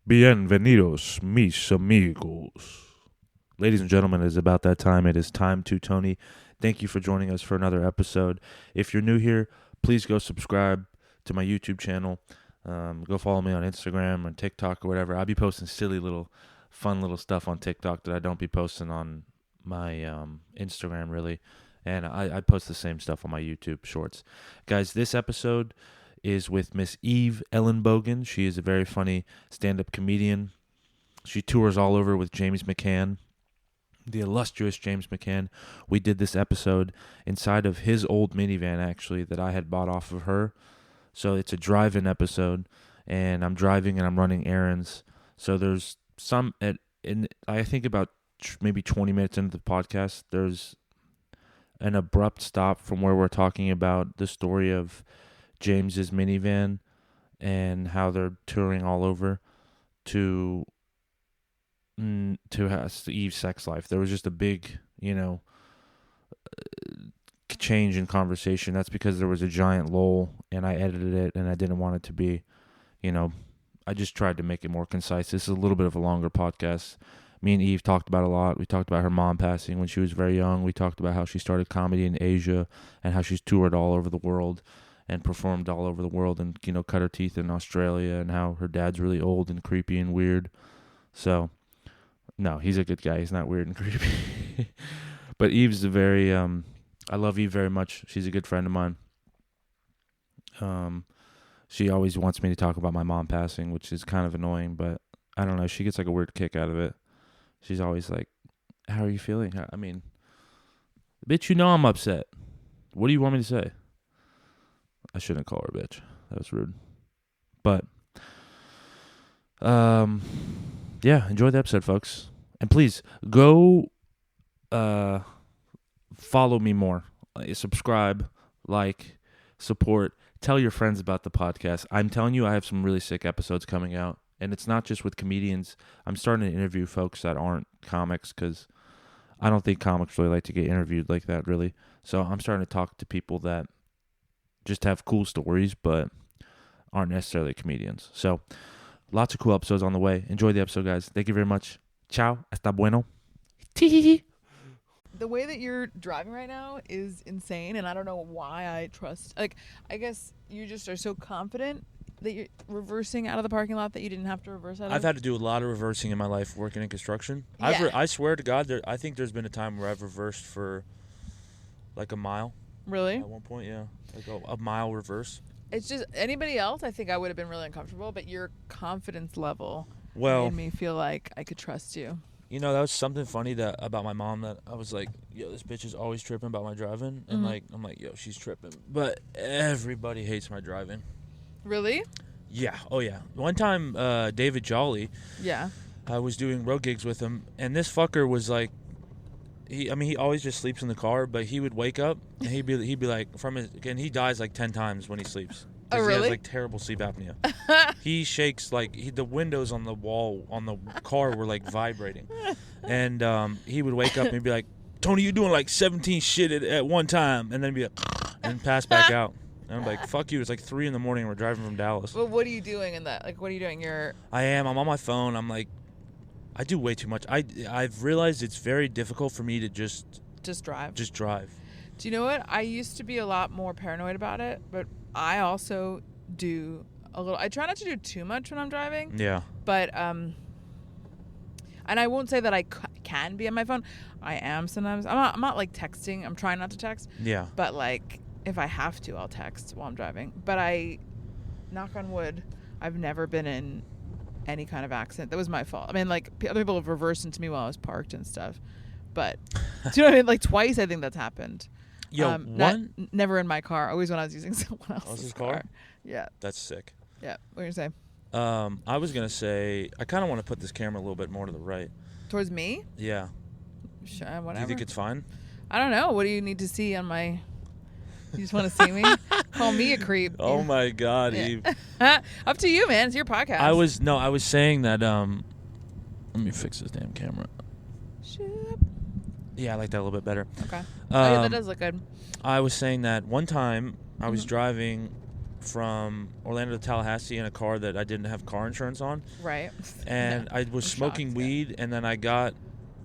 Bienvenidos, mis amigos. Ladies and gentlemen, it is about that time. It is time to Tony. Thank you for joining us for another episode. If you're new here, please go subscribe to my YouTube channel. Go follow me on Instagram or TikTok or whatever. I'll be posting fun little stuff on TikTok that I don't be posting on my Instagram, really. And I post the same stuff on my YouTube shorts. Guys, this episode is with Miss Eve Ellenbogen. She is a very funny stand-up comedian. She tours all over with James McCann, the illustrious James McCann. We did this episode inside of his old minivan, actually, that I had bought off of her. So it's a drive-in episode, and I'm driving and I'm running errands. So there's I think about maybe 20 minutes into the podcast, there's an abrupt stop from where we're talking about the story of James's minivan and how they're touring all over to Eve's sex life. There was just a big, change in conversation. That's because there was a giant lull, and I edited it, and I didn't want it to be, I just tried to make it more concise. This is a little bit of a longer podcast. Me and Eve talked about a lot. We talked about her mom passing when she was very young. We talked about how she started comedy in Asia and how she's toured all over the world and performed all over the world and, cut her teeth in Australia, and how her dad's really old and creepy and weird. So, no, he's a good guy. He's not weird and creepy. But Eve's a very, I love Eve very much. She's a good friend of mine. She always wants me to talk about my mom passing, which is kind of annoying, but I don't know. She gets like a weird kick out of it. She's always like, how are you feeling? I mean, bitch, I'm upset. What do you want me to say? I shouldn't call her a bitch. That was rude. But, yeah, enjoy the episode, folks. And please, go follow me more. Subscribe, like, support. Tell your friends about the podcast. I'm telling you, I have some really sick episodes coming out. And it's not just with comedians. I'm starting to interview folks that aren't comics because I don't think comics really like to get interviewed like that, really. So I'm starting to talk to people that just have cool stories but aren't necessarily comedians. So lots of cool episodes on the way. Enjoy the episode, guys. Thank you very much. Ciao. Hasta bueno. The way that you're driving right now is insane, and I don't know why I trust. I guess you just are so confident that you're reversing out of the parking lot that you didn't have to reverse out of. I've had to do a lot of reversing in my life working in construction. Yeah. I swear to God, I think there's been a time where I've reversed for like a mile. Really? At one point, yeah. Like a mile reverse. It's just anybody else, I think I would have been really uncomfortable, but your confidence level made me feel like I could trust you. That was something funny about my mom, that I was like, yo, this bitch is always tripping about my driving. And I'm like, yo, she's tripping. But everybody hates my driving. Really? Yeah. Oh, yeah. One time, David Jolly. Yeah. I was doing road gigs with him, and this fucker was like, he always just sleeps in the car, but he would wake up and he'd be like, and he dies like 10 times when he sleeps. Oh, really? He has like terrible sleep apnea. He shakes the windows on the wall on the car were like vibrating, and he would wake up and he'd be like, Tony, you doing like 17 shit at one time, and then be like, and pass back out. And I'm like, fuck you. It's like 3 a.m. and we're driving from Dallas. Well, what are you doing in that? Like, what are you doing? I'm on my phone. I'm like, I do way too much. I've realized it's very difficult for me to just drive. Just drive. Do you know what? I used to be a lot more paranoid about it, but I also do a little. I try not to do too much when I'm driving. Yeah. But and I won't say that I can be on my phone. I am sometimes. I'm not like texting. I'm trying not to text. Yeah. But like if I have to, I'll text while I'm driving. But knock on wood, I've never been in any kind of accident. That was my fault. I mean, like other people have reversed into me while I was parked and stuff. But do you know what I mean? Like twice, I think that's happened. Yo, never in my car. Always when I was using someone else's car. Yeah. That's sick. Yeah. What are you gonna say? I was gonna say I kind of want to put this camera a little bit more to the right. Towards me? Yeah. Sure. Whatever. Do you think it's fine? I don't know. What do you need to see on my? You just want to see me? Call me a creep. Oh my God, yeah. Eve. Up to you, man. It's your podcast. I was saying that. Let me fix this damn camera. Shoop. Yeah, I like that a little bit better. Okay. Yeah, that does look good. I was saying that one time I was driving from Orlando to Tallahassee in a car that I didn't have car insurance on. Right. And No, I was I'm smoking shocked, weed, and then I got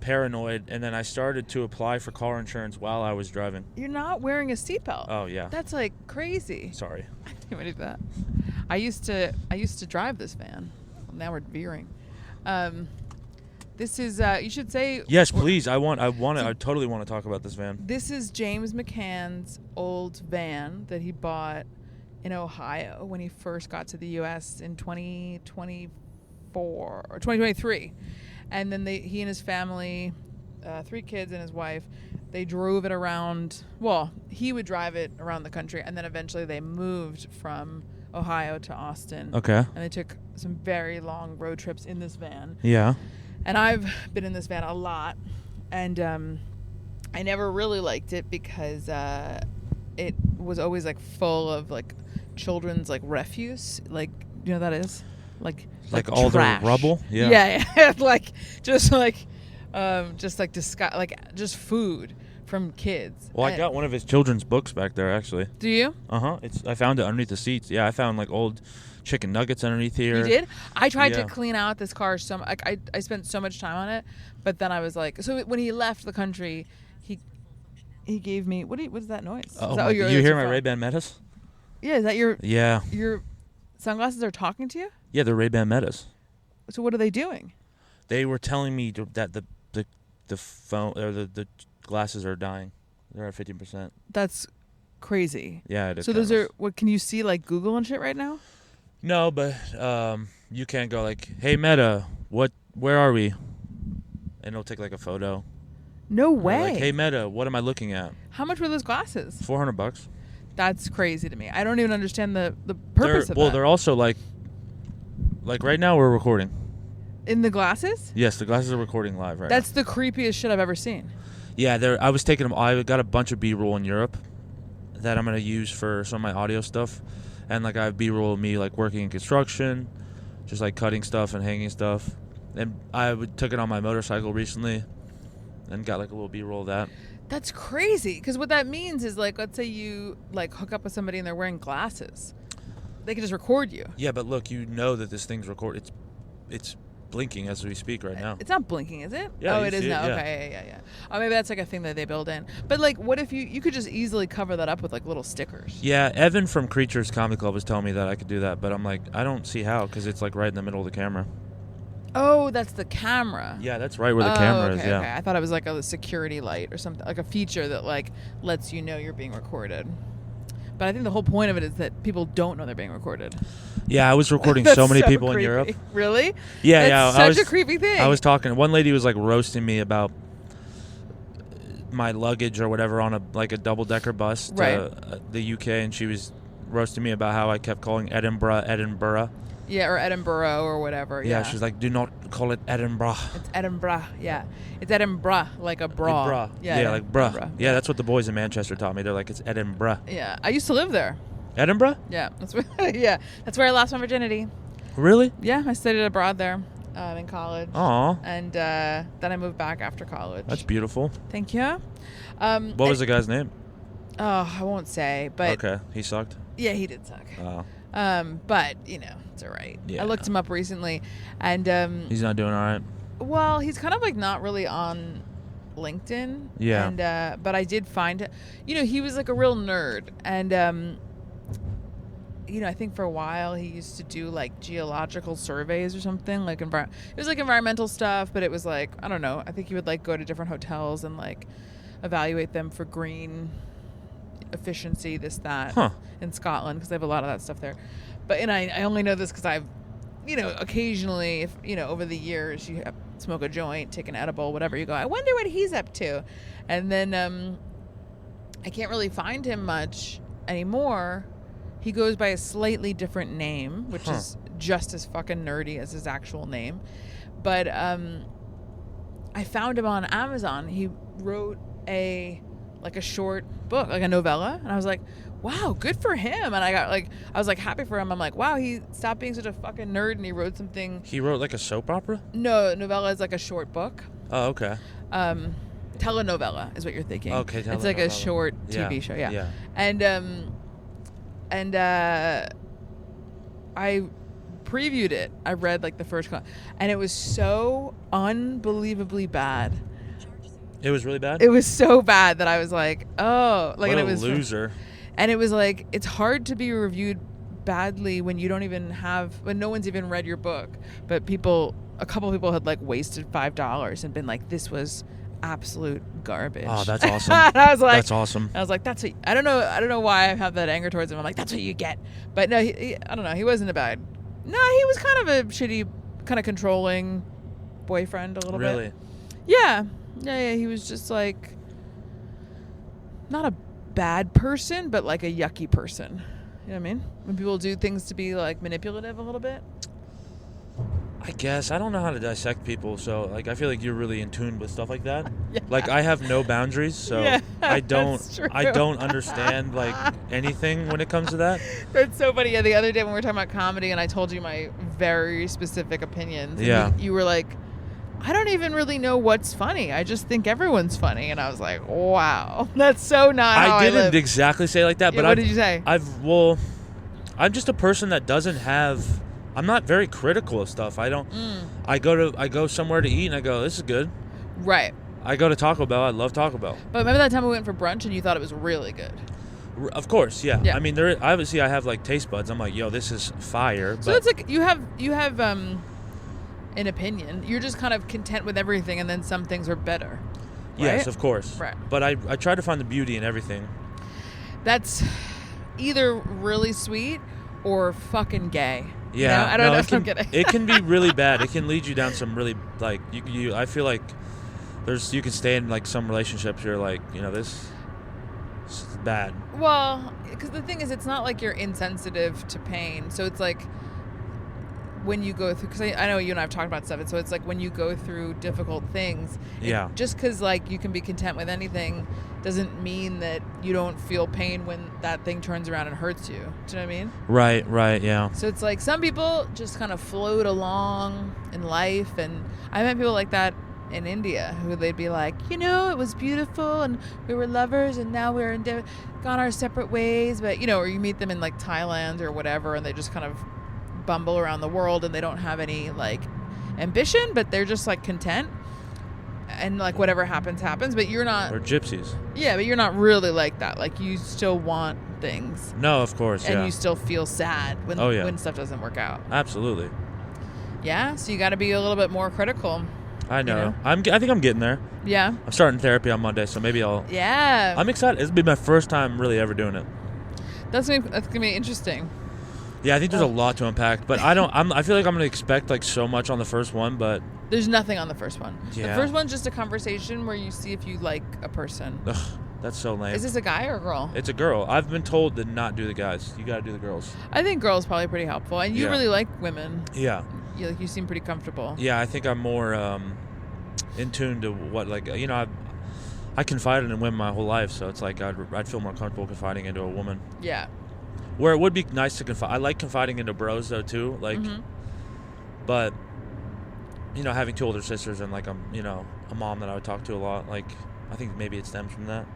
paranoid, and then I started to apply for car insurance while I was driving. You're not wearing a seatbelt. Oh, yeah. That's like crazy. Sorry. I didn't even do that. I used to drive this van. Well, now we're veering. This is you should say Yes, please. I totally want to talk about this van. This is James McCann's old van that he bought in Ohio when he first got to the U.S. in 2024 or 2023. And then he and his family, 3 kids and his wife, they drove it around. Well, he would drive it around the country, and then eventually they moved from Ohio to Austin. Okay. And they took some very long road trips in this van. Yeah. And I've been in this van a lot, and I never really liked it because it was always like full of like children's like refuse, like you know what that is, like all trash. the rubble. Yeah. like just just food from kids. Well, I got one of his children's books back there, actually. Do you? I found it underneath the seats. Yeah, I found like old chicken nuggets underneath here. You did? I tried to clean out this car I spent so much time on it, but then I was like, so when he left the country, he gave me what is that noise? You hear my Ray-Ban Metas? Yeah, is that your sunglasses are talking to you? Yeah, they're Ray-Ban Metas. So what are they doing? They were telling me that the phone or the glasses are dying. They're at 15%. That's crazy. Yeah, it is. So those are what? Can you see like Google and shit right now? No, but you can't go like, "Hey Meta, where are we?" And it'll take like a photo. No way. Like, "Hey Meta, what am I looking at?" How much were those glasses? $400. That's crazy to me. I don't even understand the purpose of that. Well, they're also like right now we're recording. In the glasses? Yes, the glasses are recording live right now. That's the creepiest shit I've ever seen. Yeah, I was taking them. I got a bunch of B-roll in Europe that I'm gonna use for some of my audio stuff, and like I have B-roll of me like working in construction, just like cutting stuff and hanging stuff. And took it on my motorcycle recently, and got like a little B-roll of that. That's crazy, because what that means is like, let's say you like hook up with somebody and they're wearing glasses, they can just record you. Yeah, but look, you know that this thing's it's blinking as we speak right now. It's not blinking, is it? Yeah, oh, it is now. Yeah. Okay, yeah. Oh, maybe that's like a thing that they build in. But like, what if you could just easily cover that up with like little stickers? Yeah, Evan from Creatures Comedy Club was telling me that I could do that, but I'm like, I don't see how, because it's like right in the middle of the camera. Oh, that's the camera. Yeah, that's right where the camera is. Yeah. Okay. I thought it was like a security light or something, like a feature that like lets you know you're being recorded. But I think the whole point of it is that people don't know they're being recorded. Yeah, I was recording so many people creepy. in Europe. Really? Yeah, That's such a creepy thing. I was talking. One lady was like roasting me about my luggage or whatever on a double-decker bus to the UK, and she was roasting me about how I kept calling Edinburgh. Yeah, or Edinburgh or whatever. Yeah, she's like, do not call it Edinburgh. It's Edinburgh. Yeah, it's Edinburgh, like a bra. Bra. Yeah, like bruh. Edinburgh. Yeah, that's what the boys in Manchester taught me. They're like, it's Edinburgh. Yeah, I used to live there. Edinburgh? Yeah, that's where. Yeah, that's where I lost my virginity. Really? Yeah, I studied abroad there in college. Aw. And then I moved back after college. That's beautiful. Thank you. What was the guy's name? Oh, I won't say, but okay, he sucked. Yeah, he did suck. Oh. But it's all right. Yeah. I looked him up recently, and he's not doing all right. Well, he's kind of like not really on LinkedIn. Yeah. And but I did find, he was like a real nerd, and I think for a while he used to do like geological surveys or something, like it was like environmental stuff, but it was like, I don't know. I think he would like go to different hotels and like evaluate them for green efficiency, this, that, in Scotland, because they have a lot of that stuff there. But I only know this because I've, occasionally, if over the years you smoke a joint, take an edible, whatever, you go, I wonder what he's up to, and then I can't really find him much anymore. He goes by a slightly different name, which is just as fucking nerdy as his actual name. But I found him on Amazon. He wrote a short book, like a novella, and I was like, wow, good for him. And I was happy for him. I'm like, wow, he stopped being such a fucking nerd and he wrote something. He wrote like a soap opera? No, novella is like a short book. Oh, okay. Telenovela is what you're thinking. Okay, telenovela. It's like a short TV show, yeah. And And I previewed it. I read like the first and it was so unbelievably bad. It was really bad? It was so bad that I was like, oh. Like, what and a it was loser. And it was like, it's hard to be reviewed badly when you don't even have, when no one's even read your book. But a couple people had like wasted $5 and been like, this was absolute garbage. Oh, that's awesome. And I was like, that's awesome. I was like, that's what, I don't know why I have that anger towards him. I'm like, that's what you get. But no, I don't know. He wasn't a bad. No, he was kind of a shitty, kind of controlling boyfriend a little bit. Really? Yeah. Yeah. He was just like, not a bad person, but like a yucky person. You know what I mean? When people do things to be like manipulative a little bit. I guess I don't know how to dissect people, so like I feel like you're really in tune with stuff like that. Yeah. Like I have no boundaries, so Yeah, I that's true. don't understand like anything when it comes to that. That's so funny. Yeah, the other day when we were talking about comedy and I told you my very specific opinions. And Yeah. you were like, I don't even really know what's funny. I just think everyone's funny. And I was like, wow, that's so not how I didn't live. exactly say it like that, Yeah, but what did you say? I'm just a person that doesn't have. I'm not very critical of stuff. I don't. I go somewhere to eat and I go, this is good. Right. I go to Taco Bell. I love Taco Bell. But remember that time we went for brunch and you thought it was really good? Of course, yeah. Yeah. I mean, obviously I have like taste buds. I'm like, yo, this is fire. So but it's like you have an opinion. You're just kind of content with everything, and then some things are better. yes, right? of course. Right. But I try to find the beauty in everything. That's either really sweet or fucking gay. Yeah, You know? I don't know. It can, I'm kidding. it can be really bad. It can lead you down some really like you. I feel like you can stay in like some relationships. You're like, this is bad. Well, because the thing is, it's not like you're insensitive to pain. So it's like when you go through, because I know you and I have talked about stuff. So it's like when you go through difficult things. Yeah. Just because like you can be content with anything doesn't mean that you don't feel pain when that thing turns around and hurts you. Do you know what I mean? Right, yeah. So it's like some people just kind of float along in life, and I met people like that in India who they'd be like, it was beautiful and we were lovers and now we're gone our separate ways, but or you meet them in like Thailand or whatever and they just kind of bumble around the world and they don't have any like ambition, but they're just like content and like whatever happens, but you're not. Or gypsies. Yeah, but you're not really like that. Like you still want things. No, of course, and yeah. you still feel sad when stuff doesn't work out. Absolutely. Yeah, so you got to be a little bit more critical. I know. I think I'm getting there. Yeah. I'm starting therapy on Monday, so maybe I'll. Yeah. I'm excited. It'll be my first time really ever doing it. That's gonna be interesting. Yeah, I think there's a lot to unpack, but I feel like I'm gonna expect like so much on the first one, but there's nothing on the first one. Yeah. The first one's just a conversation where you see if you like a person. Ugh, that's so lame. Is this a guy or a girl? It's a girl. I've been told to not do the guys. You gotta do the girls. I think girls probably pretty helpful, and you really like women. Yeah. You seem pretty comfortable. Yeah, I think I'm more in tune to what I confided in women my whole life, so it's like I'd feel more comfortable confiding into a woman. Yeah. Where it would be nice to confide. I like confiding into bros though too, like, but having two older sisters and like a mom that I would talk to a lot. Like, I think maybe it stems from that.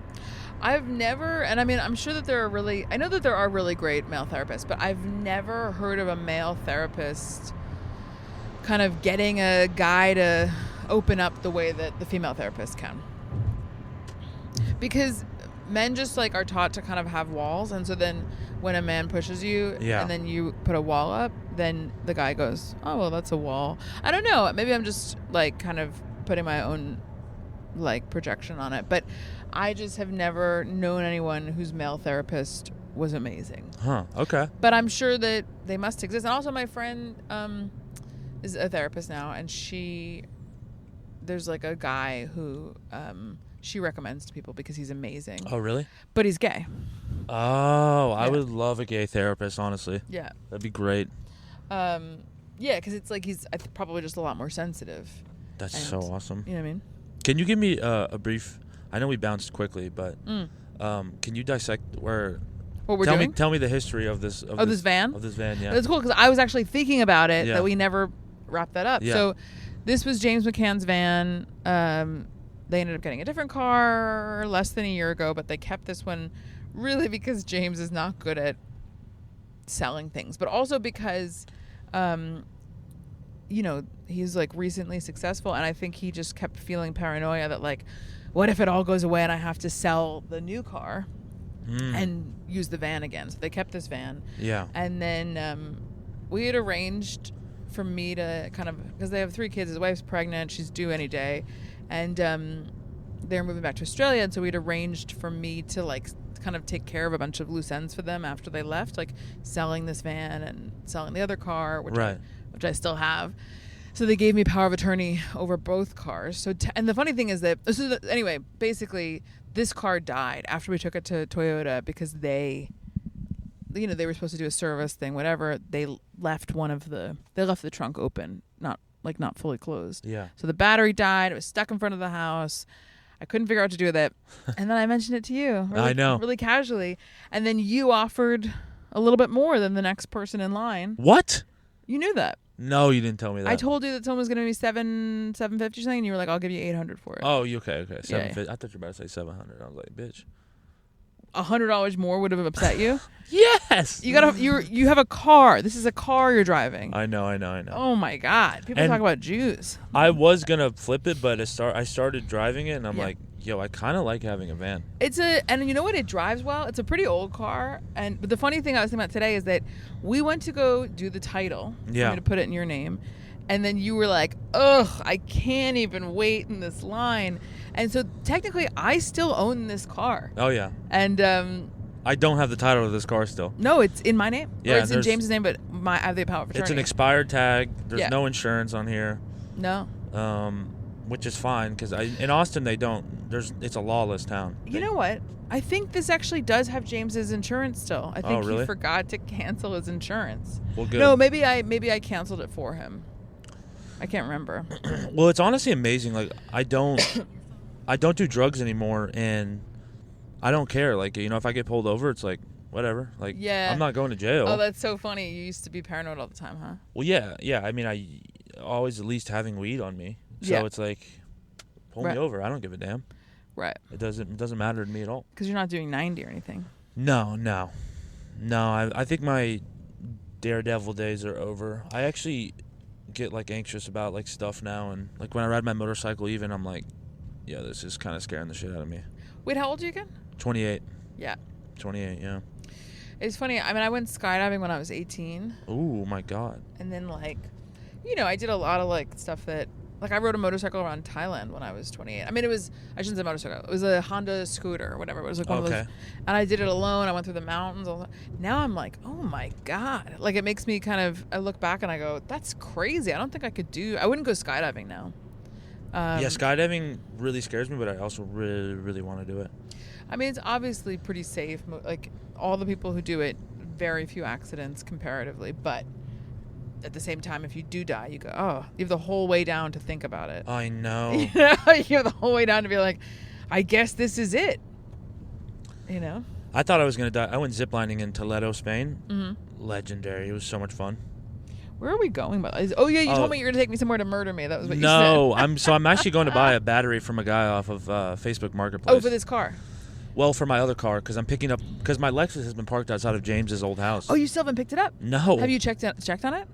I've never, and I mean, I'm sure that I know that there are really great male therapists, but I've never heard of a male therapist kind of getting a guy to open up the way that the female therapist can. Because men just like are taught to kind of have walls, and so then when a man pushes you and then you put a wall up, then the guy goes, oh, well, that's a wall. I don't know. Maybe I'm just like kind of putting my own like projection on it, but I just have never known anyone whose male therapist was amazing. Huh. Okay. But I'm sure that they must exist. And also my friend is a therapist now, and there's like a guy who she recommends to people because he's amazing. Oh, really? But he's gay. Oh, I would love a gay therapist, honestly. Yeah. That'd be great. Yeah, because it's like he's probably just a lot more sensitive. That's so awesome. You know what I mean? Can you give me a brief? I know we bounced quickly, but can you dissect what we're doing? Tell me the history of this van. Of this van, yeah. It's cool because I was actually thinking about it that we never wrapped that up. Yeah. So this was James McCann's van. They ended up getting a different car less than a year ago, but they kept this one really because James is not good at selling things, but also because, you know, he's like recently successful, and I think he just kept feeling paranoia that like, what if it all goes away and I have to sell the new car and use the van again? So they kept this van. Yeah. And then we had arranged for me to kind of, because they have 3 kids, his wife's pregnant, she's due any day, and they're moving back to Australia, and so we'd arranged for me to like kind of take care of a bunch of loose ends for them after they left, like selling this van and selling the other car, which I still have. So they gave me power of attorney over both cars. So and the funny thing is that anyway, basically this car died after we took it to Toyota because they were supposed to do a service thing, whatever. They left the trunk open, not fully closed. Yeah. So the battery died. It was stuck in front of the house. I couldn't figure out what to do with it. And then I mentioned it to you. I know. Really casually. And then you offered a little bit more than the next person in line. What? You knew that. No, you didn't tell me that. I told you that someone was going to be $750 or something, and you were like, I'll give you $800 for it. Oh, okay. $750. Yeah. I thought you were about to say $700. I was like, bitch. $100 more would have upset you? Yes. You have a car. This is a car you're driving. I know. Oh my God. People talk about Jews. I was gonna flip it, but I started driving it, and I'm like, yo, I kind of like having a van. And you know what? It drives well. It's a pretty old car. But the funny thing I was thinking about today is that we went to go do the title. Yeah. For me to put it in your name. And then you were like, ugh, I can't even wait in this line. And so technically I still own this car. Oh yeah. And I don't have the title of this car still. no, it's in my name. Yeah, or it's in James's name, but I have the power of attorney. It's an expired tag. There's no insurance on here. No. Which is fine because in Austin they don't. It's a lawless town. You know what? I think this actually does have James's insurance still. I think really? he forgot to cancel his insurance. Well, good. No, maybe I canceled it for him. I can't remember. Well, it's honestly amazing. Like I don't do drugs anymore, and I don't care. Like, you know, if I get pulled over, it's like whatever. Like, yeah. I'm not going to jail. Oh, that's so funny. You used to be paranoid all the time, huh? Well, yeah. I mean, I always at least having weed on me, so it's like pull me over. I don't give a damn. Right. It doesn't matter to me at all. Because you're not doing 90 or anything. No. I think my daredevil days are over. I actually get like anxious about like stuff now, and like when I ride my motorcycle, even I'm like, yeah, this is kind of scaring the shit out of me. Wait, how old are you again? 28. Yeah. 28. Yeah. It's funny. I mean, I went skydiving when I was 18. Ooh, my God. And then like, you know, I did a lot of like stuff that. Like, I rode a motorcycle around Thailand when I was 28. I mean, I shouldn't say motorcycle. It was a Honda scooter or whatever. It was like one of those. And I did it alone. I went through the mountains. Now I'm like, oh, my God. Like, it makes me I look back and I go, that's crazy. I don't think I wouldn't go skydiving now. Yeah, skydiving really scares me, but I also really, really want to do it. I mean, it's obviously pretty safe. Like, all the people who do it, very few accidents comparatively. But at the same time, if you do die, you go, oh, you have the whole way down to think about it. I know. You have the whole way down to be like, I guess this is it. You know? I thought I was going to die. I went ziplining in Toledo, Spain. Mm-hmm. Legendary. It was so much fun. Where are we going? Oh, yeah, you told me you were going to take me somewhere to murder me. That was what you said. No, I'm actually going to buy a battery from a guy off of Facebook Marketplace. Oh, for this car? Well, for my other car, because I'm picking up, because my Lexus has been parked outside of James's old house. Oh, you still haven't picked it up? No. Have you checked on it?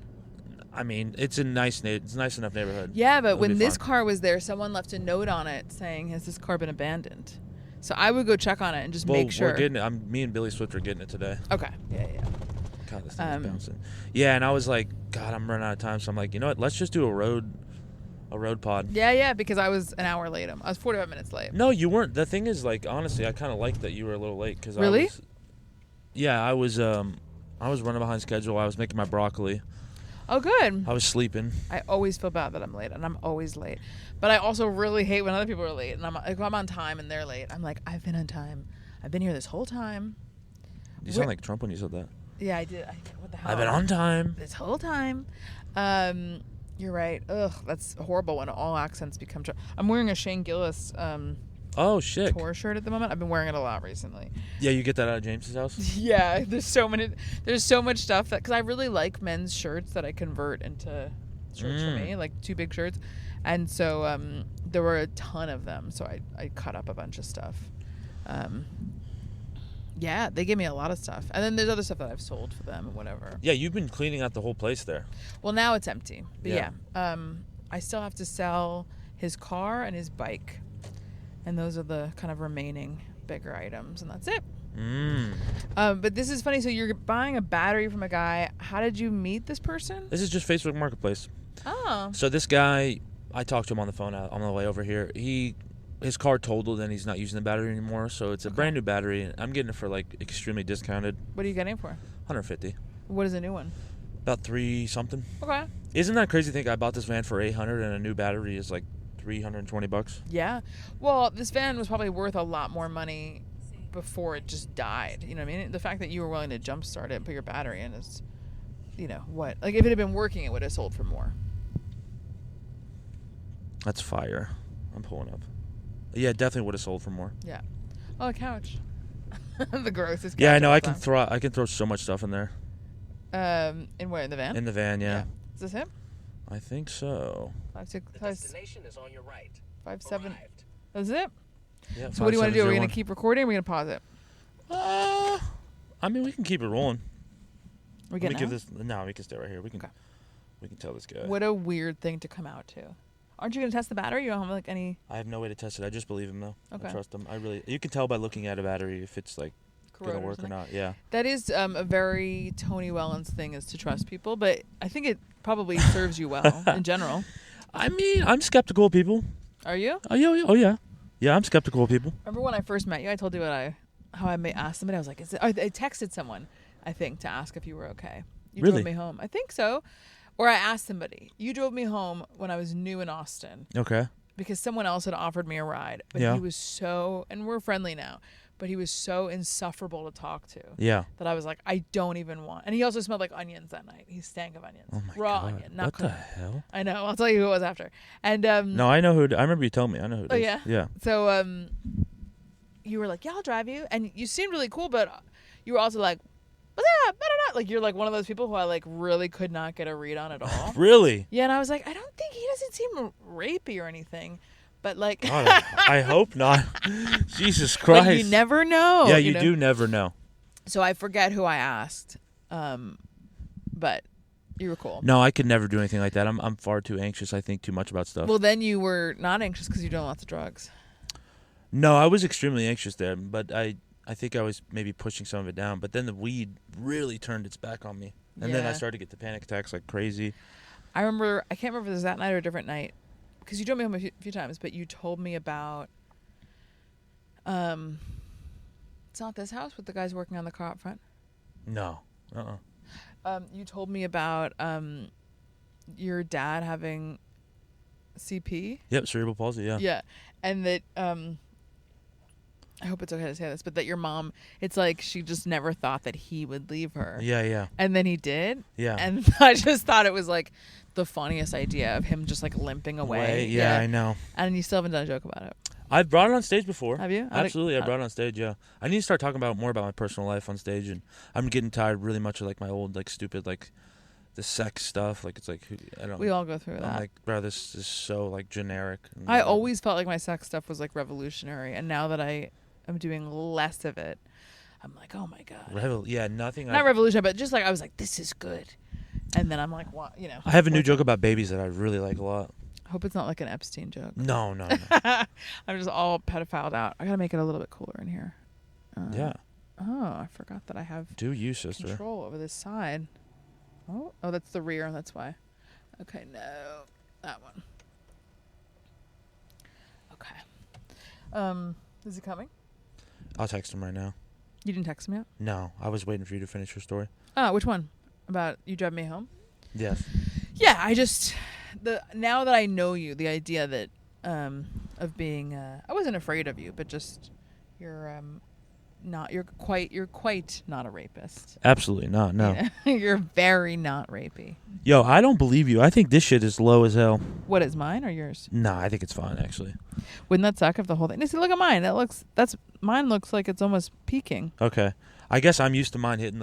I mean, it's a nice enough neighborhood. Yeah, but when this car was there, someone left a note on it saying, has this car been abandoned? So I would go check on it and just make sure. We're getting it. Me and Billy Swift are getting it today. Okay. Yeah. God, this thing is bouncing. Yeah, and I was like, God, I'm running out of time. So I'm like, you know what? Let's just do a road pod. Yeah, because I was an hour late. I was 45 minutes late. No, you weren't. The thing is, like, honestly, I kind of liked that you were a little late. Cause really? I was running behind schedule. I was making my broccoli. Oh, good. I was sleeping. I always feel bad that I'm late, and I'm always late. But I also really hate when other people are late, and I'm on time and they're late. I'm like, I've been on time. I've been here this whole time. You sound like Trump when you said that. Yeah, I did. What the hell? I've been on time. This whole time. You're right. Ugh, that's horrible when all accents become Trump. I'm wearing a Shane Gillis oh, shit. tour shirt at the moment. I've been wearing it a lot recently. Yeah, you get that out of James's house? Yeah, there's so much stuff because I really like men's shirts that I convert into shirts for me, like 2 big shirts. And so there were a ton of them, so I cut up a bunch of stuff. Yeah, they give me a lot of stuff. And then there's other stuff that I've sold for them or whatever. Yeah, you've been cleaning out the whole place there. Well, now it's empty. But Yeah. I still have to sell his car and his bike. And those are the kind of remaining bigger items. And that's it. But this is funny. So you're buying a battery from a guy. How did you meet this person? This is just Facebook Marketplace. Oh. So this guy, I talked to him on the phone on the way over here. His car totaled and he's not using the battery anymore. So it's a brand new battery. I'm getting it for like extremely discounted. What are you getting it for? 150. What is a new one? About 3 something. Okay. Isn't that crazy to think I bought this van for 800 and a new battery is like $320? Yeah. Well, this van was probably worth a lot more money before it just died. You know what I mean? The fact that you were willing to jumpstart it and put your battery in is, you know, what? Like, if it had been working, it would have sold for more. That's fire. I'm pulling up. Yeah, it definitely would have sold for more. Yeah. Oh, a couch. The grossest couch. Yeah, I know. of all I can time. throw so much stuff in there. In where? In the van? In the van, yeah. Is this him? I think so. 5, 6, The 5, destination is on your right. 5, 7. Arrived. That's it? Yeah. So what do you want to do? Are we going 5701. to keep recording or are we going to pause it? I mean, we can keep it rolling. We Let get me now? give this. No, we can stay right here. We can. Okay. We can tell this guy. What a weird thing to come out to. Aren't you going to test the battery? You don't have like any... I have no way to test it. I just believe him though. Okay. I trust him. You can tell by looking at a battery if it's like corrosion gonna work or something? not. Yeah. That is a very Tony Wellens thing, is to trust people, but I think it probably serves you well in general. I mean, I'm skeptical of people. Are you? Oh yeah. Yeah, I'm skeptical of people. Remember when I first met you, I told you how I may ask somebody. I was like, I texted someone, I think, to ask if you were okay. You Really? drove me home. I think so. Or I asked somebody. You drove me home when I was new in Austin Okay. because someone else had offered me a ride. But Yeah. he was so, and we're friendly now, but he was so insufferable to talk to Yeah. that I was like, I don't even want. And he also smelled like onions that night. He stank of onions. Oh my Raw God. onion, not What the cooked. hell? I know. I'll tell you who it was after. And No, I know who. I remember you telling me. I know who it Oh, is. yeah? Yeah. so you were like, yeah, I'll drive you. And you seemed really cool, but you were also like, what's up? Like, you're like one of those people who I like really could not get a read on at all. Really? Yeah, and I was like, I don't think he doesn't seem rapey or anything. But like, God, I hope not. Jesus Christ. but you never know. Yeah, you know? do never know. So I forget who I asked. But you were cool. No, I could never do anything like that. I'm far too anxious. I think too much about stuff. Well, then you were not anxious because you're doing lots of drugs. No, I was extremely anxious there, but I think I was maybe pushing some of it down. But then the weed really turned its back on me, and then I Yeah. started to get the panic attacks like crazy. I remember, I can't remember if it was that night or a different night, because you drove me home a few times, but you told me about, it's not this house with the guys working on the car up front. No. You told me about your dad having CP. Yep, cerebral palsy. Yeah. Yeah. And that, I hope it's okay to say this, but that your mom, it's like she just never thought that he would leave her. Yeah. And then he did. Yeah. And I just thought it was like the funniest idea of him just like limping away. Yeah, I know. And you still haven't done a joke about it. I've brought it on stage before. Have you? Absolutely, I brought it on stage. Yeah, I need to start talking more about my personal life on stage, and I'm getting tired really much of like my old like stupid like the sex stuff. Like it's like I don't. We all go through I'm that. like, bro, this is so like generic. I always felt like my sex stuff was like revolutionary, and now that I am doing less of it, I'm like, oh my god. Yeah, nothing. Not revolutionary, but just like I was like, this is good. And then I'm like, what? You know. I have a new joke about babies that I really like a lot. I hope it's not like an Epstein joke. No. I'm just all pedophiled out. I gotta make it a little bit cooler in here. Yeah. Oh, I forgot that I have Do you, sister? control over this side. Oh, that's the rear. That's why. Okay, no, that one. Okay. Is he coming? I'll text him right now. You didn't text him yet? No, I was waiting for you to finish your story. Oh, which one? About you drive me home? Yes. Yeah, I just now that I know you, the idea that of being I wasn't afraid of you, but just you're quite not a rapist. Absolutely not. No. Yeah. You're very not rapey. Yo, I don't believe you. I think this shit is low as hell. What is mine or yours? Nah, I think it's fine actually. Wouldn't that suck if the whole thing? See, look at mine. Mine looks like it's almost peaking. Okay. I guess I'm used to mine hitting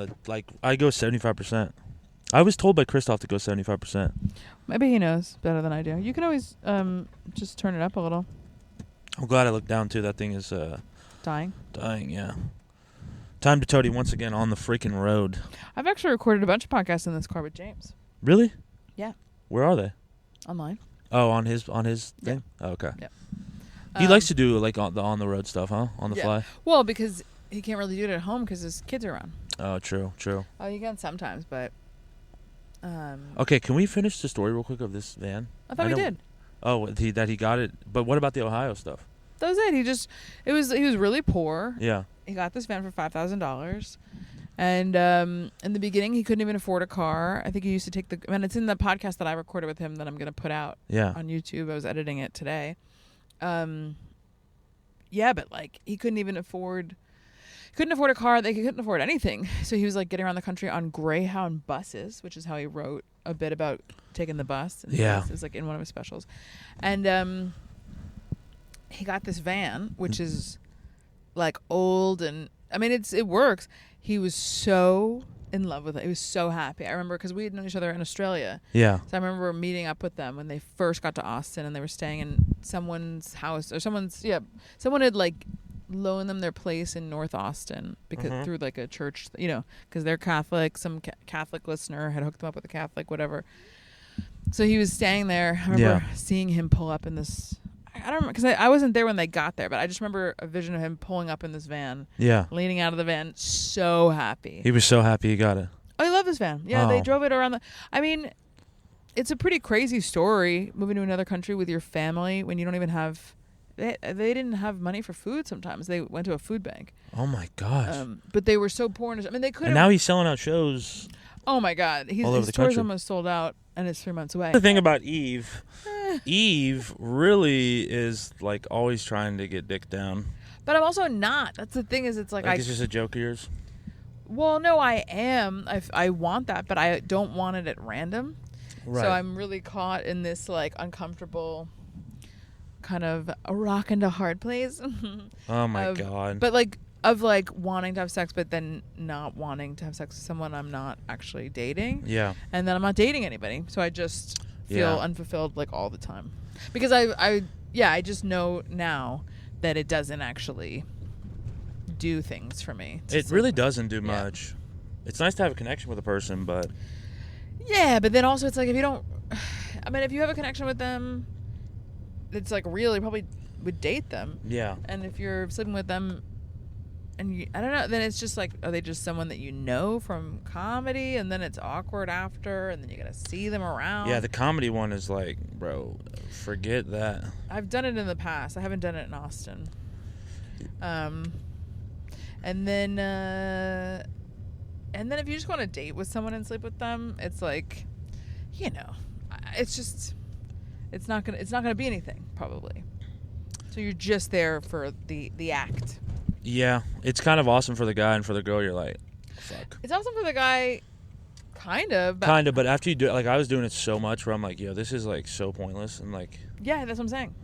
I go 75%. I was told by Christoph to go 75%. Maybe he knows better than I do. You can always just turn it up a little. I'm glad I looked down too. That thing is Dying. dying, yeah. Time to Toady once again on the freaking road. I've actually recorded a bunch of podcasts in this car with James. Really? Yeah. Where are they? Online. Oh, on his thing? Oh, okay. Yeah. He likes to do like on the road stuff, huh? On the fly? Well, because he can't really do it at home because his kids are around. Oh, true. Oh, you can sometimes, but... Okay, can we finish the story real quick of this van? I thought we did. Oh, that he got it. But what about the Ohio stuff? That was it. He was really poor. Yeah. He got this van for $5,000. And in the beginning, he couldn't even afford a car. I think he used to take and it's in the podcast that I recorded with him that I'm going to put out on YouTube. I was editing it today. Yeah, but like he couldn't afford a car. He couldn't afford anything. So he was like getting around the country on Greyhound buses, which is how he wrote a bit about taking the bus. And it was like in one of his specials. And he got this van, which is like old, and I mean it works. He was so in love with it. He was so happy. I remember because we had known each other in Australia. Yeah. So I remember meeting up with them when they first got to Austin, and they were staying in someone's house or someone had like loaned them their place in North Austin because through like a church, because they're Catholic. Some Catholic listener had hooked them up with a Catholic, whatever. So he was staying there. I remember seeing him pull up in this. I don't remember because I wasn't there when they got there, but I just remember a vision of him pulling up in this van. Yeah. Leaning out of the van, so happy. He was so happy he got it. Oh, I love this van. Yeah, They drove it around I mean, it's a pretty crazy story moving to another country with your family when you don't even have. They didn't have money for food sometimes. They went to a food bank. Oh my gosh. But they were so poor. I mean, they couldn't. And now he's selling out shows. Oh my God. His tour's almost sold out, and it's 3 months away. The thing about Eve. Eve really is like always trying to get dick down. But I'm also not. That's the thing is it's like it's just a joke of yours? Well, no, I am. I want that, but I don't want it at random. Right. So I'm really caught in this like uncomfortable kind of a rock and a hard place. Oh my God. But like of like wanting to have sex but then not wanting to have sex with someone I'm not actually dating. Yeah. And then I'm not dating anybody. So I just feel unfulfilled like all the time. Because I just know now that it doesn't actually do things for me. It really doesn't do much. It's nice to have a connection with a person, but yeah, but then also it's like if you don't if you have a connection with them, it's like really probably would date them. Yeah. And if you're sleeping with them and I don't know, then it's just like, are they just someone that you know from comedy, and then it's awkward after, and then you gotta see them around? Yeah, the comedy one is like, bro, forget that. I've done it in the past. I haven't done it in Austin. And then if you just want to date with someone and sleep with them, it's like, it's just, it's not gonna be anything probably. So you're just there for the act. Yeah, it's kind of awesome for the guy, and for the girl, you're like, fuck. It's awesome for the guy, kind of. But after you do it, like I was doing it so much where I'm like, yo, this is like so pointless, and like. Yeah, that's what I'm saying.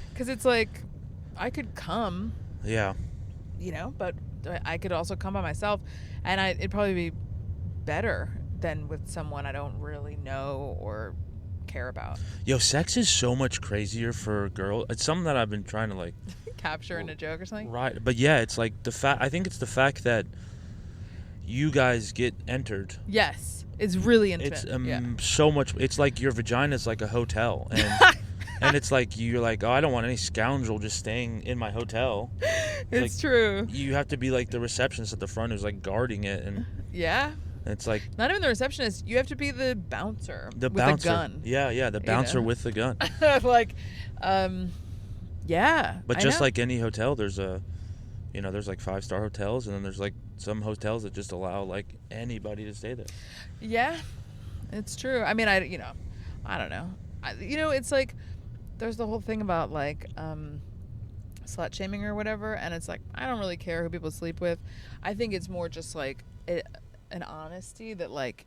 Because it's like, I could come. Yeah. But I could also come by myself, and it'd probably be better than with someone I don't really know or care about. Yo, sex is so much crazier for a girl. It's something that I've been trying to like capture in a joke or something. Right, but yeah, it's like I think it's the fact that you guys get entered. Yes, it's really intimate. It's so much. It's like your vagina is like a hotel, and and it's like you're like, oh, I don't want any scoundrel just staying in my hotel. It's like, true. You have to be like the receptionist at the front who's like guarding it, and yeah. It's like not even the receptionist. You have to be the bouncer with bouncer. a gun. Yeah, the bouncer with the gun. Like, yeah. But just like any hotel, there's there's like 5-star hotels, and then there's like some hotels that just allow like anybody to stay there. Yeah, it's true. I mean, I don't know. It's like there's the whole thing about like slut shaming or whatever, and it's like I don't really care who people sleep with. I think it's more just like an honesty that like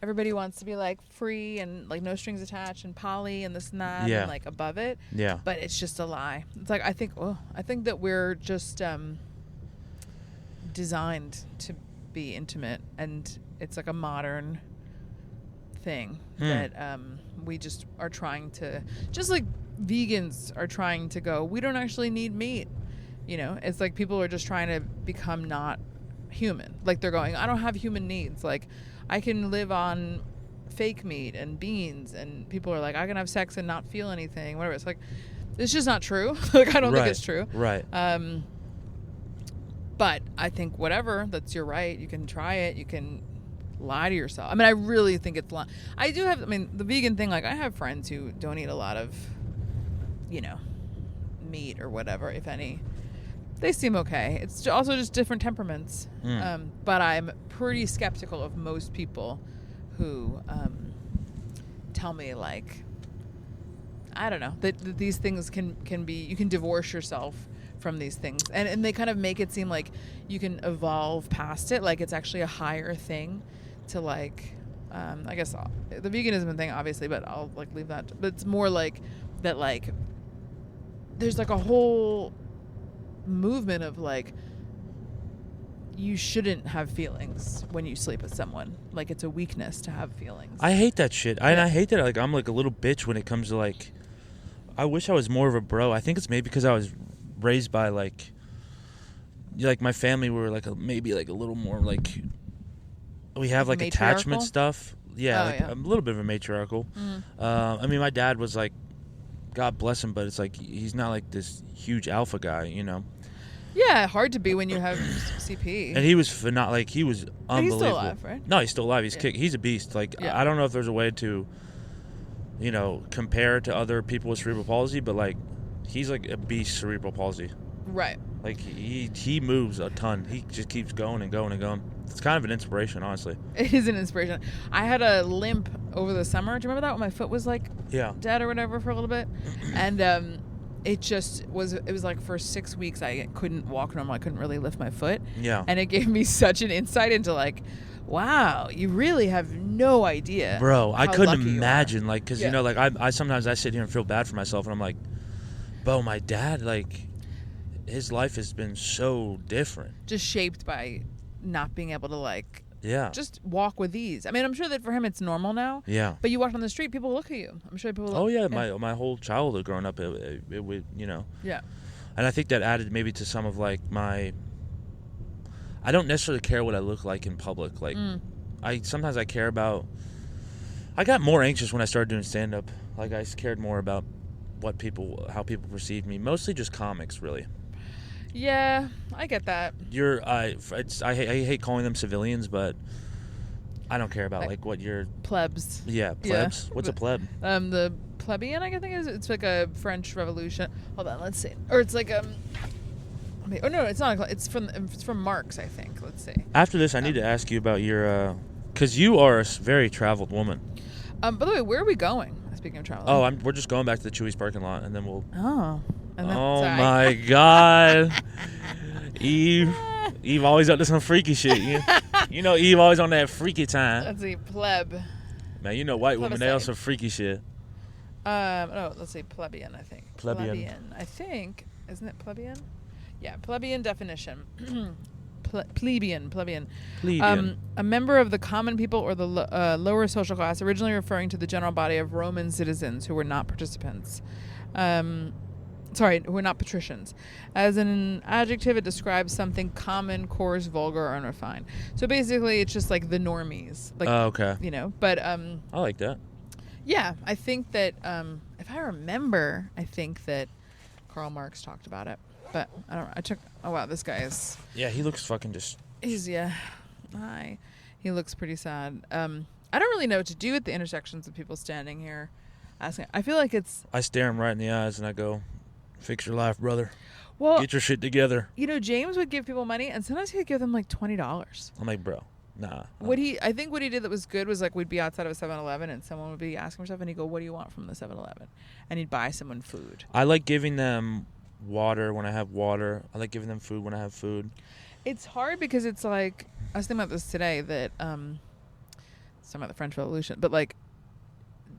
everybody wants to be like free and like no strings attached and poly and this and that and like above it. Yeah. But it's just a lie. It's like I think that we're just designed to be intimate, and it's like a modern thing that we just are trying to, just like vegans are trying to go, we don't actually need meat. It's like people are just trying to become not human. Like they're going, I don't have human needs. Like I can live on fake meat and beans, and people are like, I can have sex and not feel anything, whatever. It's like, it's just not true. Like I don't think it's true. Right. But I think whatever, that's your right. You can try it. You can lie to yourself. I mean, I really think it's I do have, I mean, the vegan thing, like I have friends who don't eat a lot of, you know, meat or whatever, if any. They seem okay. It's also just different temperaments. But I'm pretty skeptical of most people who tell me, like, I don't know, that these things can be, you can divorce yourself from these things. And they kind of make it seem like you can evolve past it. Like it's actually a higher thing to like, I guess the veganism thing, obviously, but I'll like leave that. But it's more like that, like, there's like a whole movement of like, you shouldn't have feelings when you sleep with someone. Like it's a weakness to have feelings. I hate that shit. And I hate that, like, I'm like a little bitch when it comes to like, I wish I was more of a bro. I think it's maybe because I was raised by like my family were like maybe like a little more like, we have like attachment stuff. A little bit of a matriarchal. I mean, my dad was like, God bless him, but it's like he's not like this huge alpha guy, you know. Yeah, hard to be when you have CP. And he was not like, he was unbelievable. He's still alive, right? No, he's still alive. He's a beast. Like I don't know if there's a way to, you know, compare to other people with cerebral palsy, but like he's like a beast cerebral palsy. Right. Like he moves a ton. He just keeps going and going and going. It's kind of an inspiration, honestly. It is an inspiration. I had a limp over the summer. Do you remember that when my foot was like dead or whatever for a little bit? And it was like for 6 weeks I couldn't walk normal. I couldn't really lift my foot. Yeah. And it gave me such an insight into like, wow, you really have no idea. Bro, I couldn't imagine, like, because you know, like I sometimes I sit here and feel bad for myself, and I'm like, bro, my dad, like, his life has been so different. Just shaped by not being able to like just walk with ease. I mean, I'm sure that for him it's normal now. Yeah. But you walk on the street, people look at you. I'm sure people look. Oh yeah, my whole childhood growing up, it would, you know. Yeah. And I think that added maybe to some of like my. I don't necessarily care what I look like in public. Like, sometimes I care about. I got more anxious when I started doing stand up. Like I cared more about how people perceive me. Mostly just comics, really. Yeah, I get that. I hate calling them civilians, but I don't care about like what you're plebs. Yeah, plebs. Yeah. What's a pleb? The plebeian, I think it's like a French Revolution. Hold on, let's see. Or it's like oh no, it's not. It's from Marx, I think. Let's see. After this, I need to ask you about your because you are a very traveled woman. By the way, where are we going? Speaking of traveling. Oh, we're just going back to the Chewy's parking lot, and then we'll. Oh. Oh my God, Eve always up to some freaky shit. You know, Eve always on that freaky time. Let's see, pleb. Man, you know, white women, they also freaky shit. Let's see, plebeian. I think. Plebeian. I think, isn't it plebeian? Yeah, plebeian definition. Plebeian. A member of the common people or the lower social class, originally referring to the general body of Roman citizens who were not participants. Who are not patricians. As an adjective, it describes something common, coarse, vulgar, or unrefined. So basically, it's just like the normies. Like, okay. You know, but I like that. Yeah, I think that if I remember, I think that Karl Marx talked about it. But I don't know. Oh wow, this guy is. Yeah, he looks fucking just. Hi. He looks pretty sad. I don't really know what to do at the intersections of people standing here asking. I feel like it's. I stare him right in the eyes and I go, "Fix your life, brother. Well, get your shit together." You know, James would give people money, and sometimes he would give them like $20. I'm like, bro, nah. I think what he did that was good was like we'd be outside of a 7-Eleven and someone would be asking for stuff, and he'd go, "What do you want from the 7-Eleven?" And he'd buy someone food. I like giving them water when I have water. I like giving them food when I have food. It's hard because it's like I was thinking about this today that talking about the French Revolution, but like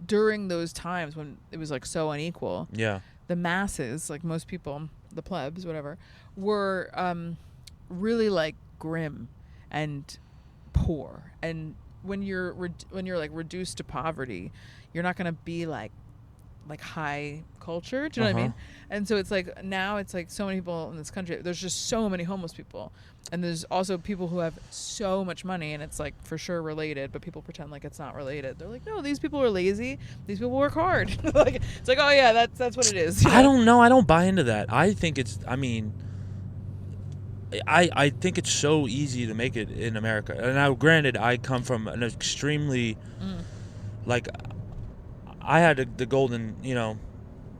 during those times when it was like so unequal, the masses, like most people, the plebs, whatever, were really like grim and poor. And when you're like reduced to poverty, you're not going to be like like high culture. Do you know what I mean? And so it's like now it's like so many people in this country. There's just so many homeless people, and there's also people who have so much money, and it's like for sure related, but people pretend like it's not related. They're like, no, these people are lazy. These people work hard. Like it's like, oh yeah, that's what it is. I don't know. I don't buy into that. I think it's. I mean, I think it's so easy to make it in America. And now, granted, I come from an extremely like. I had the golden,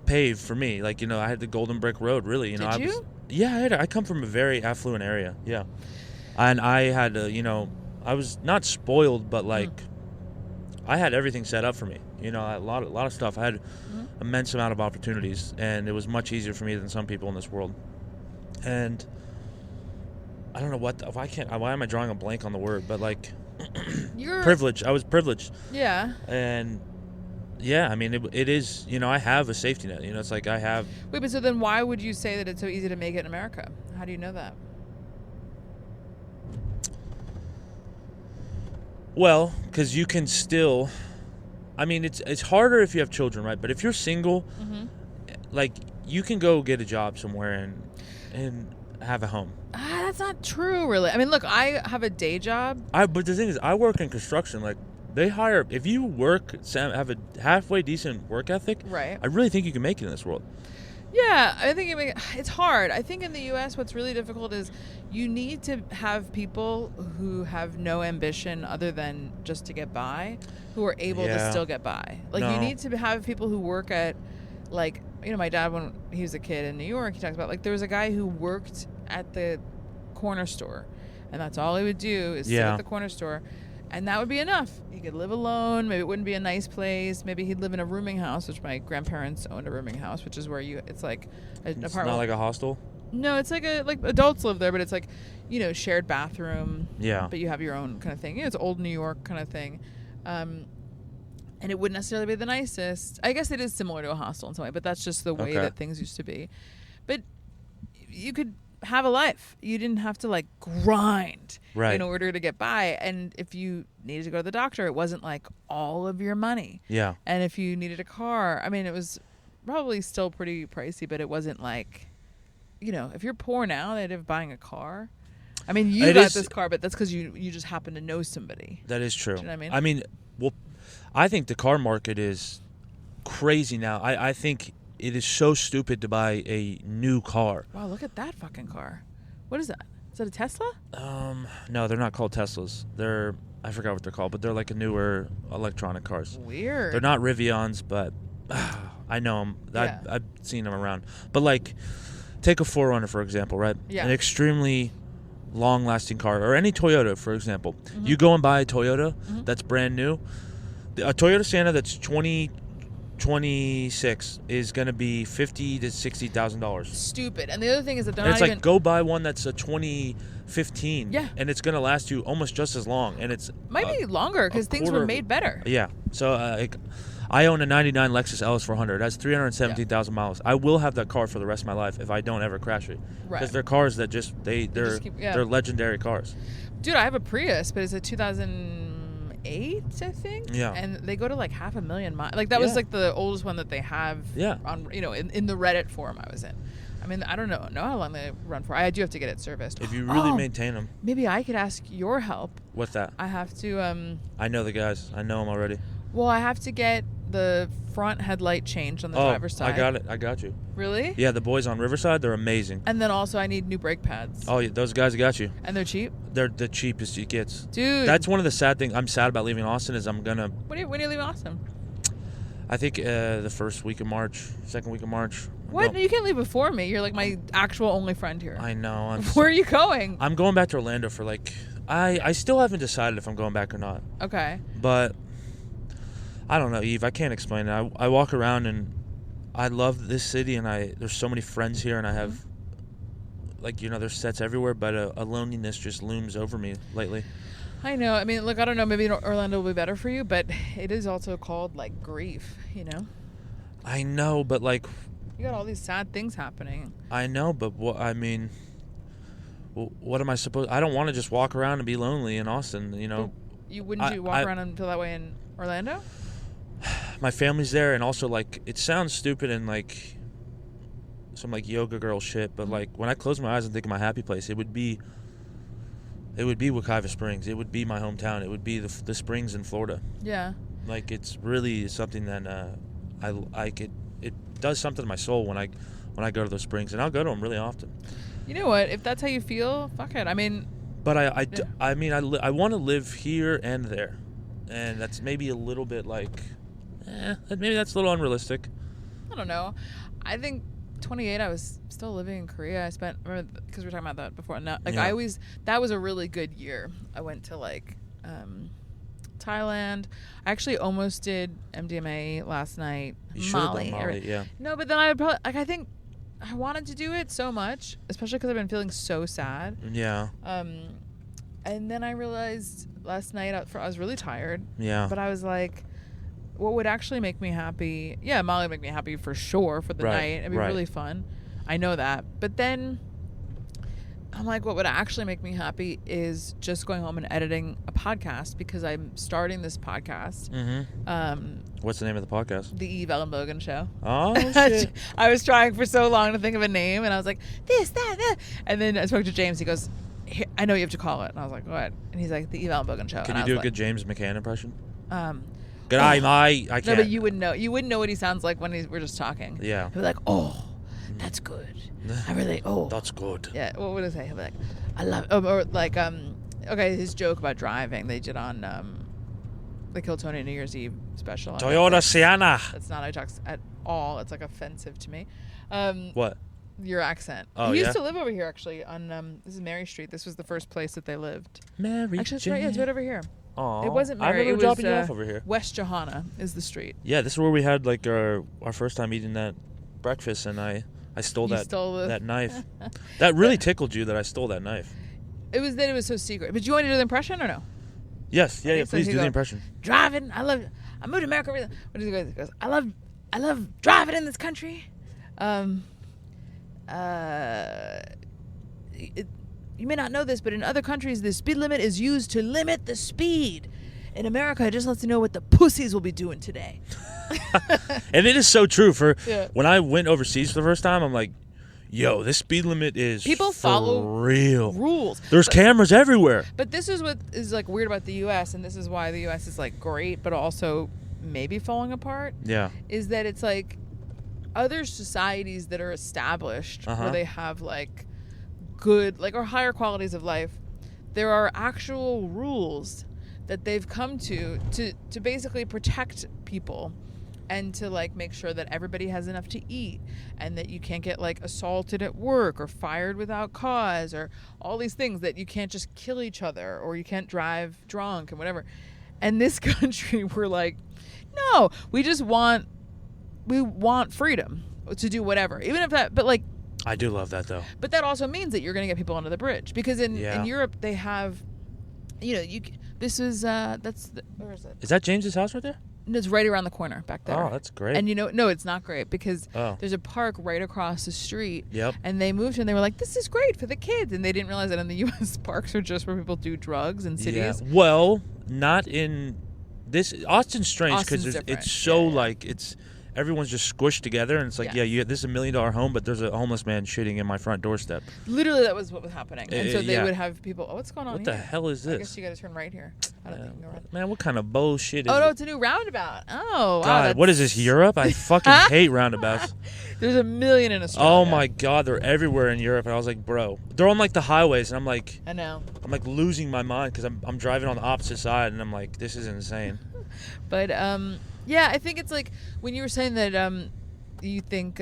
paved for me. Like, I had the golden brick road, really. Did you? I come from a very affluent area, yeah. And I had I was not spoiled, but, like, I had everything set up for me. A lot of stuff. I had immense amount of opportunities, and it was much easier for me than some people in this world. And I don't know why am I drawing a blank on the word, but, like, privileged. I was privileged. Yeah. And... yeah, I mean, it is, I have a safety net. It's like I have... Wait, but so then why would you say that it's so easy to make it in America? How do you know that? Well, because you can still... I mean, it's harder if you have children, right? But if you're single, like, you can go get a job somewhere and have a home. That's not true, really. I mean, look, I have a day job. But the thing is, I work in construction, like... they hire, if you have a halfway decent work ethic, right? I really think you can make it in this world. Yeah, I think it's hard. I think in the U.S. what's really difficult is you need to have people who have no ambition other than just to get by, who are able to still get by. Like, you need to have people who work at, like, my dad, when he was a kid in New York, he talks about, like, there was a guy who worked at the corner store, and that's all he would do is sit at the corner store. And that would be enough. He could live alone. Maybe it wouldn't be a nice place. Maybe he'd live in a rooming house, which my grandparents owned a rooming house, which is where it's like an apartment. It's not like a hostel? No, it's like adults live there, but it's like, shared bathroom. Yeah. But you have your own kind of thing. It's old New York kind of thing. And it wouldn't necessarily be the nicest. I guess it is similar to a hostel in some way, but that's just the way that things used to be. But you could have a life. You didn't have to, like, grind in order to get by. And if you needed to go to the doctor, it wasn't like all of your money. Yeah. And if you needed a car, I mean, it was probably still pretty pricey, but it wasn't like, if you're poor now, the idea of buying a car. I mean, you got this car, but that's because you just happen to know somebody. That is true. Do you know what I mean? I mean, well, I think the car market is crazy now. I think it is so stupid to buy a new car. Wow, look at that fucking car. What is that? Is that a Tesla? No, they're not called Teslas. I forgot what they're called, but they're like a newer electronic cars. Weird. They're not Rivians, but I know them. Yeah. I've seen them around. But, like, take a 4Runner, for example, right? Yeah. An extremely long-lasting car. Or any Toyota, for example. You go and buy a Toyota that's brand new. A Toyota Sienna that's 2026 is going to be $50,000 to $60,000. Stupid. And the other thing is that they're and not it's even... like, go buy one that's a 2015. Yeah. And it's going to last you almost just as long. And it's... might be longer because things were made better. Yeah. So, I own a 99 Lexus LS400. It has 317,000 miles. I will have that car for the rest of my life if I don't ever crash it. Right. Because they're cars that they're legendary cars. Dude, I have a Prius, but it's a 2008, I think. Yeah. And they go to like 500,000 miles. Like, that was like the oldest one that they have on, in the Reddit forum I was in. I mean, I don't know how long they run for. I do have to get it serviced. If you really maintain them. Maybe I could ask your help. What's that? I have to... I know the guys. I know them already. Well, I have to get the front headlight changed on the driver's side. I got it. I got you. Really? Yeah, the boys on Riverside, they're amazing. And then also I need new brake pads. Oh, yeah, those guys got you. And they're cheap? They're the cheapest it gets. Dude. That's one of the sad things I'm sad about leaving Austin is I'm going to... When are you leaving Austin? I think the first week of March, second week of March. What? No, you can't leave before me. You're like my actual only friend here. I know. Where are you going? I'm going back to Orlando for like... I still haven't decided if I'm going back or not. Okay. But... I don't know, Eve. I can't explain it. I walk around and I love this city, and there's so many friends here, and I have, like, there's sets everywhere, but a loneliness just looms over me lately. I know. I mean, look, I don't know. Maybe Orlando will be better for you, but it is also called, like, grief, I know, but, like... you got all these sad things happening. I know, but what am I supposed... I don't want to just walk around and be lonely in Austin, Wouldn't you walk around until that way in Orlando? my family's there, and also like it sounds stupid and like some like yoga girl shit, but like when I close my eyes and think of my happy place, it would be Wekiva Springs. It would be my hometown. It would be the springs in Florida. Yeah. Like it's really something that it does something to my soul when I go to those springs, and I'll go to them really often. You know what? If that's how you feel, fuck it. I mean, but I want to live here and there, and that's maybe a little bit like, maybe that's a little unrealistic. I don't know. I think 28, I was still living in Korea. I spent, because we were talking about that before. No, like Yeah. that was a really good year. I went to like Thailand. I actually almost did MDMA last night. You should have done Molly, yeah. No, but then I would probably, like, I think I wanted to do it so much, especially because I've been feeling so sad. Yeah. And then I realized last night I was really tired. Yeah. But I was like, what would actually make me happy? Yeah, Molly would make me happy for sure for the night. It'd be really fun. I know that. But then I'm like, what would actually make me happy is just going home and editing a podcast, because I'm starting this podcast. Mm-hmm. What's the name of the podcast? The Eve Ellenbogen Show. Oh, shit. I was trying for so long to think of a name, and I was like, this, that. And then I spoke to James. He goes, I know you have to call it. And I was like, what? And he's like, the Eve Ellenbogen Show. Can you do a good James McCann impression? Good eye, I can't. No, but you wouldn't know. You wouldn't know what he sounds like when we're just talking. Yeah. He'd be like, oh, that's good. I really, that's good. Yeah. What would I say? He'd be like, I love, or like, okay, his joke about driving they did on, the Kill Tony New Year's Eve special. Toyota Sienna. That's not how he talks at all. It's like offensive to me. What? Your accent. Oh, he used to live over here, actually, on, this is Mary Street. This was the first place that they lived. Mary Actually, it's right, it's right over here. Aww. It wasn't Mary. I remember it was, dropping you off over here. West Johanna is the street. Yeah, this is where we had like our first time eating that breakfast, and I stole that knife. That really tickled you that I stole that knife. It was that it was so secret. But do you want to do the impression or no? Yes. Yeah. So Please do the impression. Driving. I moved to America. What does he go? He goes, I love driving in this country. You may not know this, but in other countries, the speed limit is used to limit the speed. In America, it just lets you know what the pussies will be doing today. And it is so true. When I went overseas for the first time, I'm like, yo, this speed limit is people for follow real rules. There's cameras everywhere. But this is what is like weird about the U.S., and this is why the U.S. is like great, but also maybe falling apart. Yeah. Is that it's like other societies that are established where they have like good, like, or higher qualities of life, there are actual rules that they've come to basically protect people and to like make sure that everybody has enough to eat, and that you can't get like assaulted at work or fired without cause, or all these things, that you can't just kill each other, or you can't drive drunk and whatever. And this country, we're like, no, we want freedom to do whatever, even if that, but like, I do love that though. But that also means that you're going to get people under the bridge, because in Europe they have, where is it? Is that James's house right there? No, it's right around the corner back there. Oh, that's great. And no, it's not great, because there's a park right across the street. Yep. And they moved and they were like, this is great for the kids. And they didn't realize that in the U.S. parks are just where people do drugs in cities. Yeah. Well, not in this. Austin's strange because it's so like it's. Everyone's just squished together, and it's like, this is $1 million home, but there's a homeless man shitting in my front doorstep. Literally, that was what was happening. And so they would have people, what's going on What here? the hell is this? I guess you got to turn right here. I don't think you can go right. Man, what kind of bullshit is Oh, no, it's a new roundabout. Oh, God, wow. what is this, Europe? I fucking hate roundabouts. There's a million in Australia. Oh, my God, they're everywhere in Europe. And I was like, bro, they're on, like, the highways, and I'm like... I know. I'm, like, losing my mind because I'm driving on the opposite side, and I'm like, this is insane. But, I think it's like, when you were saying that... you think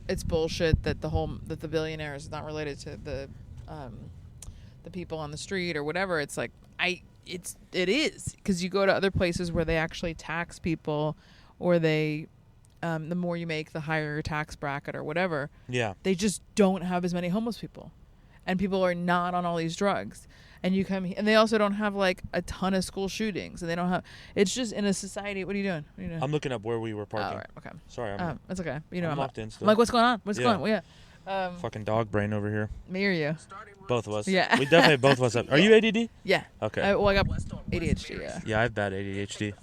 it's bullshit that the billionaires is not related to the people on the street or whatever. It's like it is, because you go to other places where they actually tax people, or they the more you make, the higher your tax bracket or whatever. Yeah, they just don't have as many homeless people, and people are not on all these drugs. And you come, and they also don't have like a ton of school shootings, and they don't have. It's just in a society. What are you doing? I'm looking up where we were parking. Oh, right, okay. Sorry, that's okay. I'm locked in still. I'm like, what's going on? What's going on? Well, yeah. Fucking dog brain over here. Me or you? Both of us. Yeah. We definitely have both of us up. Are you ADD? Yeah. Okay. I got ADHD. Yeah. Yeah, I have bad ADHD.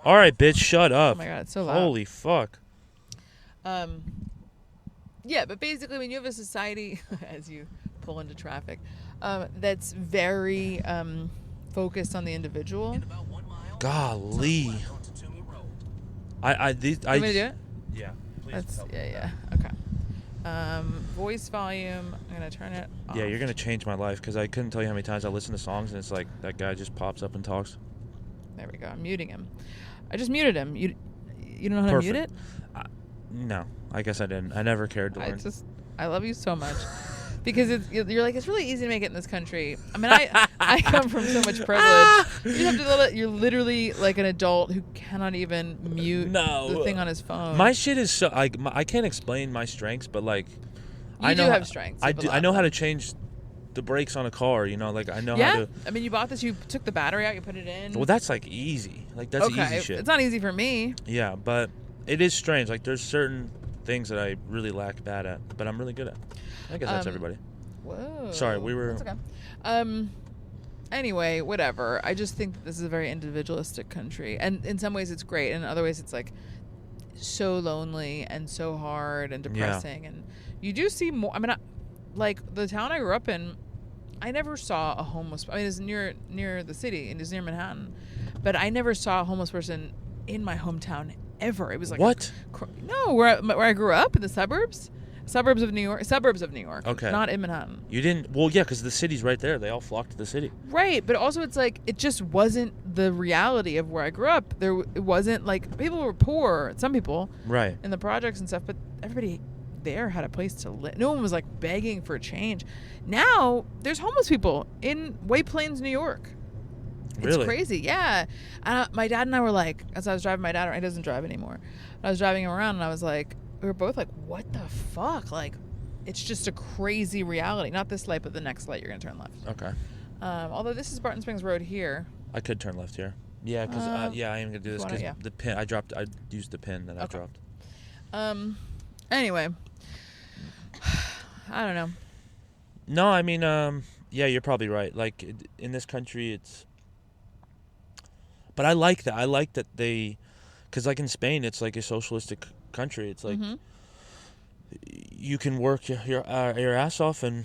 All right, bitch, shut Oh up. my god, it's so loud. Holy fuck. Yeah, but basically when you have a society, as you pull into traffic, that's very focused on the individual. Golly. You want me to do it? Yeah. Please. That's yeah. Okay. Voice volume. I'm gonna turn it off. Yeah, you're gonna change my life because I couldn't tell you how many times I listen to songs and it's like that guy just pops up and talks. There we go. I'm muting him. I just muted him. You don't know how to mute it? No, I guess I didn't. I never cared to learn. I love you so much. Because you're like, it's really easy to make it in this country. I mean, I come from so much privilege. You have to. You're literally like an adult who cannot even mute the thing on his phone. My shit is so I can't explain my strengths, but like I do have strengths. I know how to change the brakes on a car. You know, like I know how to. I mean, you bought this. You took the battery out. You put it in. Well, that's like easy. Like that's easy shit. It's not easy for me. Yeah, but it is strange. Like there's certain things that I really lack bad at, but I'm really good at. I guess that's everybody. Whoa. Sorry, we were. That's okay. Anyway, whatever. I just think that this is a very individualistic country, and in some ways it's great, and in other ways it's like so lonely and so hard and depressing. And you do see more. I mean, like the town I grew up in, I never saw a homeless. I mean, it's near the city, and it's near Manhattan, but I never saw a homeless person in my hometown ever. It was like what? No, where I grew up in the suburbs. Suburbs of New York. Okay. Not in Manhattan. You didn't. Well, yeah, because the city's right there. They all flock to the city. Right, but also it's like it just wasn't the reality of where I grew up. It wasn't like people were poor. Some people. Right. In the projects and stuff, but everybody there had a place to live. No one was like begging for a change. Now there's homeless people in White Plains, New York. Really? It's crazy. Yeah. My dad and I were like, as I was driving my dad, he doesn't drive anymore. I was driving him around and I was like. We were both like, what the fuck? Like, it's just a crazy reality. Not this light, but the next light, you're going to turn left. Okay. Although this is Barton Springs Road here. I could turn left here. Yeah, because I am going to do this because the pin, I used the pin that I dropped. Anyway. I don't know. No, I mean, yeah, you're probably right. Like, in this country, it's... But I like that. I like that they... Because, like, in Spain, it's like a socialistic country. It's like you can work your ass off and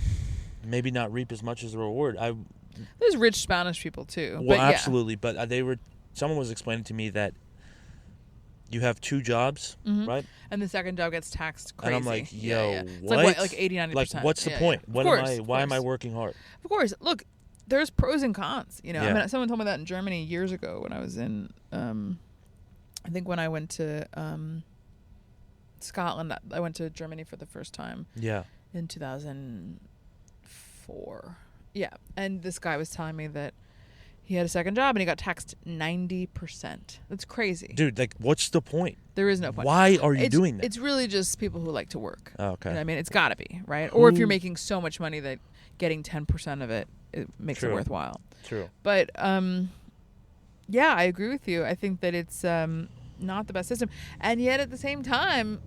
maybe not reap as much as the reward. There's rich Spanish people too. Well, absolutely, but someone was explaining to me that you have two jobs, right? And the second job gets taxed crazy. And I'm like, yo, what? It's like 80-90%. Like, what's the point? Yeah. Why am I working hard? Of course. Look, there's pros and cons. You know, I mean, someone told me that in Germany years ago when I was in. I think when I went to Scotland, I went to Germany for the first time. Yeah. In 2004. Yeah. And this guy was telling me that he had a second job and he got taxed 90%. That's crazy. Dude, like, what's the point? There is no point. Why are you doing that? It's really just people who like to work. Oh, okay. You know what I mean, it's got to be, right? Or if you're making so much money that getting 10% of it makes it worthwhile. True. But, yeah, I agree with you. I think that it's not the best system. And yet at the same time,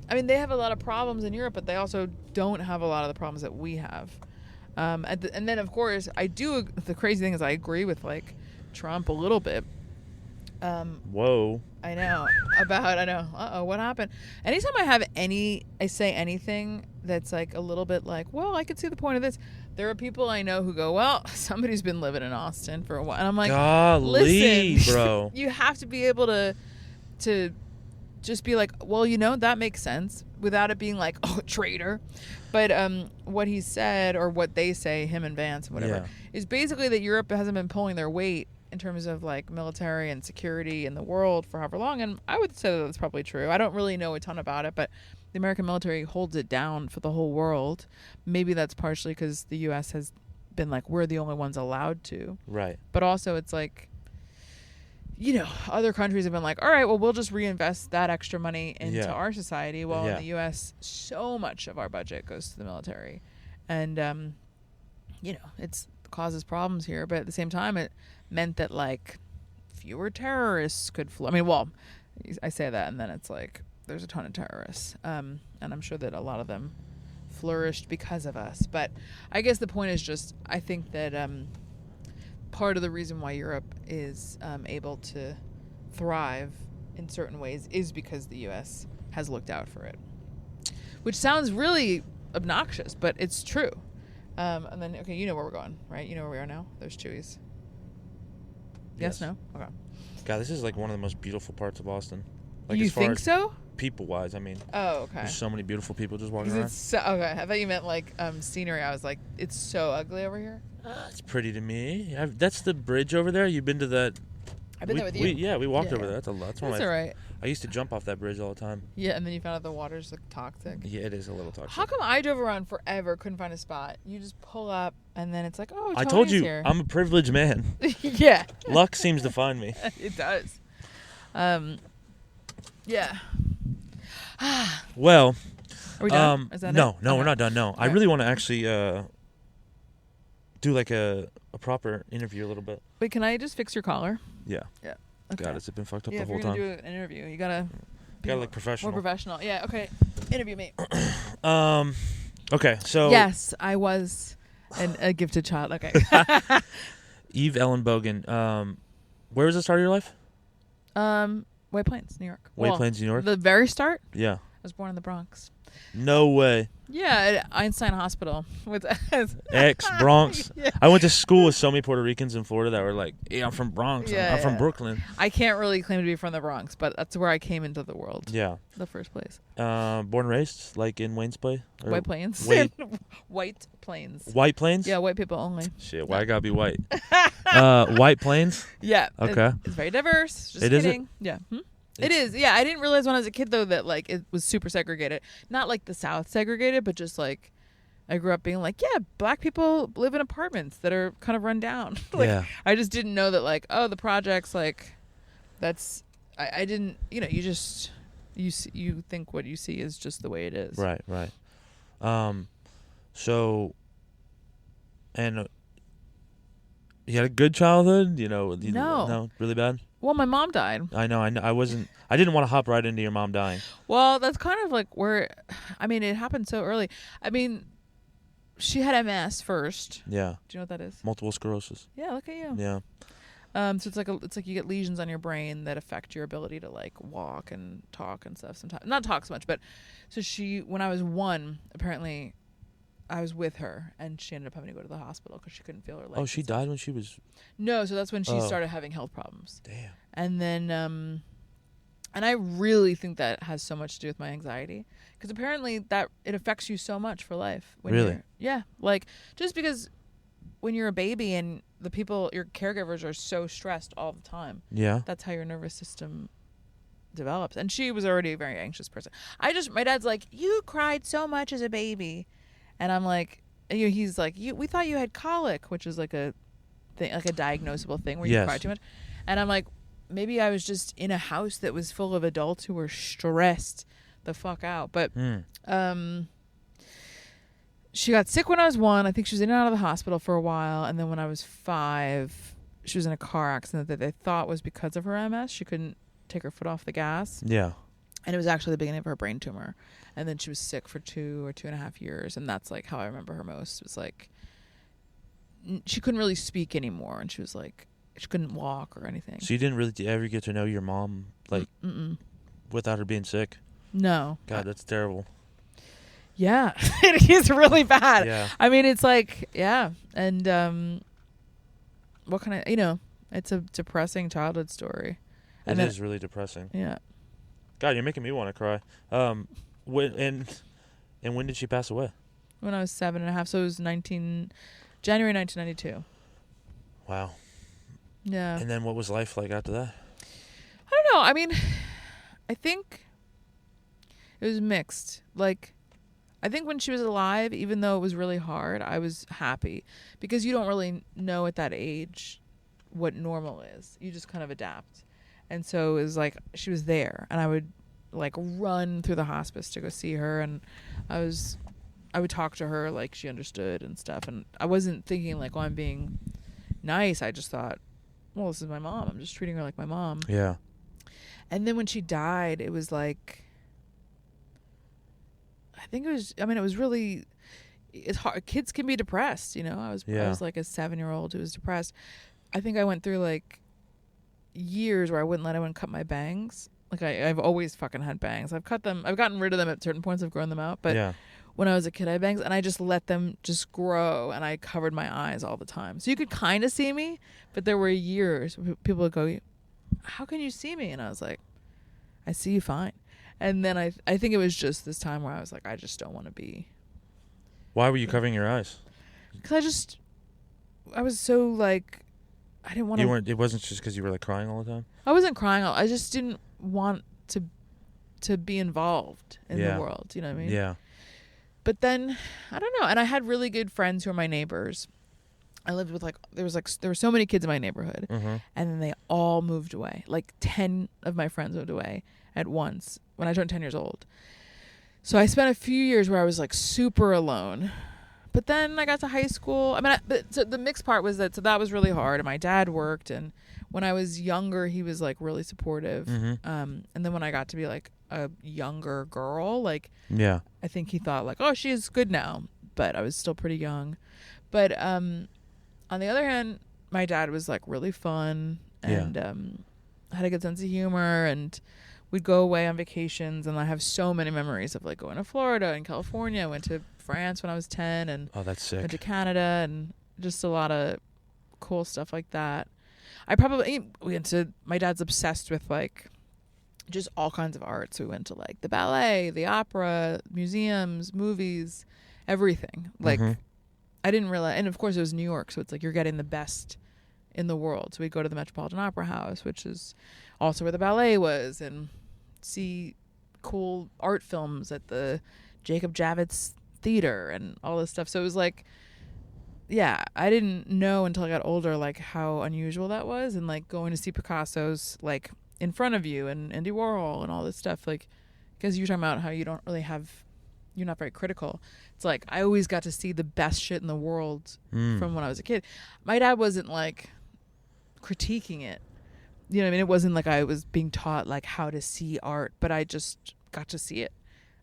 I mean, they have a lot of problems in Europe, but they also don't have a lot of the problems that we have. And then, of course, the crazy thing is I agree with, like, Trump a little bit. Whoa. I know. Uh-oh, what happened? Anytime I say anything that's, like, a little bit like, well, I could see the point of this. There are people I know who go, well, somebody's been living in Austin for a while. And I'm like, golly, listen, bro. You have to be able to just be like, well, you know, that makes sense without it being like, oh, traitor. But what he said, or what they say, him and Vance and whatever, is basically that Europe hasn't been pulling their weight in terms of like military and security in the world for however long. And I would say that that's probably true. I don't really know a ton about it, but the American military holds it down for the whole world. Maybe that's partially because the U.S. has been like, we're the only ones allowed to. Right. But also it's like, you know, other countries have been like, all right, well, we'll just reinvest that extra money into our society. While in the U.S., so much of our budget goes to the military. And, you know, it causes problems here. But at the same time, it meant that, like, fewer terrorists could I mean, well, I say that, and then it's like, there's a ton of terrorists. And I'm sure that a lot of them flourished because of us. But I guess the point is just, I think that part of the reason why Europe is able to thrive in certain ways is because the U.S. has looked out for it, which sounds really obnoxious, but it's true. And then, okay, you know where we're going, right? You know where we are now? There's Chewy's. Yes, no? Okay. God, this is like one of the most beautiful parts of Austin. Like, you as far think as so? people-wise, I mean. Oh, okay. There's so many beautiful people just walking 'Cause around. it's so, okay, I thought you meant like scenery. I was like, it's so ugly over here. It's pretty to me. That's the bridge over there. You've been to that? I've been there with you. We walked Yeah, over yeah. there. That's a lot. That's all right. I used to jump off that bridge all the time. Yeah, and then you found out the water's like toxic. Yeah, it is a little toxic. How come I drove around forever, couldn't find a spot? You just pull up, and then it's like, oh, I told Tony's you, here. I'm a privileged man. Yeah. Luck seems to find me. It does. Yeah. Well, Are we done? Is that no, it? no, Okay. we're not done. No, I right. really want to actually do like a proper interview a little bit. Wait, can I just fix your collar? Yeah. Yeah. Okay. God, it's been fucked up Yeah, the if whole you're gonna time. do an interview, you gotta be Gotta look professional. more professional. Yeah. Okay. Interview me. Okay, so Yes, I was a gifted child. Okay. Eve Ellenbogen. Where was the start of your life? White Plains, New York. White Plains, New York? The very start. Yeah. I was born in the Bronx. No way. Yeah, at Einstein Hospital with Ex Bronx. Yeah. I went to school with so many Puerto Ricans in Florida that were like, "Yeah, I'm from Bronx. Yeah, I'm from yeah. Brooklyn." I can't really claim to be from the Bronx, but that's where I came into the world. Yeah. The first place. Born and raised like in Wayne's Play. Or White Plains. Wade- White Plains. White Plains. Yeah, white people only. Shit, why I gotta be white? White Plains. Yeah. Okay. It's very diverse. Just It is it? kidding. Yeah. It is. Yeah, I didn't realize when I was a kid though that like it was super segregated. Not like the South segregated, but just like I grew up being like, yeah, black people live in apartments that are kind of run down. Like Yeah. I just didn't know that like, oh, the projects like that's I didn't, you know, you just you think what you see is just the way it is. Right. So, and you had a good childhood, you know? No, really bad. Well, my mom died. I know. I didn't want to hop right into your mom dying. Well, that's kind of like where, I mean, it happened so early. I mean, she had MS first. Yeah. Do you know what that is? Multiple sclerosis. Yeah, look at you. Yeah. So it's like you get lesions on your brain that affect your ability to like walk and talk and stuff. Sometimes not talk so much, but so when I was 1, apparently, I was with her and she ended up having to go to the hospital because she couldn't feel her legs. Oh, she died when she was. No, so that's when she Oh. started having health problems. Damn. And then, and I really think that has so much to do with my anxiety because apparently that it affects you so much for life. Really? Yeah. Like just because when you're a baby and the people, your caregivers are so stressed all the time. Yeah. That's how your nervous system develops. And she was already a very anxious person. My dad's like, you cried so much as a baby. And I'm like, he's like, we thought you had colic, which is like a thing, like a diagnosable thing where you Yes. cry too much. And I'm like, maybe I was just in a house that was full of adults who were stressed the fuck out. But she got sick when I was 1. I think she was in and out of the hospital for a while. And then when I was 5, she was in a car accident that they thought was because of her MS. She couldn't take her foot off the gas. Yeah. And it was actually the beginning of her brain tumor. And then she was sick for 2 or 2.5 years. And that's like how I remember her most. It was like she couldn't really speak anymore. And she was like, she couldn't walk or anything. So you didn't really ever get to know your mom, like, without her being sick? No. God, that's terrible. Yeah. It is really bad. Yeah. I mean, it's like, yeah. And what kind of, it's a depressing childhood story. It is really depressing. Yeah. God, you're making me want to cry. When did she pass away? When I was 7.5. So it was January 1992. Wow. Yeah. And then what was life like after that? I don't know. I mean, I think it was mixed. Like, I think when she was alive, even though it was really hard, I was happy because you don't really know at that age what normal is. You just kind of adapt. And so it was like she was there and I would like run through the hospice to go see her. And I would talk to her like she understood and stuff. And I wasn't thinking like, oh, I'm being nice. I just thought, well, this is my mom. I'm just treating her like my mom. Yeah. And then when she died, it was like, it was really, it's hard. Kids can be depressed, I was like a 7-year-old who was depressed. I think I went through like years where I wouldn't let anyone cut my bangs. Like I've always fucking had bangs. I've cut them. I've gotten rid of them at certain points. I've grown them out. But when I was a kid, I had bangs, and I just let them just grow, and I covered my eyes all the time. So you could kind of see me, but there were years where people would go, "How can you see me?" And I was like, "I see you fine." And then I think it was just this time where I was like, I just don't want to be. Why were you covering your eyes? Because I was so like, I didn't want to. You weren't. It wasn't just because you were like crying all the time. I wasn't crying. I just didn't want to be involved in the world. You know what I mean? Yeah. But then I don't know. And I had really good friends who were my neighbors. I lived with there were so many kids in my neighborhood, and then they all moved away. Like 10 of my friends moved away at once when I turned 10 years old. So I spent a few years where I was like super alone. But then I got to high school. I mean, so the mixed part was that that was really hard. And my dad worked, and when I was younger, he was like really supportive. And then when I got to be like a younger girl, like I think he thought like, oh, she's good now. But I was still pretty young. But on the other hand, my dad was like really fun and had a good sense of humor, and we'd go away on vacations, and I have so many memories of like going to Florida and California. I went to France when I was 10, and that's sick. Went to Canada, and just a lot of cool stuff like that. My dad's obsessed with like just all kinds of art. So we went to like the ballet, the opera, museums, movies, everything. Like I didn't realize, and of course it was New York, so it's like you're getting the best in the world. So we'd go to the Metropolitan Opera House, which is also where the ballet was, and see cool art films at the Jacob Javits Theater and all this stuff. So it was like, yeah, I didn't know until I got older like how unusual that was, and like going to see Picasso's like in front of you and Andy Warhol and all this stuff, like because you're talking about how you don't really have, you're not very critical. It's like I always got to see the best shit in the world from when I was a kid. My dad wasn't like critiquing it. You know what I mean? It wasn't like I was being taught like how to see art, but I just got to see it.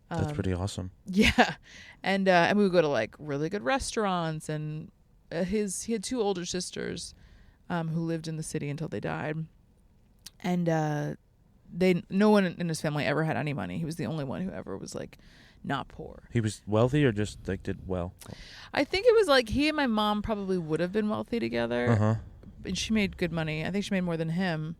That's pretty awesome. Yeah. And we would go to like really good restaurants, and he had 2 older sisters who lived in the city until they died. And no one in his family ever had any money. He was the only one who ever was like not poor. He was wealthy or just like did well? I think it was like he and my mom probably would have been wealthy together. And she made good money. I think she made more than him.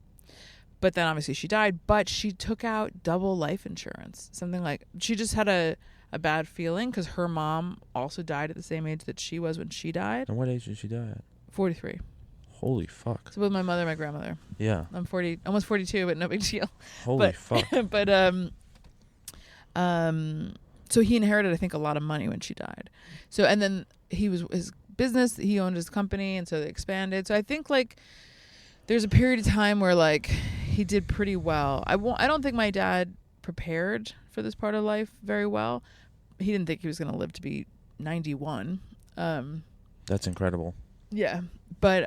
But then obviously she died. But she took out double life insurance. Something like, she just had a bad feeling because her mom also died at the same age that she was when she died. And what age did she die at? 43. Holy fuck. So with my mother and my grandmother. Yeah. I'm almost 42, but no big deal. Holy fuck. But so he inherited, I think, a lot of money when she died. So, and then his business, he owned his company, and so they expanded. So I think like there's a period of time where like he did pretty well. I don't think my dad prepared for this part of life very well. He didn't think he was going to live to be 91. That's incredible. Yeah. But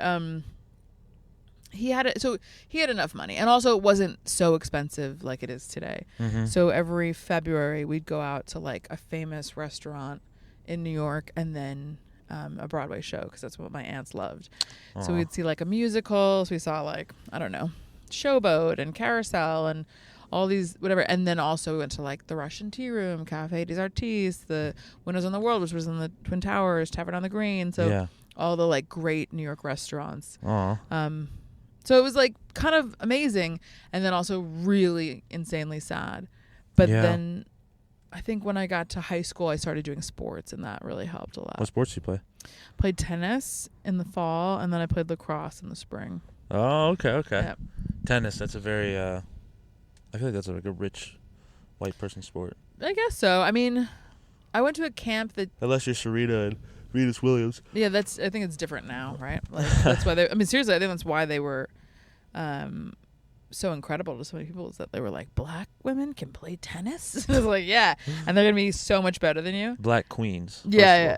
he had enough money, and also it wasn't so expensive like it is today. So every February we'd go out to like a famous restaurant in New York, and then a Broadway show, because that's what my aunts loved. Aww. So we'd see like a musical. So we saw like, I don't know, Showboat and Carousel and all these whatever. And then also we went to like the Russian Tea Room, Café des Artistes, the Windows on the World, which was in the Twin Towers, Tavern on the Green. So all the like great New York restaurants. Aww. So it was like kind of amazing, and then also really insanely sad. But then I think when I got to high school, I started doing sports, and that really helped a lot. What sports do you play? Played tennis in the fall, and then I played lacrosse in the spring. Oh, okay. Yeah. Tennis, that's a very, I feel like that's like a rich white person sport. I guess so. I mean, I went to a camp that... Unless you're Serena and Venus Williams. Yeah, I think it's different now, right? Like, that's why seriously, I think that's why they were so incredible to so many people, is that they were like, black women can play tennis? I was like, yeah. And they're going to be so much better than you. Black queens. Yeah.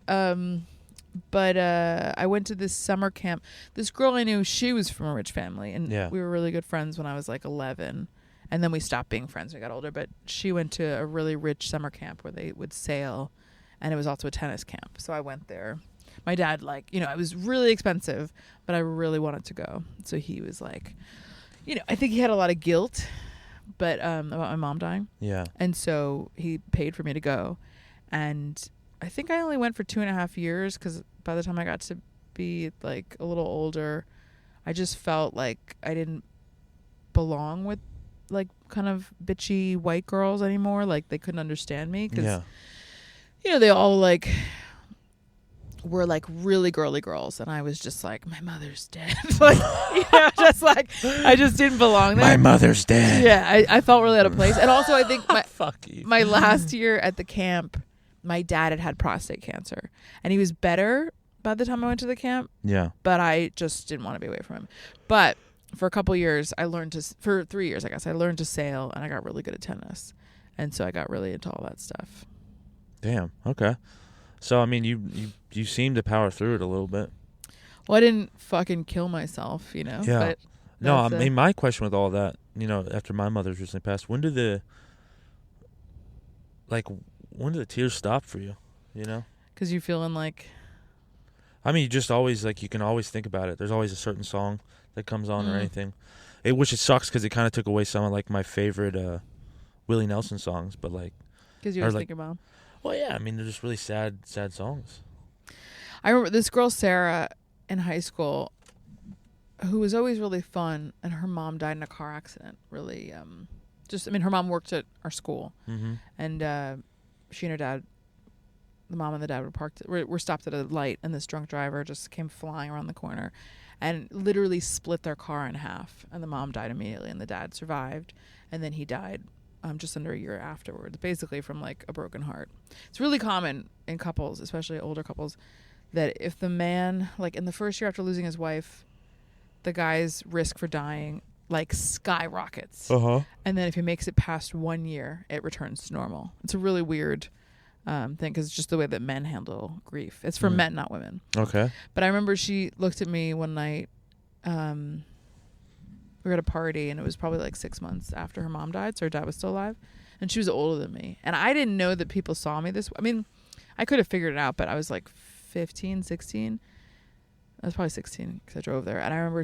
But I went to this summer camp. This girl I knew, she was from a rich family, and we were really good friends when I was like 11. And then we stopped being friends when we got older. But she went to a really rich summer camp where they would sail, and it was also a tennis camp. So I went there. My dad, like, it was really expensive, but I really wanted to go. So he was like, I think he had a lot of guilt, but about my mom dying. Yeah. And so he paid for me to go. And I think I only went for 2.5 years because by the time I got to be like a little older, I just felt like I didn't belong with like kind of bitchy white girls anymore. Like they couldn't understand me because, they all like were like really girly girls. And I was just like, my mother's dead. Like, just like, I just didn't belong there. My mother's dead. Yeah, I felt really out of place. And also I think Fuck you. my last year at the camp, my dad had prostate cancer. And he was better by the time I went to the camp. Yeah. But I just didn't want to be away from him. But for a couple years, for 3 years, I guess, I learned to sail and I got really good at tennis. And so I got really into all that stuff. Damn. Okay. So, I mean, you seem to power through it a little bit. Well, I didn't fucking kill myself, Yeah. But No, I mean, my question with all that, after my mother's recently passed, when did the tears stop for you, Because you're feeling like... I mean, you just always, you can always think about it. There's always a certain song that comes on or anything. Which it sucks because it kind of took away some of, my favorite Willie Nelson songs, but, Because you always think about... Well, yeah, I mean, they're just really sad songs. I remember this girl, Sarah, in high school, who was always really fun, and her mom died in a car accident. Really, her mom worked at our school, and she and her dad, the mom and the dad were stopped at a light, and this drunk driver just came flying around the corner, and literally split their car in half, and the mom died immediately, and the dad survived, and then he died just under a year afterwards, basically from a broken heart. It's really common in couples, especially older couples, that if the man, in the first year after losing his wife, the guy's risk for dying skyrockets. And then if he makes it past 1 year, it returns to normal. It's a really weird thing because it's just the way that men handle grief. It's for men, not women. Okay. But I remember she looked at me one night. We were at a party, and it was probably 6 months after her mom died, so her dad was still alive, and she was older than me. And I didn't know that people saw me this way. I mean, I could have figured it out, but I was 15, 16. I was probably 16 because I drove there. And I remember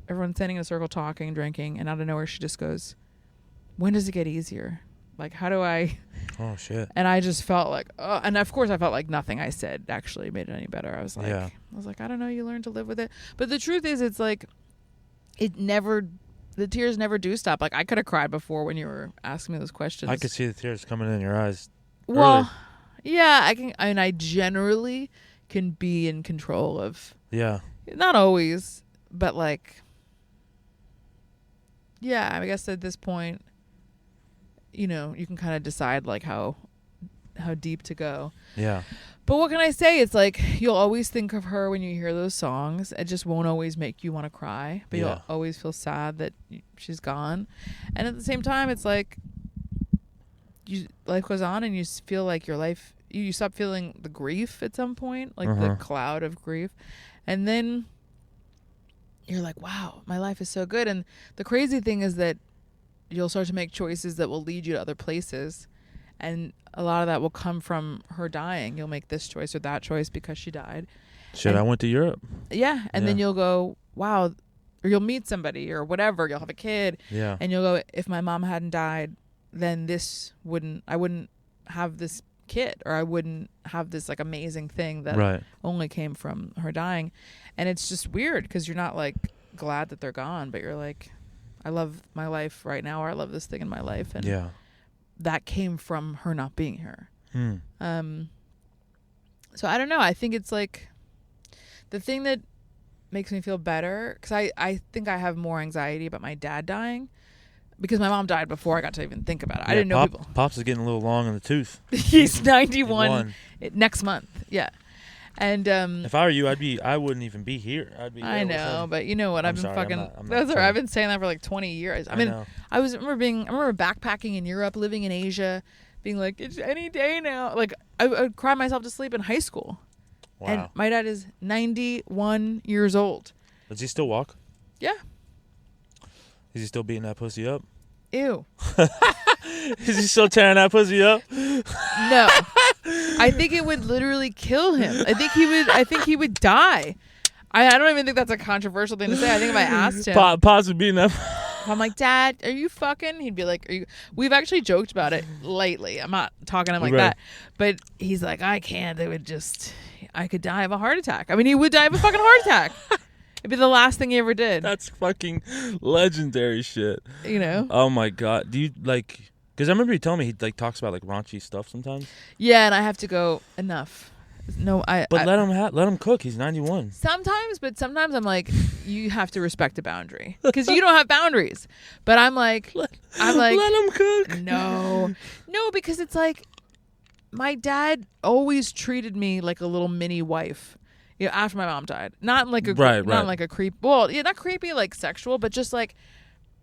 everyone standing in a circle talking, drinking, and out of nowhere she just goes, when does it get easier? How do I... Oh, shit. And I just felt and of course I felt like nothing I said actually made it any better. I was like, I don't know, you learn to live with it. But the truth is, it's the tears never do stop. I could have cried before when you were asking me those questions. I could see the tears coming in your eyes. Well, early. Yeah, I can. I generally can be in control of. Yeah. Not always, but yeah, I guess at this point, you can kind of decide how deep to go. Yeah. But what can I say? It's you'll always think of her when you hear those songs. It just won't always make you want to cry, but you'll always feel sad that she's gone. And at the same time, it's life goes on, and you feel like your life, you stop feeling the grief at some point, the cloud of grief. And then you're like, wow, my life is so good. And the crazy thing is that you'll start to make choices that will lead you to other places. And a lot of that will come from her dying. You'll make this choice or that choice because she died. Shit, I went to Europe. Yeah. And then you'll go, wow. Or you'll meet somebody or whatever. You'll have a kid. Yeah. And you'll go, if my mom hadn't died, then I wouldn't have this kid, or I wouldn't have this amazing thing that only came from her dying. And it's just weird because you're not glad that they're gone, but you're I love my life right now, or I love this thing in my life. And that came from her not being here. So I don't know. I think it's the thing that makes me feel better, because I think I have more anxiety about my dad dying, because my mom died before I got to even think about it. I didn't know people. Pops is getting a little long in the tooth. He's 91 next month. Yeah. And if I were you, I wouldn't even be here. I'd be. I know, but you know what? I've been saying that for 20 years. I mean, know. I remember backpacking in Europe, living in Asia, being it's any day now. I would cry myself to sleep in high school. Wow. And my dad is 91 years old. Does he still walk? Yeah. Is he still beating that pussy up? Ew. Is he still tearing that pussy up? No. I think it would literally kill him. I think he would die. I don't even think that's a controversial thing to say. I think if I asked him, Possibly enough. if I'm like, Dad, are you fucking? He'd be like, are you? We've actually joked about it lately. I'm not talking to him like that, but he's like, I can't. I could die of a heart attack. I mean, he would die of a fucking heart attack. It'd be the last thing he ever did. That's fucking legendary shit. You know? Oh my God. Do you like? Because I remember you telling me he like talks about like raunchy stuff sometimes. Yeah, and I have to go enough. No, But let him cook. He's 91. Sometimes, but sometimes I'm like, you have to respect a boundary because you don't have boundaries. But I'm like, let him cook. No, because it's like my dad always treated me like a little mini wife. You know, after my mom died, not like a not like a creep. Well, yeah, not creepy like sexual, but just like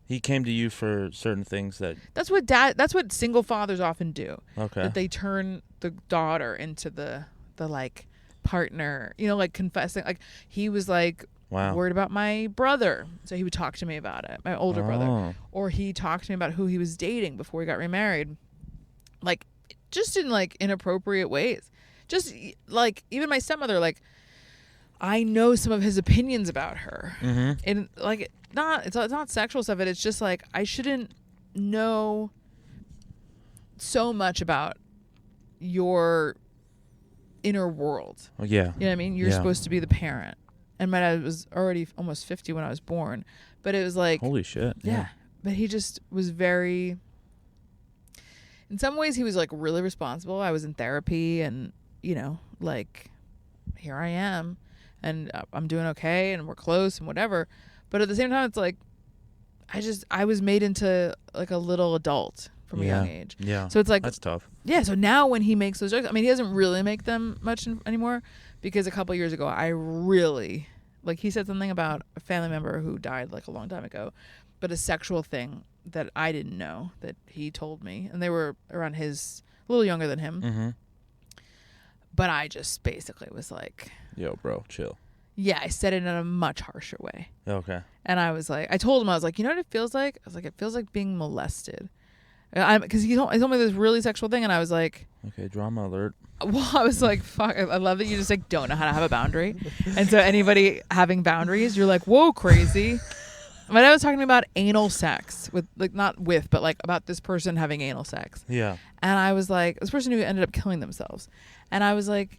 he came to you for certain things that. That's what single fathers often do. Okay. That they turn the daughter into the like partner, you know, like confessing. Like he was like worried about my brother, so he would talk to me about it, my older brother, or he talked to me about who he was dating before he got remarried, like just in like inappropriate ways. Just like even my stepmother, like I know some of his opinions about her, and like it's not sexual stuff, but it's just like I shouldn't know so much about your inner world. Oh, yeah. You know what I mean? You're supposed to be the parent. And my dad was already almost 50 when I was born. But it was like... Holy shit. Yeah. But he just was very... In some ways, he was like really responsible. I was in therapy and, you know, like, here I am. And I'm doing okay and we're close and whatever. But at the same time, it's like, I was made into like a little adult from a young age. Yeah. So it's like... That's tough. Yeah, so now when he makes those jokes, I mean, he doesn't really make them much anymore because a couple years ago, I really, like he said something about a family member who died like a long time ago, but a sexual thing that I didn't know that he told me. And they were around a little younger than him. Mm-hmm. But I just basically was like... Yo, bro, chill. Yeah, I said it in a much harsher way. Okay. And I was like, I told him, I was like, you know what it feels like? I was like, it feels like being molested. Because he told me this really sexual thing, and I was like, okay, drama alert. Well, I was like, fuck, I love that you just like don't know how to have a boundary. And so anybody having boundaries, you're like, whoa, crazy. But I was talking about anal sex with like, not with, but like about this person having anal sex. Yeah. And I was like, this person who ended up killing themselves. And I was like,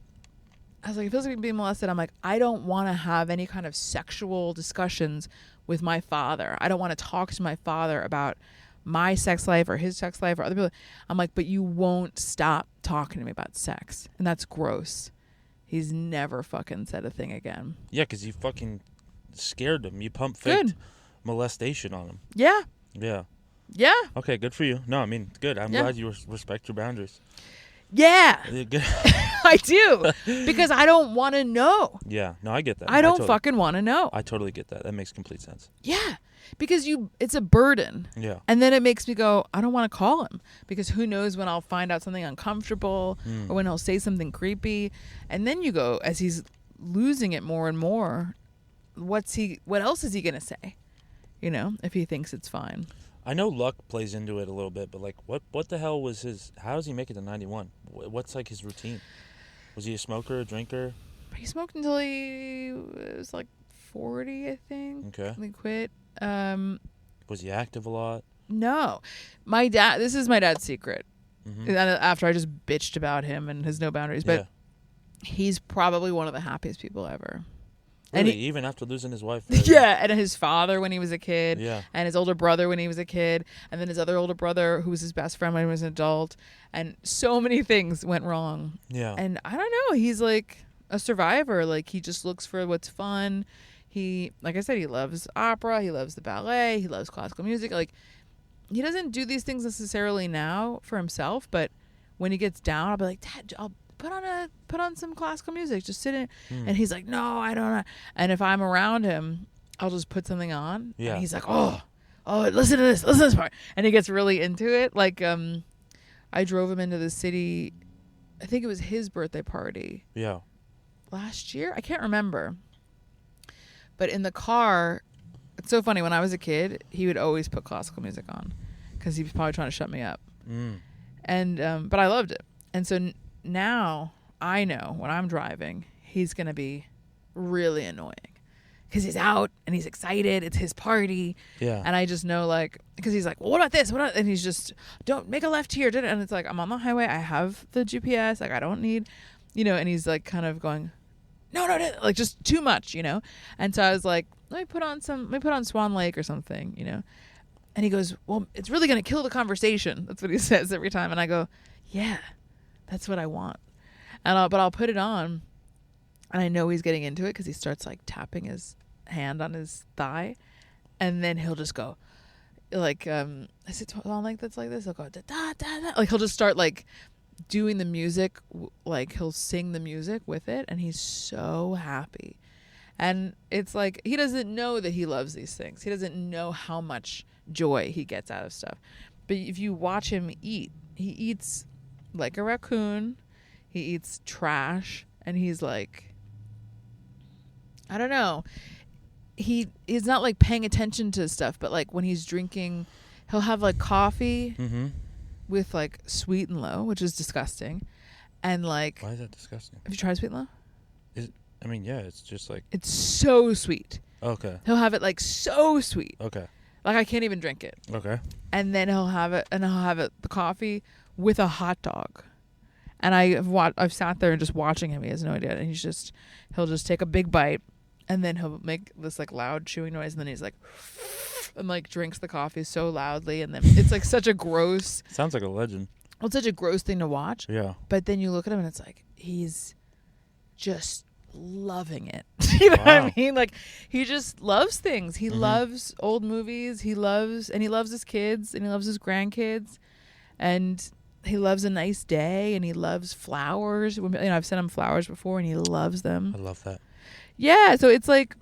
it feels like being molested. I'm like, I don't want to have any kind of sexual discussions with my father. I don't want to talk to my father about my sex life or his sex life or other people. I'm like, but you won't stop talking to me about sex. And that's gross. He's never fucking said a thing again. Yeah, because you fucking scared him. You pump faked molestation on him. Yeah. Yeah. Yeah. Okay, good for you. No, I mean, good. I'm glad you respect your boundaries. Yeah. Good. I do. Because I don't want to know. Yeah. No, I get that. I don't fucking want to know. I totally get that. That makes complete sense. Yeah. Because it's a burden. Yeah. And then it makes me go, I don't want to call him because who knows when I'll find out something uncomfortable or when he'll say something creepy. And then you go, as he's losing it more and more, what else is he going to say? You know, if he thinks it's fine. I know luck plays into it a little bit, but like what the hell was how does he make it to 91? What's like his routine? Was he a smoker, a drinker? He smoked until he was like 40, I think. Okay. He quit. Was he active a lot? No. This is my dad's secret. Mm-hmm. After I just bitched about him and his no boundaries, but he's probably one of the happiest people ever. Really? And even after losing his wife? Yeah, and his father when he was a kid. Yeah. And his older brother when he was a kid. And then his other older brother who was his best friend when he was an adult. And so many things went wrong. Yeah. And I don't know. He's like a survivor. Like he just looks for what's fun. He, like I said, he loves opera. He loves the ballet. He loves classical music. Like he doesn't do these things necessarily now for himself. But when he gets down, I'll be like, Dad, I'll put on some classical music, just sit in. And he's like, no, I don't know. And if I'm around him, I'll just put something on. Yeah. And he's like, oh, listen to this part. And he gets really into it. Like, I drove him into the city. I think it was his birthday party. Yeah. Last year? I can't remember. But in the car, it's so funny. When I was a kid, he would always put classical music on because he was probably trying to shut me up. And, but I loved it. And so now I know when I'm driving, he's going to be really annoying. because he's out and he's excited. It's his party. Yeah. And I just know, like, because he's like, well, what about this? What about? And he's just, don't make a left here. And it's like, I'm on the highway. I have the GPS. Like, I don't need, and he's like kind of going, no, like just too much, And so I was like, let me put on Swan Lake or something, And he goes, well, it's really going to kill the conversation. That's what he says every time. And I go, yeah, that's what I want. But I'll put it on. And I know he's getting into it because he starts like tapping his hand on his thigh. And then he'll just go like, is it Swan Lake that's like this? He'll go, da, da, da, da. Like he'll just start like doing the music. Like he'll sing the music with it. And he's so happy. And it's like, he doesn't know that he loves these things. He doesn't know how much joy he gets out of stuff. But if you watch him eat, he eats like a raccoon. He eats trash. And he's like, I don't know. He's not like paying attention to stuff, but like when he's drinking, he'll have like coffee with like sweet and low, which is disgusting. And like, why is that disgusting? Have you tried sweet and low? Yeah, it's just like, it's so sweet. Okay. He'll have it like so sweet. Okay. Like I can't even drink it. Okay. And then he'll have it the coffee with a hot dog. And I've sat there and just watching him. He has no idea. And he'll just take a big bite, and then he'll make this like loud chewing noise, and then he's like, and like drinks the coffee so loudly, and then it's like such a gross. Sounds like a legend. Well, it's such a gross thing to watch. Yeah. But then you look at him, and it's like he's just loving it. You know what I mean? Like he just loves things. He loves old movies. He loves his kids, and he loves his grandkids, and he loves a nice day, and he loves flowers. I've sent him flowers before, and he loves them. I love that. Yeah, so it's like,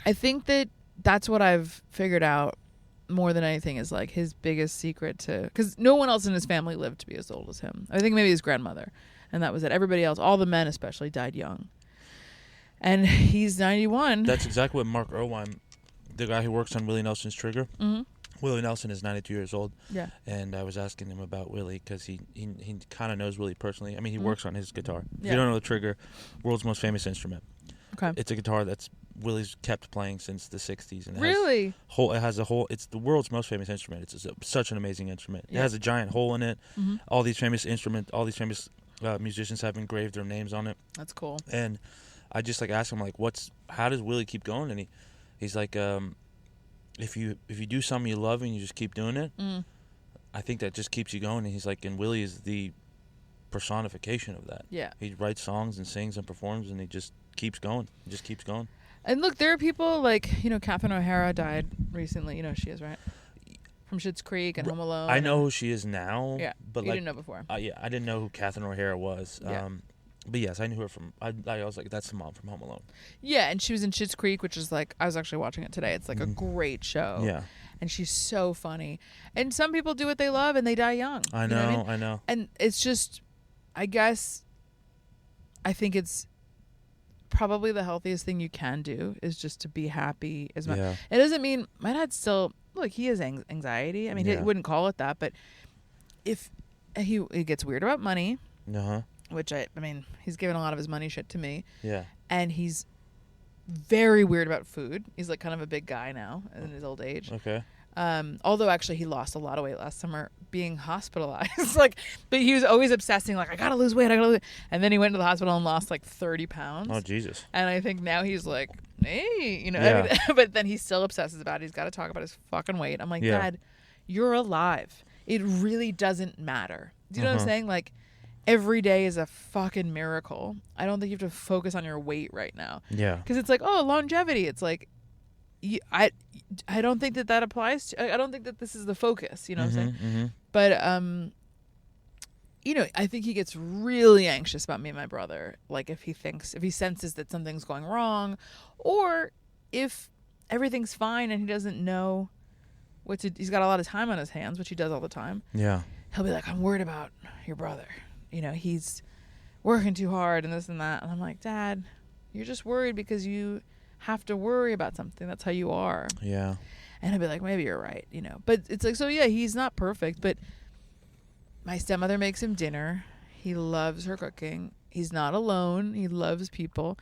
I think that's what I've figured out more than anything is like his biggest secret because no one else in his family lived to be as old as him. I think maybe his grandmother, and that was it. Everybody else, all the men especially, died young. And he's 91. That's exactly what Mark Irwine, the guy who works on Willie Nelson's Trigger. Mm-hmm. Willie Nelson is 92 years old. Yeah. And I was asking him about Willie because he kind of knows Willie personally. I mean, he works on his guitar. If you don't know the Trigger, world's most famous instrument. Okay. It's a guitar that's Willie's kept playing since the 60s. And it's the world's most famous instrument. It's such an amazing instrument. Yeah. It has a giant hole in it. Mm-hmm. All these famous musicians have engraved their names on it. That's cool. And I just like asked him like, how does Willie keep going? And he's like, if you do something you love and you just keep doing it, I think that just keeps you going. And he's like, and Willie is the personification of that. Yeah. He writes songs and sings and performs, and he just keeps going. He just keeps going. And look, there are people like, Catherine O'Hara died recently. You know who she is, right? From Schitt's Creek and Home Alone. I know who she is now. Yeah, but you didn't know before. Yeah, I didn't know who Catherine O'Hara was. Yeah. But yes, I knew her from. I was like, that's the mom from Home Alone. Yeah, and she was in Schitt's Creek, which is like, I was actually watching it today. It's like a great show. Yeah. And she's so funny. And some people do what they love and they die young. I know. And it's just, I guess, I think it's probably the healthiest thing you can do is just to be happy as much. Yeah. It doesn't mean my dad still, look, he has anxiety. I mean, he wouldn't call it that, but if he gets weird about money. Uh-huh. Which I mean, he's given a lot of his money shit to me. Yeah. And he's very weird about food. He's like kind of a big guy now in his old age. Okay. Although actually he lost a lot of weight last summer being hospitalized. But he was always obsessing, like, I gotta lose weight. And then he went to the hospital and lost like 30 pounds. Oh, Jesus. And I think now he's like, hey, Yeah. But then he still obsesses about it. He's got to talk about his fucking weight. I'm like, Dad, you're alive. It really doesn't matter. Do you know what I'm saying? Like, every day is a fucking miracle. I don't think you have to focus on your weight right now. Yeah. Because it's like, longevity. It's like, I don't think that applies to. I don't think that this is the focus. You know what I'm saying? Mm-hmm. But I think he gets really anxious about me and my brother. Like if he senses that something's going wrong, or if everything's fine and he doesn't know what to. He's got a lot of time on his hands, which he does all the time. Yeah. He'll be like, I'm worried about your brother. He's working too hard and this and that. And I'm like, Dad, you're just worried because you have to worry about something. That's how you are. Yeah. And he'll be like, maybe you're right, But it's like, so yeah, he's not perfect, but my stepmother makes him dinner. He loves her cooking. He's not alone. He loves people.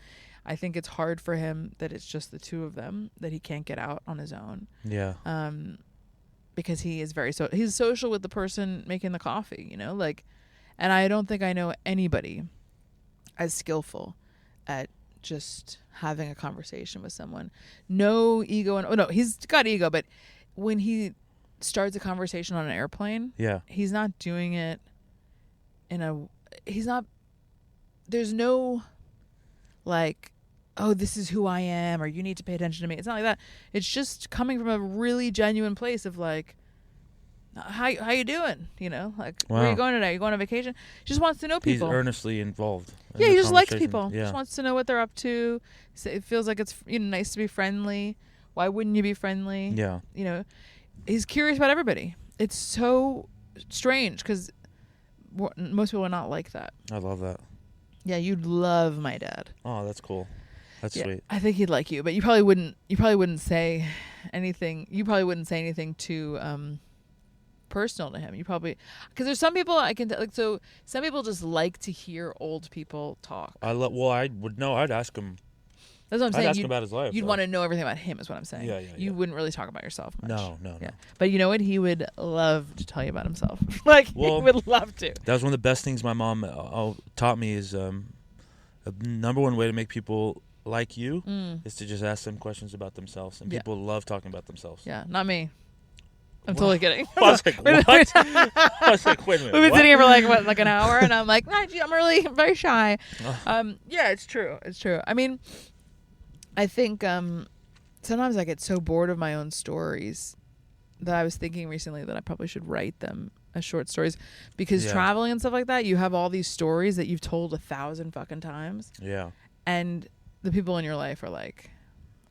I think it's hard for him that it's just the two of them, that he can't get out on his own. Yeah. Because he is he's social with the person making the coffee, like, and I don't think I know anybody as skillful at just having a conversation with someone. No ego. No, he's got ego, but when he starts a conversation on an airplane, he's not doing it there's no like, oh, this is who I am, or you need to pay attention to me. It's not like that. It's just coming from a really genuine place of like, how you doing? Like, where are you going today? You going on vacation? He just wants to know people. He's earnestly involved. Yeah, he just likes people. Yeah. Just wants to know what they're up to. So it feels like it's nice to be friendly. Why wouldn't you be friendly? Yeah. He's curious about everybody. It's so strange because most people are not like that. I love that. Yeah, you'd love my dad. Oh, that's cool. That's sweet. I think he'd like you, but you probably wouldn't say anything. You probably wouldn't say anything too personal to him. You probably, because there's some people I can so some people just like to hear old people talk. I would know. I'd ask him. That's what I'm saying. I'd ask him about his life. You'd want to know everything about him, is what I'm saying. Yeah. You wouldn't really talk about yourself much. No. But you know what? He would love to tell you about himself. He would love to. That was one of the best things my mom taught me is the number one way to make people like you is to just ask them questions about themselves. And people love talking about themselves. Yeah, not me. I'm totally kidding. I was like, what? I was like, wait a minute. We've been sitting here for like an hour, and I'm like, I'm very shy. Yeah, it's true. It's true. I mean, I think sometimes I get so bored of my own stories that I was thinking recently that I probably should write them as short stories, because traveling and stuff like that, you have all these stories that you've told 1,000 fucking times. Yeah. And the people in your life are like,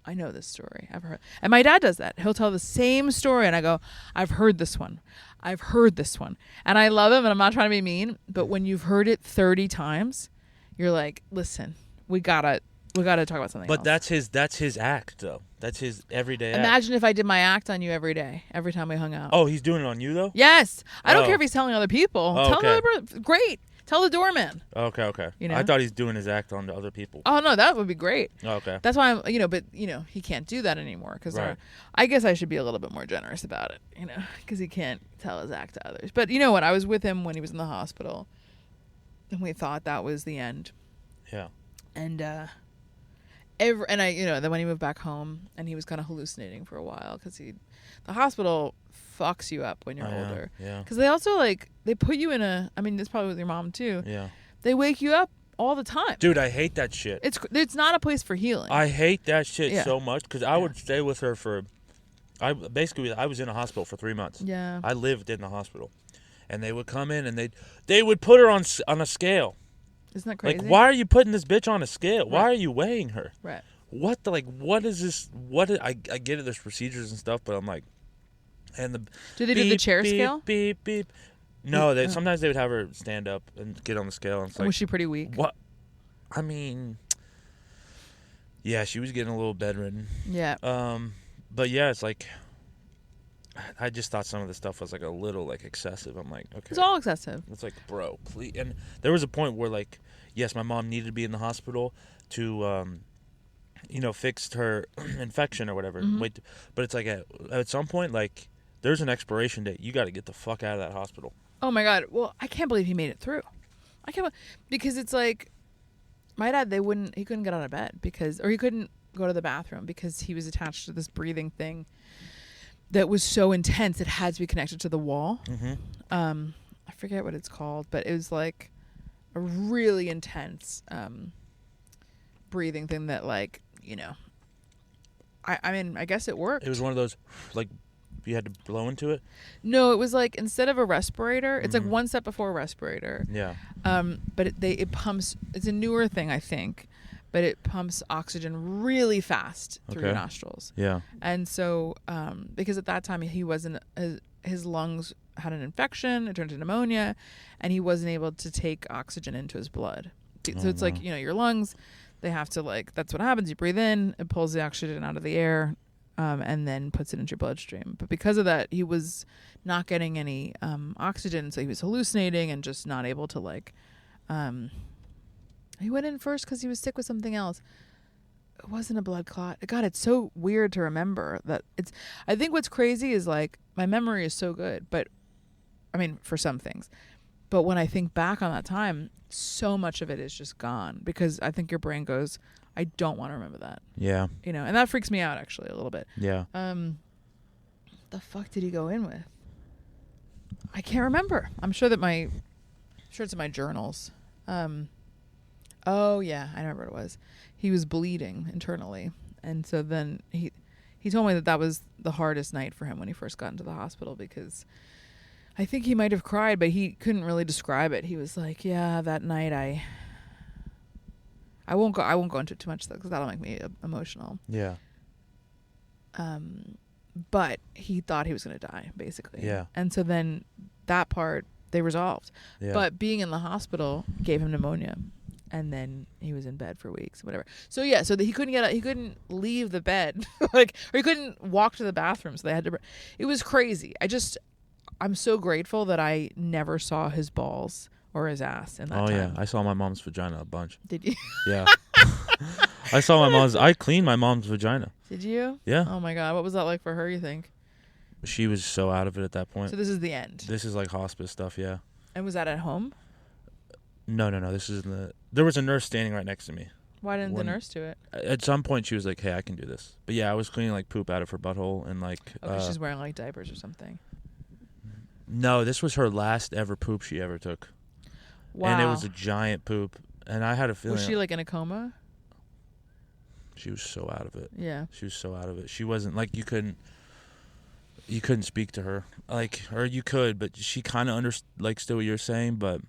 I know this story. I've heard. And my dad does that. He'll tell the same story and I go, I've heard this one. I've heard this one. And I love him, and I'm not trying to be mean, but when you've heard it 30 times, you're like, listen, we gotta talk about something But else. that's his act though. That's his everyday Imagine if I did my act on you every day, every time we hung out. Oh, he's doing it on you though? Yes. I don't care if he's telling other people. Oh, tell them, great. Tell the doorman. Okay. I thought he's doing his act on to other people. Oh no, that would be great. Okay. That's why I'm, but he can't do that anymore because I guess I should be a little bit more generous about it, because he can't tell his act to others. But you know what? I was with him when he was in the hospital, and we thought that was the end. Yeah. And then when he moved back home and he was kind of hallucinating for a while because the hospital fucks you up when you're older. Yeah. Because they also they put you in this probably with your mom too. Yeah. They wake you up all the time. Dude, I hate that shit. It's not a place for healing. I hate that shit so much because I would stay with her I was in a hospital for 3 months. Yeah. I lived in the hospital, and they would come in and they would put her on a scale. Isn't that crazy? Like, why are you putting this bitch on a scale? Right. Why are you weighing her? Right. What is this? I get it, there's procedures and stuff, but I'm like, and the do they do the chair scale? Beep, beep. No, sometimes they would have her stand up and get on the scale. And it's like, was she pretty weak? What? I mean, yeah, she was getting a little bedridden. Yeah. But yeah, it's like, I just thought some of the stuff was like a little excessive. I'm like, okay. It's all excessive. It's like, bro, please. And there was a point where yes, my mom needed to be in the hospital to, fix her infection or whatever. Mm-hmm. But it's like at some point, there's an expiration date. You got to get the fuck out of that hospital. Oh my God. Well, I can't believe he made it through. Because it's like, my dad, he couldn't get out of bed or he couldn't go to the bathroom because he was attached to this breathing thing that was so intense it had to be connected to the wall. Mm-hmm. I forget what it's called, but it was like a really intense breathing thing that I mean, I guess it worked. It was one of those you had to blow into it? No, it was instead of a respirator, it's one step before a respirator. Yeah. But it pumps, it's a newer thing, I think, but it pumps oxygen really fast through your nostrils. Yeah. And so, because at that time he wasn't, his lungs had an infection, it turned to pneumonia, and he wasn't able to take oxygen into his blood. So it's your lungs, they have to that's what happens. You breathe in, it pulls the oxygen out of the air, and then puts it into your bloodstream. But because of that, he was not getting any oxygen, so he was hallucinating and just not able to he went in first because he was sick with something else. it wasn't a blood clot. God, it's so weird to remember that it's. I think what's crazy is like my memory is so good, but I mean for some things, but when I think back on that time, so much of it is just gone because I think your brain goes, I don't want to remember that. Yeah. You know, and that freaks me out actually a little bit. Yeah. The fuck did he go in with? I can't remember. I'm sure it's in my journals. Oh yeah, I remember what it was. He was bleeding internally, and so then he told me that was the hardest night for him when he first got into the hospital because I think he might have cried, but he couldn't really describe it. He was like, "Yeah, that night I won't go into it too much because that'll make me emotional." Yeah. But he thought he was going to die, basically. Yeah. And so then that part they resolved. Yeah. But being in the hospital gave him pneumonia, and then he was in bed for weeks, whatever. So yeah, so he couldn't leave the bed, or he couldn't walk to the bathroom. So they had to. It was crazy. I'm so grateful that I never saw his balls or his ass in that time. Oh yeah, I saw my mom's vagina a bunch. Did you? Yeah. I cleaned my mom's vagina. Did you? Yeah. Oh my God, what was that like for her? You think? She was so out of it at that point. So this is the end. This is like hospice stuff, yeah. And was that at home? No. This is there was a nurse standing right next to me. Why didn't the nurse do it? At some point, she was like, "Hey, I can do this." But yeah, I was cleaning like poop out of her butthole and like. Okay, she's wearing like diapers or something. No, this was her last ever poop she ever took. Wow. And it was a giant poop, and I had a feeling. Was she like in a coma? She was so out of it. Yeah. She was so out of it. She wasn't like you couldn't speak to her, like, or you could, but she kind of understood what you're saying, but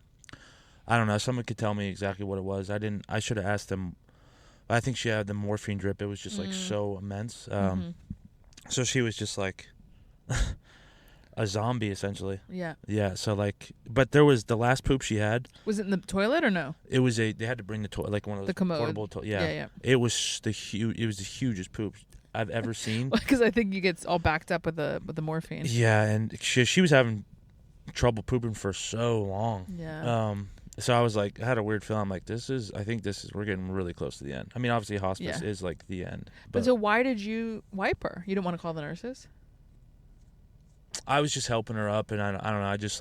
I don't know. Someone could tell me exactly what it was. I should have asked them. I think she had the morphine drip. It was just like so immense. So she was just like a zombie essentially. Yeah. Yeah. So like, but there was the last poop she had. Was it in the toilet or no? It was they had to bring the toilet, like one of those portable toilets. Yeah. Yeah. It was the hugest poop I've ever seen. Because I think you get all backed up with the morphine. Yeah, and she was having trouble pooping for so long. Yeah. So I was like, I had a weird feeling. I'm like, we're getting really close to the end. I mean, obviously hospice is like the end. But so why did you wipe her? You didn't want to call the nurses? I was just helping her up, and I don't know. I just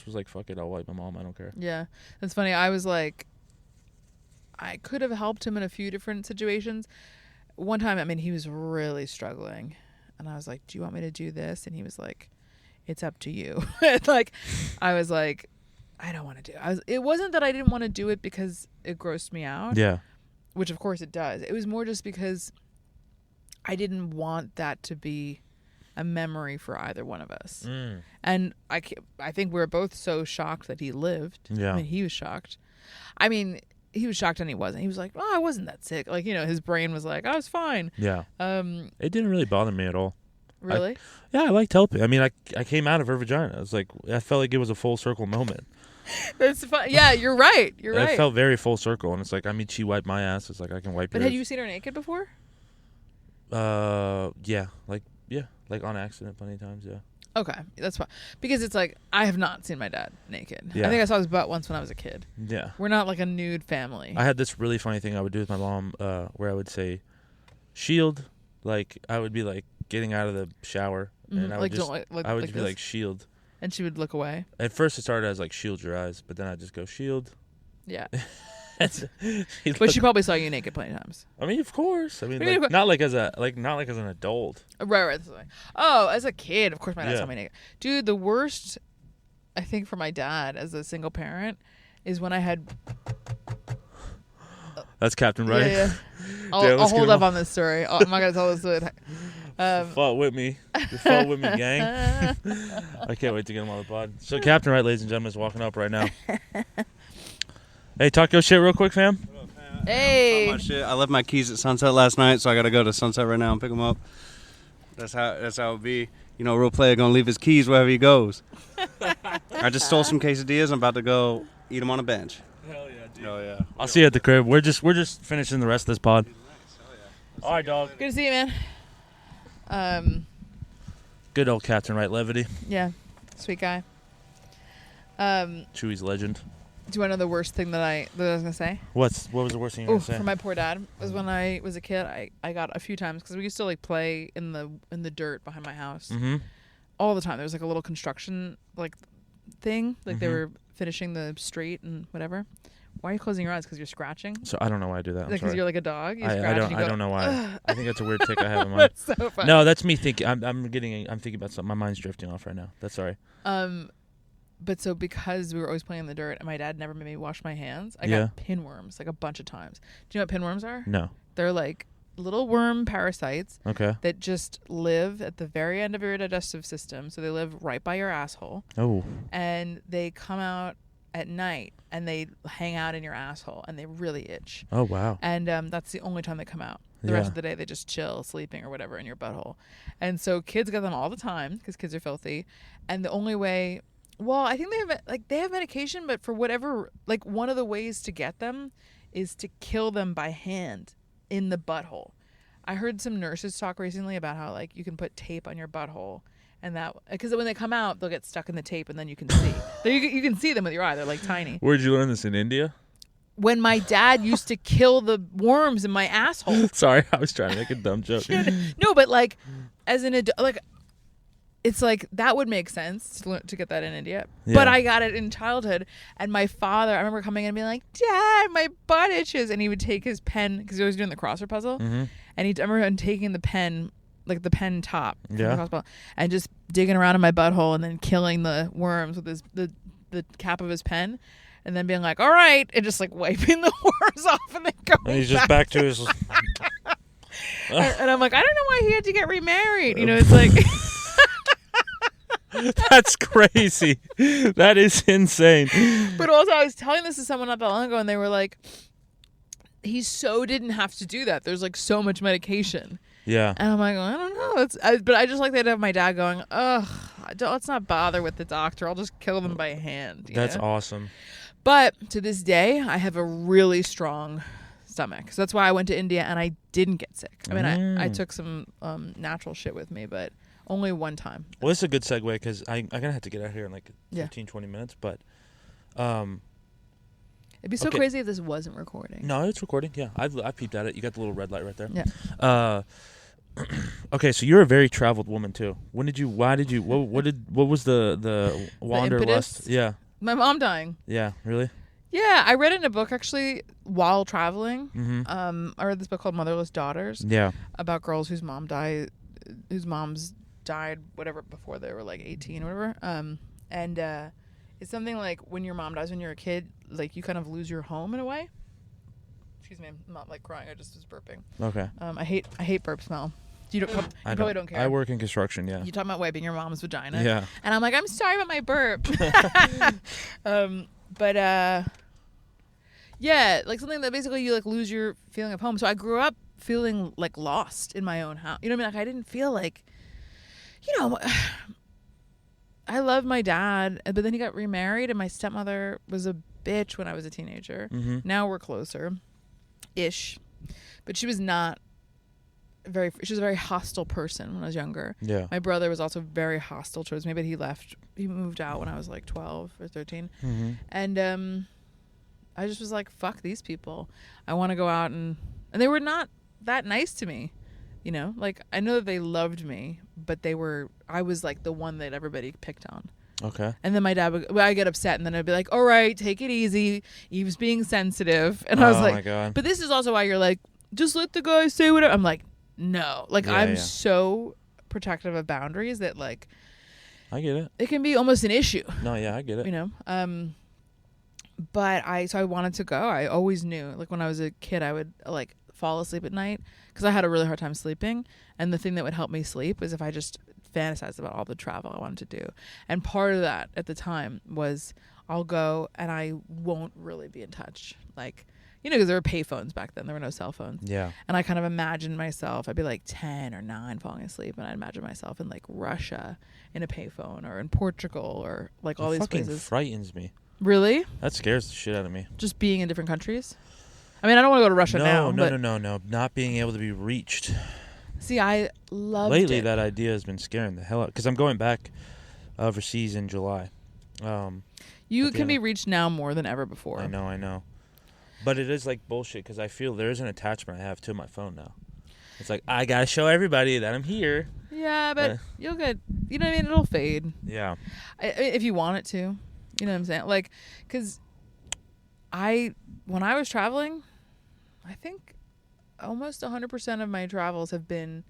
was like, fuck it, I'll wipe my mom. I don't care. Yeah, that's funny. I was like, I could have helped him in a few different situations. One time, I mean, he was really struggling, and I was like, "Do you want me to do this?" And he was like, "It's up to you." Like, I was like, "I don't want to do it." It wasn't that I didn't want to do it because it grossed me out. Yeah. Which of course it does. It was more just because I didn't want that to be a memory for either one of us. And I think we were both so shocked that he lived. Yeah. I mean, he was shocked. I mean, he was shocked and he wasn't. He was like, "Oh, I wasn't that sick." Like, you know, his brain was like, "I was fine." Yeah. It didn't really bother me at all. Really? I liked helping. I mean, I came out of her vagina. I was like, I felt like it was a full circle moment. That's fun. Yeah, you're right. You're right. It felt very full circle, and it's like, I mean, she wiped my ass. It's like I can wipe. But yours. had you seen her naked before? Like on accident, plenty of times. Yeah. Okay, that's fine. Because it's like I have not seen my dad naked. Yeah. I think I saw his butt once when I was a kid. Yeah. We're not like a nude family. I had this really funny thing I would do with my mom, where I would say, "Shield," like I would be like getting out of the shower, and I would just be like, "Shield," and she would look away. At first, it started as like "Shield your eyes," but then I just go "Shield." Yeah. But she probably saw you naked plenty of times. I mean, of course. I mean, not like as an adult. Right. Oh, as a kid, of course my dad saw Yeah. me naked. Dude, the worst, I think, for my dad as a single parent is when I had... That's Captain Right. Yeah. I'll hold up on this story. I'm not going to tell this story. Fought with me. You fought with me, gang. I can't wait to get him on the pod. So Captain Right, ladies and gentlemen, is walking up right now. Hey, talk your shit real quick, fam. Hey. Not much shit. I left my keys at Sunset last night, so I got to go to Sunset right now and pick them up. That's how it be. You know, a real player gonna leave his keys wherever he goes. I just stole some quesadillas. I'm about to go eat them on a bench. Hell yeah, dude. Oh yeah. I'll see you at the crib. We're just finishing the rest of this pod. All right, dog. Good to see you, man. Good old Captain Right levity. Yeah. Sweet guy. Chewy's legend. Do you want to know the worst thing that I was gonna say? What was the worst thing you were Oh, gonna say? for my poor dad was when I was a kid. I got a few times because we used to like play in the dirt behind my house all the time. There was like a little construction like thing, like they were finishing the street and whatever. Why are you closing your eyes? Because you're scratching? So I don't know why I do that. Because you're like a dog. You I scratch and you go, don't know why. "Ugh." I think that's a weird tick I have in mind. That's so funny. No, that's me thinking. I'm thinking about something. My mind's drifting off right now. That's sorry. But so because we were always playing in the dirt and my dad never made me wash my hands, I Yeah. got pinworms like a bunch of times. Do you know what pinworms are? No. They're like little worm parasites Okay. that just live at the very end of your digestive system. So they live right by your asshole. Oh. And they come out at night and they hang out in your asshole and they really itch. Oh wow. And that's the only time they come out. The rest of the day they just chill, sleeping or whatever in your butthole. And so kids get them all the time because kids are filthy. And the only way, well, I think they have medication, but for whatever, like one of the ways to get them is to kill them by hand in the butthole. I heard some nurses talk recently about how like you can put tape on your butthole. And that, because when they come out, they'll get stuck in the tape, and then you can see. You can see them with your eye. They're like tiny. Where'd you learn this, in India? When my dad used to kill the worms in my asshole. Sorry, I was trying to make a dumb joke. No, but like, as an adult, like, it's like that would make sense to get that in India. Yeah. But I got it in childhood, and my father, I remember coming in and being like, "Dad, my butt itches," and he would take his pen because he was doing the crossword puzzle, and I remember him taking the pen. Like the pen top, from the hospital, and just digging around in my butthole and then killing the worms with the cap of his pen, and then being like, "All right," and just like wiping the worms off and then going. And he's just back to his. And I'm like, I don't know why he had to get remarried. You know, it's like. That's crazy. That is insane. But also, I was telling this to someone not that long ago, and they were like, "He so didn't have to do that. There's like so much medication." Yeah. And I'm like, well, I don't know. But I just like that to have my dad going, ugh, let's not bother with the doctor. I'll just kill them by hand. That's know? awesome. But to this day, I have a really strong stomach. So that's why I went to India and I didn't get sick. I mean, I took some natural shit with me, but only one time. Well, this is a good segue because I'm going to have to get out of here in like 15, 20 minutes. But it'd be so crazy if this wasn't recording. No, it's recording. Yeah, I peeped at it. You got the little red light right there. Yeah. Okay, so you're a very traveled woman too. What was the wanderlust? Yeah. My mom dying. Yeah, really? Yeah, I read it in a book actually while traveling. I read this book called Motherless Daughters. Yeah. About girls whose moms died whatever before they were like 18 or whatever. And it's something like when your mom dies when you're a kid, like you kind of lose your home in a way. Excuse me, I'm not like crying. I just was burping. Okay. I hate burp smell. You probably don't care. I work in construction. Yeah. You talking about wiping your mom's vagina? Yeah. And I'm like, I'm sorry about my burp. Yeah, like something that basically you like lose your feeling of home. So I grew up feeling like lost in my own house. You know what I mean? Like I didn't feel like, you know, I love my dad, but then he got remarried, and my stepmother was a bitch when I was a teenager. Now we're closer-ish, but she was not she was a very hostile person when I was younger. Yeah. My brother was also very hostile towards me, but he moved out when I was like 12 or 13. And I just was like, fuck these people. I want to go out and they were not that nice to me. You know, like I know that they loved me, but I was like the one that everybody picked on. Okay. And then my dad I get upset, and then I'd be like, all right, take it easy. Eve's being sensitive. And I was like, my God. But this is also why you're like, just let the guy say whatever. I'm like, no. Like I'm so protective of boundaries that like I get it. It can be almost an issue. No, yeah, I get it. You know? But I wanted to go. I always knew. Like when I was a kid, I would like fall asleep at night because I had a really hard time sleeping. And the thing that would help me sleep was if I just fantasized about all the travel I wanted to do. And part of that at the time was I'll go and I won't really be in touch. Like, you know, because there were payphones back then. There were no cell phones. Yeah. And I kind of imagined myself, I'd be like 10 or 9 falling asleep. And I'd imagine myself in like Russia in a payphone or in Portugal or like all these places. It fucking frightens me. Really? That scares the shit out of me. Just being in different countries? I mean, I don't want to go to Russia now. No. Not being able to be reached. See, I loved Lately, it. that idea has been scaring the hell out. Because I'm going back overseas in July. You At the can end be of- reached now more than ever before. I know. But it is like bullshit because I feel there is an attachment I have to my phone now. It's like, I got to show everybody that I'm here. Yeah, but you'll get, you know what I mean? It'll fade. Yeah. If you want it to. You know what I'm saying? Like, because when I was traveling, I think almost 100% of my travels have been,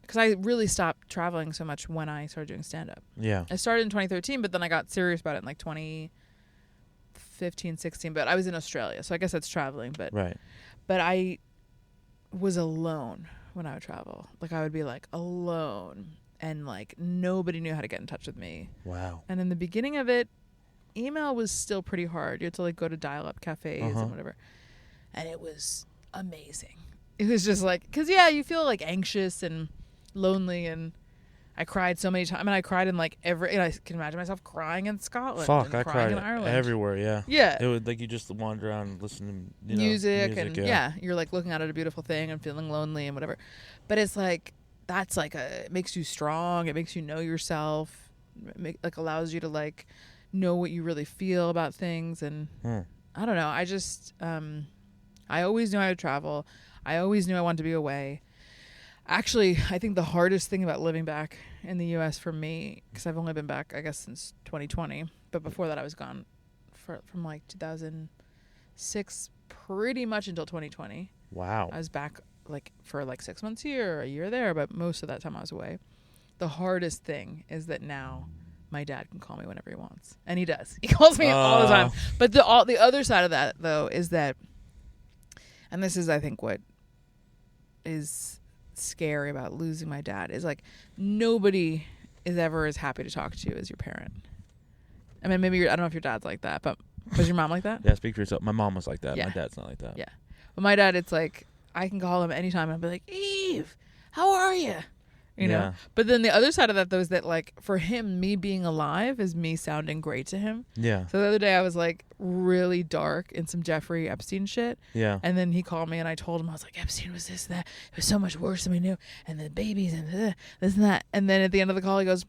because I really stopped traveling so much when I started doing stand-up. Yeah. I started in 2013, but then I got serious about it in like 2015, 16. But I was in Australia, so I guess that's traveling. But Right. But I was alone when I would travel. Like, I would be like alone, and like nobody knew how to get in touch with me. Wow. And in the beginning of it, email was still pretty hard. You had to like go to dial-up cafes and whatever. And it was amazing. It was just like, because you feel like anxious and lonely, and I cried so many times. I mean, I cried in like I can imagine myself crying in Scotland. Fuck, and I crying cried in Ireland. everywhere, yeah. Yeah. It would, like, you just wander around and listen to music and you're like looking at a beautiful thing and feeling lonely and whatever. But it's like, that's like it makes you strong. It makes you know yourself. Like allows you to like know what you really feel about things. And I don't know. I just, I always knew I would travel. I always knew I wanted to be away. Actually, I think the hardest thing about living back in the U.S. for me, because I've only been back, I guess, since 2020. But before that, I was gone from like 2006 pretty much until 2020. Wow. I was back like for like 6 months here or a year there, but most of that time I was away. The hardest thing is that now my dad can call me whenever he wants. And he does. He calls me all the time. But the other side of that, though, is that, and this is, I think, what is scary about losing my dad, is like nobody is ever as happy to talk to you as your parent. I mean, maybe I don't know if your dad's like that, but was your mom like that? Yeah, speak for yourself. My mom was like that. Yeah. My dad's not like that. Yeah. But my dad, it's like, I can call him anytime and I'll be like, Eve, how are you? You know? But then the other side of that, though, is that like for him, me being alive is me sounding great to him. Yeah. So the other day I was like really dark in some Jeffrey Epstein shit. Yeah. And then he called me and I told him, I was like, Epstein was this, that. It was so much worse than we knew. And the babies and this and that. And then at the end of the call, he goes,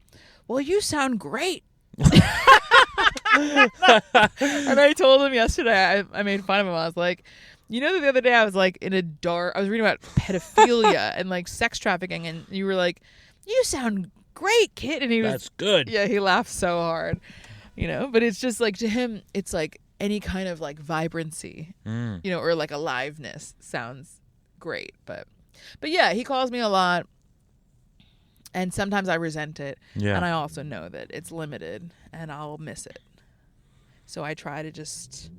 well, you sound great. And I told him yesterday, I made fun of him. I was like, you know, the other day I was like I was reading about pedophilia and like sex trafficking, and you were like, you sound great, kid. And he was, that's good. Yeah, he laughed so hard, you know, but it's just like, to him, it's like any kind of like vibrancy, you know, or like aliveness sounds great. But yeah, he calls me a lot. And sometimes I resent it. Yeah. And I also know that it's limited and I'll miss it. So I try to just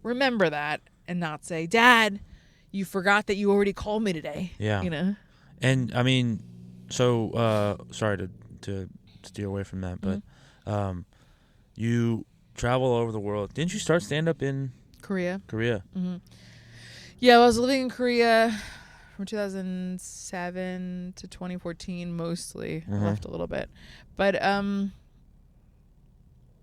remember that and not say, Dad, you forgot that you already called me today. Yeah. You know? And I mean, so sorry to steer away from that, but you travel all over the world. Didn't you start stand up in Korea? Mm-hmm. Yeah, I was living in Korea from 2007 to 2014 mostly. I left a little bit. But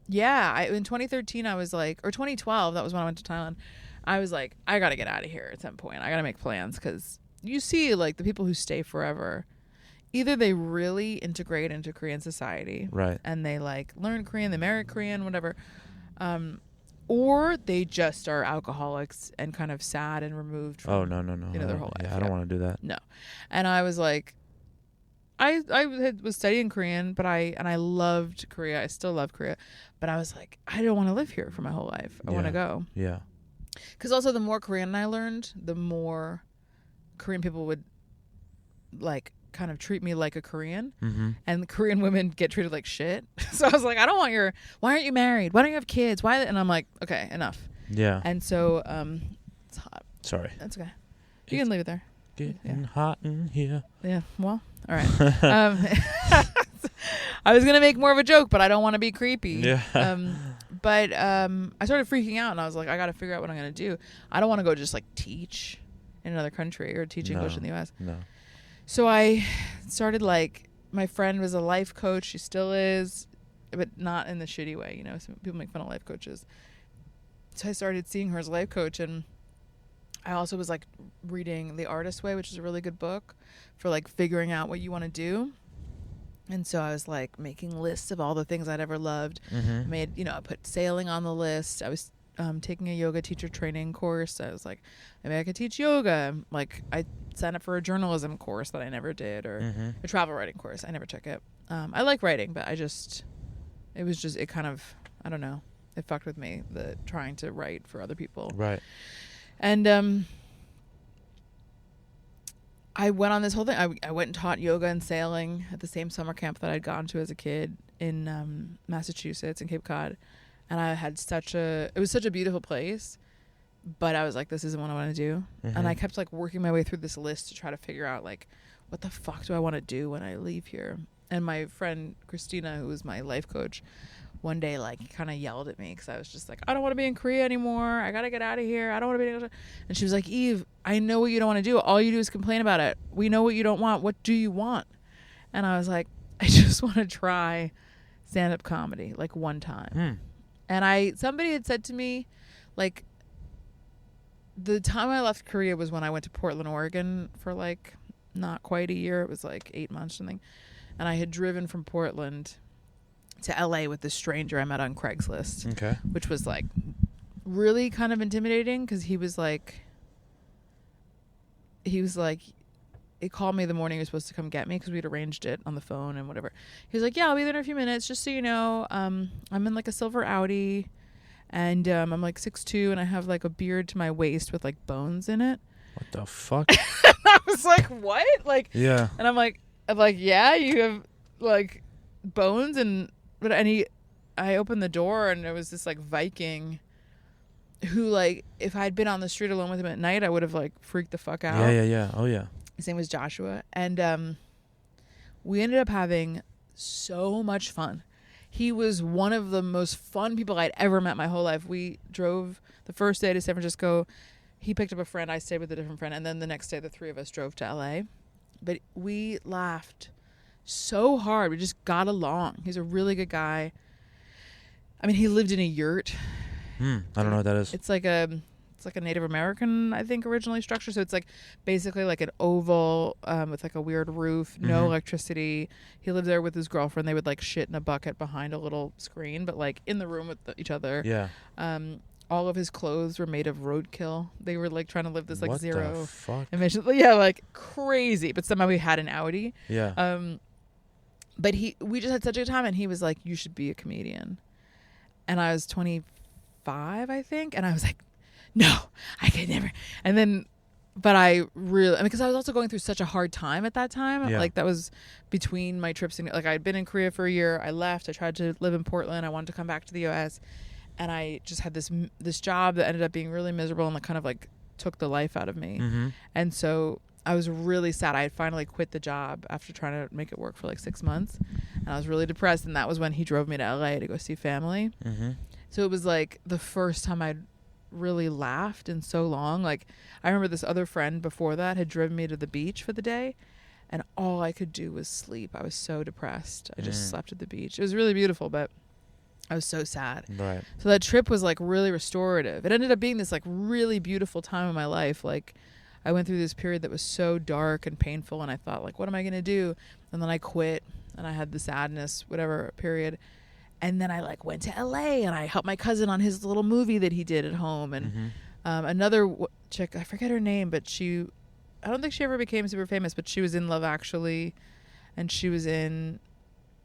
yeah, in 2013 I was like, or 2012, that was when I went to Thailand. I was like, I got to get out of here at some point. I got to make plans, because you see like the people who stay forever, either they really integrate into Korean society. Right. And they like learn Korean, they marry Korean, whatever. Or they just are alcoholics and kind of sad and removed from you know, their whole life. Yeah, I don't want to do that. No. And I was like, I was studying Korean, but I loved Korea. I still love Korea. But I was like, I don't want to live here for my whole life. I want to go. Yeah. Because also the more Korean I learned, the more Korean people would like kind of treat me like a Korean, and the Korean women get treated like shit. So I was like, I don't want why aren't you married? Why don't you have kids? Why? And I'm like, okay, enough. Yeah. And so it's hot. Sorry. That's okay. You can leave it there. Getting hot in here. Yeah. Well, all right. I was gonna make more of a joke, but I don't want to be creepy. Yeah. But I started freaking out, and I was like, I got to figure out what I'm gonna do. I don't want to go just like teach in another country or teach English in the U.S. No. So I started like, my friend was a life coach. She still is, but not in the shitty way. You know, some people make fun of life coaches. So I started seeing her as a life coach, and I also was like reading The Artist Way, which is a really good book for like figuring out what you want to do. And so I was like making lists of all the things I'd ever loved. Mm-hmm. I put sailing on the list. I was taking a yoga teacher training course. I was like, maybe I could teach yoga. Like I signed up for a journalism course that I never did, or Mm-hmm. a travel writing course. I never took it. I like writing, but it kind of, I don't know. It fucked with me, the trying to write for other people. Right. And I went on this whole thing. I went and taught yoga and sailing at the same summer camp that I'd gone to as a kid in Massachusetts in Cape Cod. And I had it was such a beautiful place, but I was like, this isn't what I want to do. Mm-hmm. And I kept like working my way through this list to try to figure out like, what the fuck do I want to do when I leave here? And my friend Christina, who was my life coach, one day like kind of yelled at me because I was just like, I don't want to be in Korea anymore. I got to get out of here. I don't want to be. And she was like, Eve, I know what you don't want to do. All you do is complain about it. We know what you don't want. What do you want? And I was like, I just want to try stand-up comedy like one time. And somebody had said to me, like, the time I left Korea was when I went to Portland, Oregon for like not quite a year. It was like 8 months or something. And I had driven from Portland to LA with this stranger I met on Craigslist. Okay. Which was like really kind of intimidating because he was like, he called me the morning he was supposed to come get me because we'd arranged it on the phone and whatever. He was like, yeah, I'll be there in a few minutes. Just so you know, I'm in like a silver Audi and I'm like 6'2" and I have like a beard to my waist with like bones in it. What the fuck? I was like, what? Like, Yeah. And I'm like, yeah, you have like bones I opened the door and there was this like Viking who like, if I'd been on the street alone with him at night, I would have like freaked the fuck out. Yeah. Oh yeah. His name was Joshua. And we ended up having so much fun. He was one of the most fun people I'd ever met my whole life. We drove the first day to San Francisco. He picked up a friend. I stayed with a different friend. And then the next day, the three of us drove to LA. But we laughed so hard. We just got along. He's a really good guy. I mean, he lived in a yurt. I don't know what that is. It's like a Native American, I think, originally structure. So it's like basically like an oval with like a weird roof, no electricity. He lived there with his girlfriend. They would like shit in a bucket behind a little screen, but like in the room with each other. Yeah. All of his clothes were made of roadkill. They were like trying to live this like what zero the fuck? emission. Yeah, like crazy. But somehow we had an Audi. Yeah. But we just had such a good time, and he was like, "You should be a comedian." And I was 25, I think, and I was like, "No, I could never." And then, but I really, because I was also going through such a hard time at that time. Yeah. Like that was between my trips, like I'd been in Korea for a year. I left. I tried to live in Portland. I wanted to come back to the U.S. And I just had this job that ended up being really miserable and like kind of like took the life out of me. And so I was really sad. I had finally quit the job after trying to make it work for like 6 months. And I was really depressed. And that was when he drove me to LA to go see family. So it was like the first time I'd really laughed in so long. Like I remember this other friend before that had driven me to the beach for the day. And all I could do was sleep. I was so depressed. I just slept at the beach. It was really beautiful, but I was so sad. Right. So that trip was like really restorative. It ended up being this like really beautiful time in my life. Like I went through this period that was so dark and painful, and I thought like, what am I going to do? And then I quit and I had the sadness, whatever period. And then I like went to LA and I helped my cousin on his little movie that he did at home. And another chick, I forget her name, but I don't think she ever became super famous, but she was in Love Actually, and she was in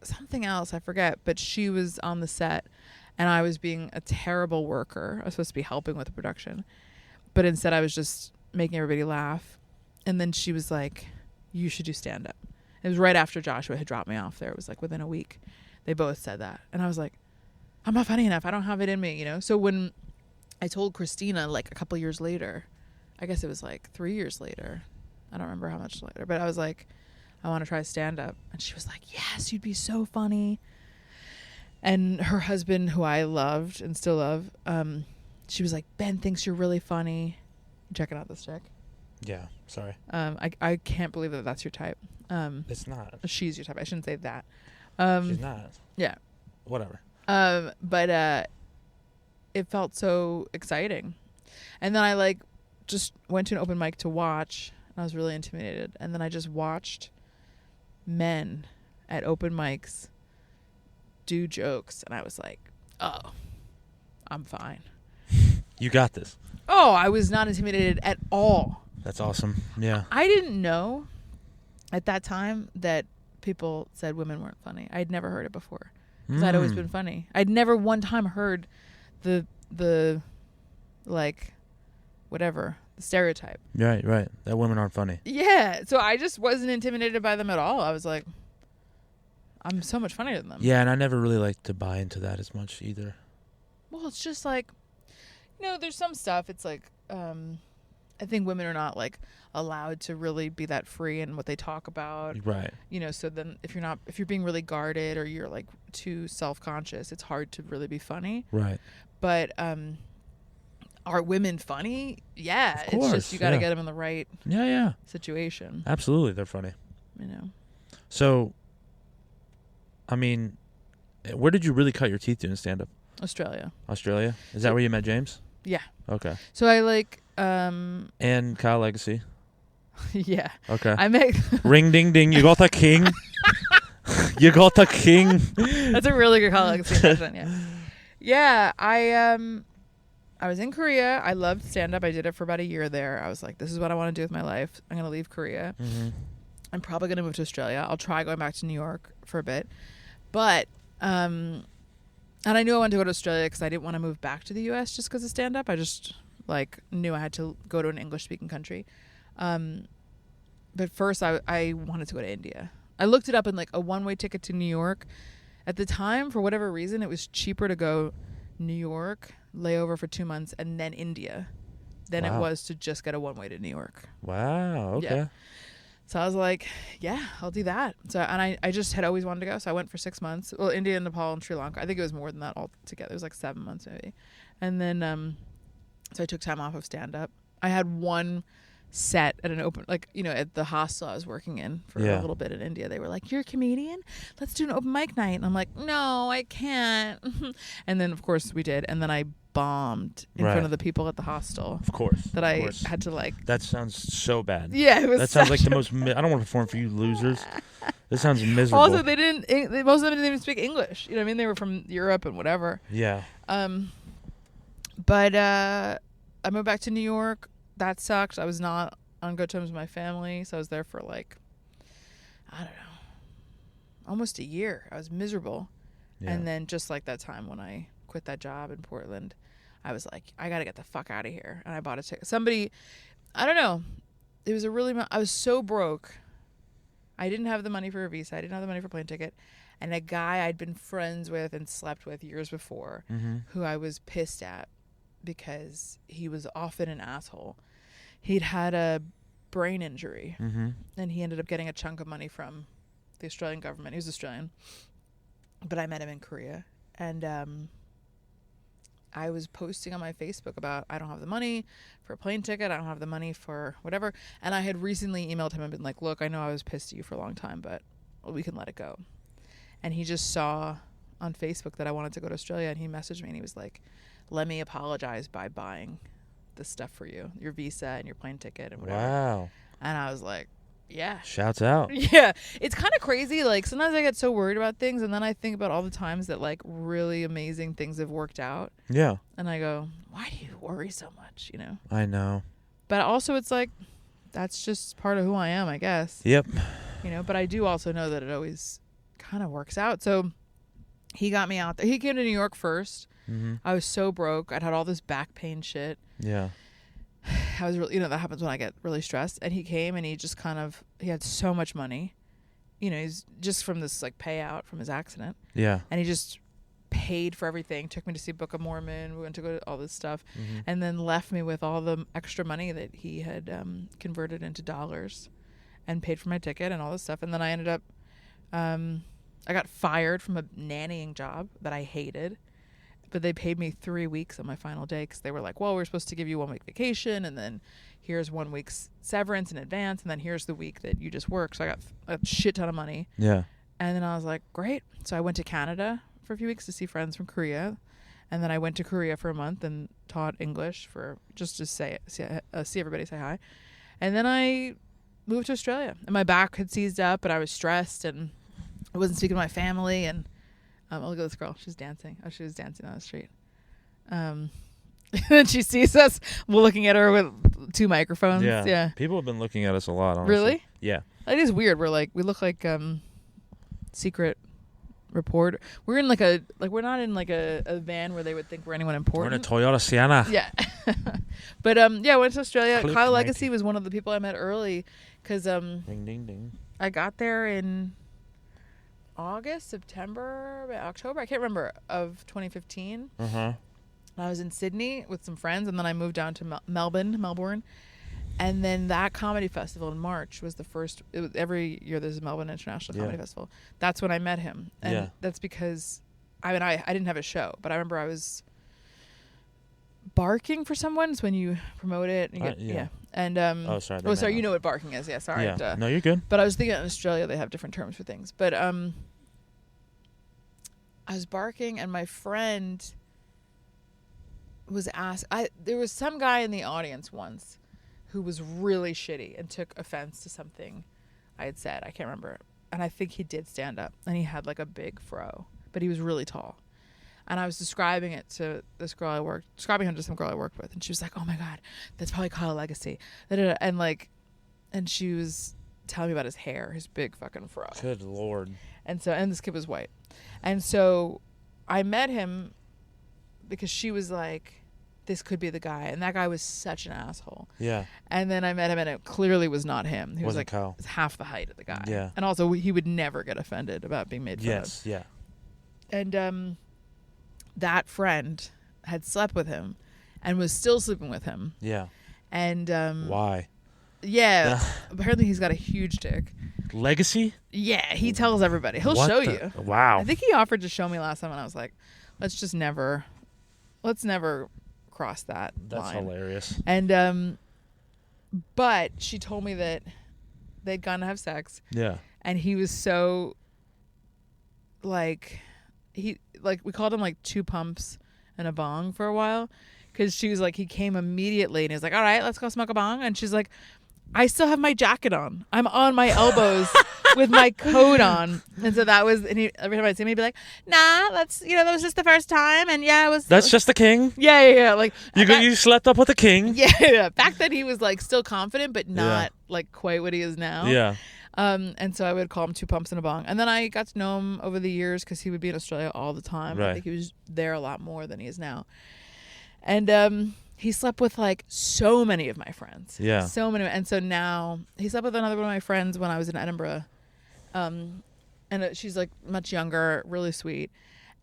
something else, I forget, but she was on the set and I was being a terrible worker. I was supposed to be helping with the production, but instead I was just making everybody laugh. And then she was like, you should do stand-up. It was right after Joshua had dropped me off there. It was like within a week. They both said that. And I was like, I'm not funny enough. I don't have it in me, you know? So when I told Christina like a couple years later, I guess it was like 3 years later, I don't remember how much later, but I was like, I want to try stand-up. And she was like, yes, you'd be so funny. And her husband, who I loved and still love, she was like, Ben thinks you're really funny. Checking out this chick. Yeah. Sorry. I can't believe that that's your type. It's not. She's your type. I shouldn't say that. She's not. Yeah. Whatever. But it felt so exciting. And then I like just went to an open mic to watch. And I was really intimidated. And then I just watched men at open mics, do jokes, and I was like, oh, I'm fine. You got this. Oh, I was not intimidated at all. That's awesome. Yeah. I didn't know at that time that people said women weren't funny. I'd never heard it before because I'd always been funny. I'd never one time heard the like whatever the stereotype. Right. That women aren't funny. Yeah, so I just wasn't intimidated by them at all. I was like, I'm so much funnier than them. Yeah, and I never really liked to buy into that as much either. Well, it's just like, there's some stuff. It's like, I think women are not like allowed to really be that free in what they talk about. Right. So then if you're being really guarded or you're like too self-conscious, it's hard to really be funny. Right. But are women funny? Yeah. Of course, it's just you got to get them in the right situation. Absolutely, they're funny. So, I mean, where did you really cut your teeth doing stand-up? Australia. Is that where you met James? Yeah. Okay. So I like and Kyle Legacy. Yeah. Okay. I make ring ding ding. You got the king. You got the king. That's a really good Kyle Legacy impression. Yeah. Yeah. I was in Korea. I loved stand up. I did it for about a year there. I was like, this is what I want to do with my life. I'm gonna leave Korea. Mm-hmm. I'm probably gonna move to Australia. I'll try going back to New York for a bit, but and I knew I wanted to go to Australia because I didn't want to move back to the U.S. just because of stand up. I just knew I had to go to an English speaking country. But first I wanted to go to India. I looked it up in like a one-way ticket to New York. At the time, for whatever reason, it was cheaper to go New York, lay over for 2 months, and then India than it was to just get a one-way to New York. Wow. Okay. Yeah. So I was like, yeah, I'll do that. So, and I just had always wanted to go. So I went for 6 months. Well, India, Nepal, and Sri Lanka. I think it was more than that all together. It was like 7 months maybe. And then, so I took time off of stand-up. I had one set at an open, at the hostel I was working in for a little bit in India. They were like, you're a comedian? Let's do an open mic night. And I'm like, no, I can't. And then, of course, we did. And then I bombed in front of the people at the hostel. Of course. That I had to That sounds so bad. Yeah, it was. That sounds like the most. I don't want to perform for you losers. This sounds miserable. Also, most of them didn't even speak English. You know what I mean? They were from Europe and whatever. Yeah. But I moved back to New York. That sucked. I was not on good terms with my family, so I was there for I don't know, almost a year. I was miserable. Yeah. And then just like that time when I quit that job in Portland, I was like, I got to get the fuck out of here. And I bought a ticket. I don't know. It was I was so broke. I didn't have the money for a visa. I didn't have the money for a plane ticket. And a guy I'd been friends with and slept with years before, who I was pissed at because he was often an asshole. He'd had a brain injury, and he ended up getting a chunk of money from the Australian government. He was Australian, but I met him in Korea, and I was posting on my Facebook about I don't have the money for a plane ticket, I don't have the money for whatever, and I had recently emailed him and been like, look, I know I was pissed at you for a long time, but we can let it go. And he just saw on Facebook that I wanted to go to Australia, and he messaged me and he was like, let me apologize by buying this stuff for you, your visa and your plane ticket and whatever. Wow. And I was like, yeah. Shouts out. Yeah. It's kind of crazy. Sometimes I get so worried about things, and then I think about all the times that really amazing things have worked out. Yeah. And I go, why do you worry so much, I know. But also it's that's just part of who I am, I guess. Yep. But I do also know that it always kind of works out. So he got me out there. He came to New York first. I was so broke. I'd had all this back pain shit. Yeah. I was really, that happens when I get really stressed. And he came and he just he had so much money. He's just from this payout from his accident. Yeah. And he just paid for everything, took me to see Book of Mormon. We went to go to all this stuff, and then left me with all the extra money that he had converted into dollars and paid for my ticket and all this stuff. And then I ended up, I got fired from a nannying job that I hated. But they paid me 3 weeks on my final day because they were like, well, we're supposed to give you 1 week vacation, and then here's 1 week's severance in advance, and then here's the week that you just work. So I got a shit ton of money. Yeah. And then I was like, great. So I went to Canada for a few weeks to see friends from Korea. And then I went to Korea for a month and taught English for just to see everybody, say hi. And then I moved to Australia. And my back had seized up, and I was stressed, and I wasn't speaking to my family, and oh, look at this girl. She's dancing. Oh, she was dancing on the street. And she sees us looking at her with 2 microphones. Yeah. People have been looking at us a lot, honestly. Really? Yeah. It is weird. We look like secret reporter. We're in we're not in like a van where they would think we're anyone important. We're in a Toyota Sienna. Yeah. But I went to Australia. Click Kyle Nike. Legacy was one of the people I met early because Ding, ding, ding. I got there in August, September, October, I can't remember, of 2015. Uh-huh. I was in Sydney with some friends, and then I moved down to Melbourne. And then that comedy festival in March was the first. It was, every year there's a Melbourne International Comedy Festival. That's when I met him. And that's because, I didn't have a show, but I remember I was barking for someone. It's when you promote it. And you get, And oh, sorry. Oh, sorry. You know what barking is. Yeah, sorry. Yeah. No, you're good. But I was thinking in Australia they have different terms for things. But I was barking, and my friend was asked. There was some guy in the audience once who was really shitty and took offense to something I had said. I can't remember. And I think he did stand up, and he had like a big fro, but he was really tall. And I was describing it to this girl describing him to some girl I worked with, and she was like, "Oh my God, that's probably Kyle Legacy." And she was telling me about his hair, his big fucking fro. Good Lord. And this kid was white. And so I met him because she was like, this could be the guy. And that guy was such an asshole. Yeah. And then I met him, and it clearly was not him. He was like Kyle. half the height of the guy. Yeah. And also he would never get offended about being made fun of. Yes, yeah. And that friend had slept with him and was still sleeping with him. Yeah. And why? Yeah. Apparently he's got a huge dick. Legacy? Yeah, he tells everybody. He'll show you. Wow. I think he offered to show me last time, and I was like, let's never cross that That's line. hilarious. And but she told me that they'd gone to have sex. Yeah. And he was so we called him like 2 pumps and a bong for a while, because she was like, he came immediately, and he was like, all right, let's go smoke a bong. And she's like, I still have my jacket on. I'm on my elbows with my coat on. And so that was, and every time I'd see him, he'd be like, nah, that was just the first time. And yeah, it was. That's just the king? Yeah. Like, you slept up with the king? Yeah. Back then he was like still confident, but not like quite what he is now. Yeah. And so I would call him 2 pumps and a bong. And then I got to know him over the years because he would be in Australia all the time. Right. I think he was there a lot more than he is now. And he slept with like so many of my friends. Yeah. So many. And so now he slept with another one of my friends when I was in Edinburgh. And she's like much younger, really sweet.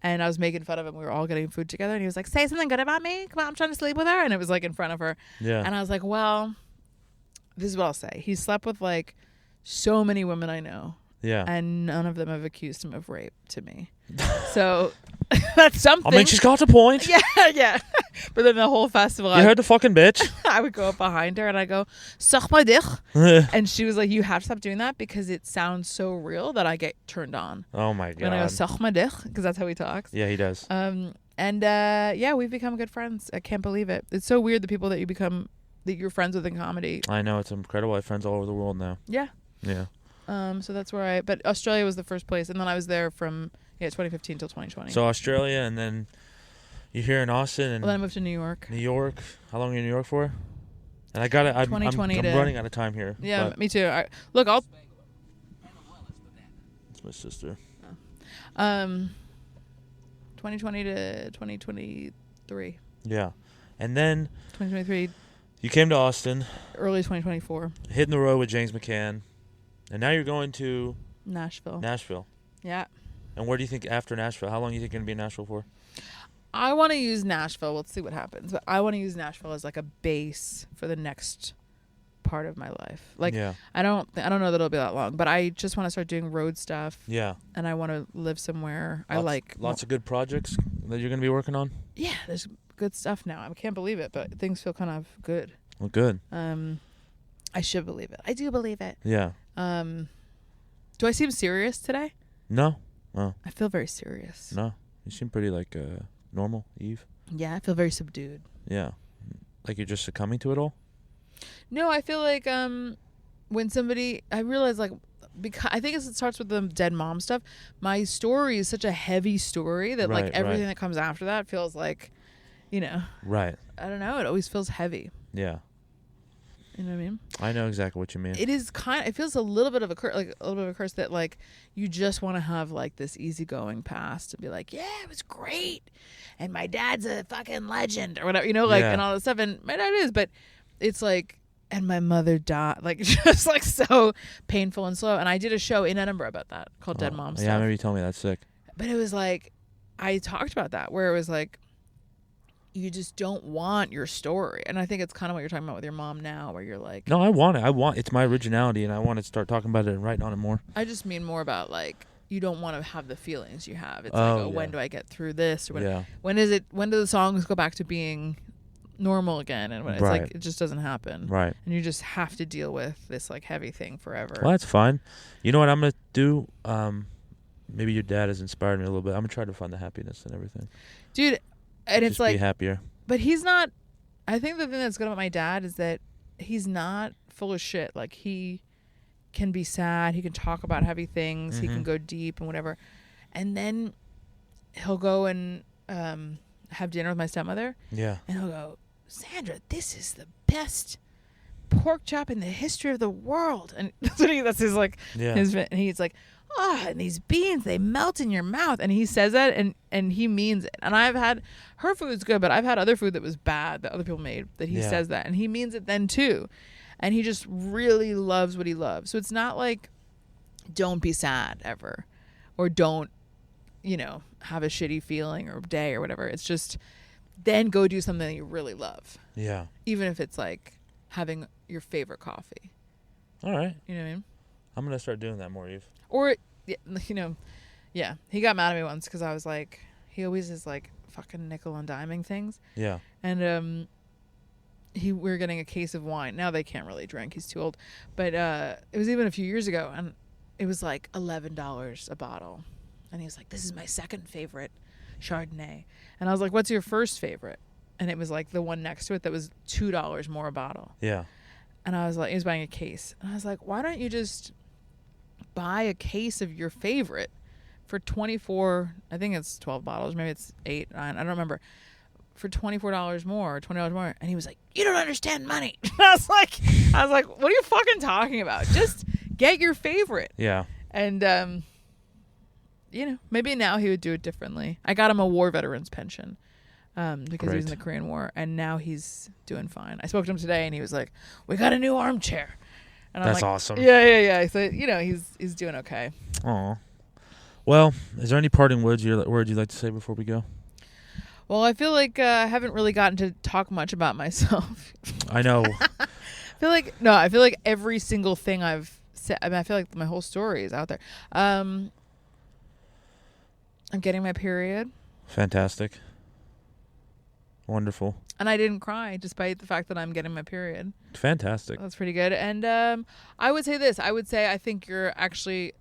And I was making fun of him. We were all getting food together. And he was like, say something good about me. Come on, I'm trying to sleep with her. And it was like in front of her. Yeah. And I was like, well, this is what I'll say. He slept with like so many women I know. Yeah. And none of them have accused him of rape to me. So that's something. I mean, she's got a point. Yeah. But then the whole festival, You heard the fucking bitch. I would go up behind her and I go, suck my dick. And she was like, you have to stop doing that because it sounds so real that I get turned on. Oh my God. When I go, suck my dick, because that's how he talks. Yeah, he does. We've become good friends. I can't believe it. It's so weird, the people that you're friends with in comedy. I know, it's incredible. I have friends all over the world now. Yeah. Yeah. So that's where but Australia was the first place, and then I was there from 2015 till 2020. So Australia, and then you're here in Austin, and then I moved to New York. New York. How long are you in New York for? And I got it. I'm running out of time here. Yeah, me too. I'll. It's my sister. 2020 to 2023. Yeah, and then 2023. You came to Austin. Early 2024. Hitting the road with James McCann. And now you're going to Nashville. Yeah. And where do you think after Nashville? How long do you think you're going to be in Nashville for? I want to use Nashville. Let's see what happens. But I want to use Nashville as like a base for the next part of my life. Like, yeah. I don't know that it'll be that long, but I just want to start doing road stuff. Yeah. And I want to live somewhere lots of good projects that you're going to be working on. Yeah, there's good stuff now. I can't believe it, but things feel kind of good. Well, good. I should believe it. I do believe it. Yeah. Do I seem serious today? No. Oh. I feel very serious. No. You seem pretty like normal, Eve. Yeah, I feel very subdued. Yeah. Like you're just succumbing to it all? No, I feel like when somebody, I realize like because I think it starts with the dead mom stuff. My story is such a heavy story that like Right, everything right. that comes after that feels like, Right. I don't know. It always feels heavy. Yeah. You know what I mean? I know exactly what you mean. It is it feels a little bit of a curse that like you just want to have like this easygoing past and be like, yeah, it was great, and my dad's a fucking legend or whatever, Yeah. and all this stuff. And my dad is, but it's like, and my mother died, like just like so painful and slow. And I did a show in Edinburgh about that called Dead Mom Stuff. Yeah, maybe you told me that's sick. But it was like, I talked about that where it was like, you just don't want your story. And I think it's kind of what you're talking about with your mom now, where you're like, No, I want it. It's my originality, and I want to start talking about it and writing on it more. I just mean more about like, you don't want to have the feelings you have. It's Oh, like, yeah. when do I get through this? Or Yeah. when do the songs go back to being normal again? And when it's Right. like, it just doesn't happen. Right. And you just have to deal with this like heavy thing forever. Well, that's fine. You know what I'm gonna do? Maybe your dad has inspired me a little bit. I'm gonna try to find the happiness and everything. Dude, and Just it's like, be happier. but he's not, I think the thing that's good about my dad is that he's not full of shit. Like, he can be sad. He can talk about heavy things. He can go deep and whatever. And then he'll go and have dinner with my stepmother. Yeah. And he'll go, Sandra, this is the best pork chop in the history of the world. And that's his like, Yeah. and he's like, and these beans, they melt in your mouth. And he says that and he means it. And I've had, her food's good, but I've had other food that was bad that other people made that he says that. And he means it then too. And he just really loves what he loves. So it's not like, don't be sad ever. Or don't, have a shitty feeling or day or whatever. It's just, then go do something that you really love. Yeah. Even if it's like having your favorite coffee. All right. You know what I mean? I'm gonna start doing that more, Eve. Or, yeah. He got mad at me once because I was like, he always is like fucking nickel and diming things. Yeah. And we were getting a case of wine. Now they can't really drink. He's too old. But it was even a few years ago, and it was like $11 a bottle. And he was like, this is my second favorite Chardonnay. And I was like, what's your first favorite? And it was like the one next to it that was $2 more a bottle. Yeah. And I was like, he was buying a case. And I was like, why don't you just buy a case of your favorite for 24, I think it's 12 bottles, maybe it's 8, 9, I don't remember, for $24 more or $20 more. And he was like, you don't understand money. I was like, what are you fucking talking about? Just get your favorite. Yeah. And maybe now he would do it differently. I got him a war veterans pension because he was in the Korean War, and now he's doing fine. I spoke to him today, and he was like, we got a new armchair. And That's I'm like, awesome. Yeah. So he's doing okay. Aw. Well, is there any parting words you'd like to say before we go? Well, I feel like I haven't really gotten to talk much about myself. I know. I feel like every single thing I've said, I feel like my whole story is out there. I'm getting my period. Fantastic. Wonderful. And I didn't cry despite the fact that I'm getting my period. Fantastic. That's pretty good. And I would say this. I think you're actually,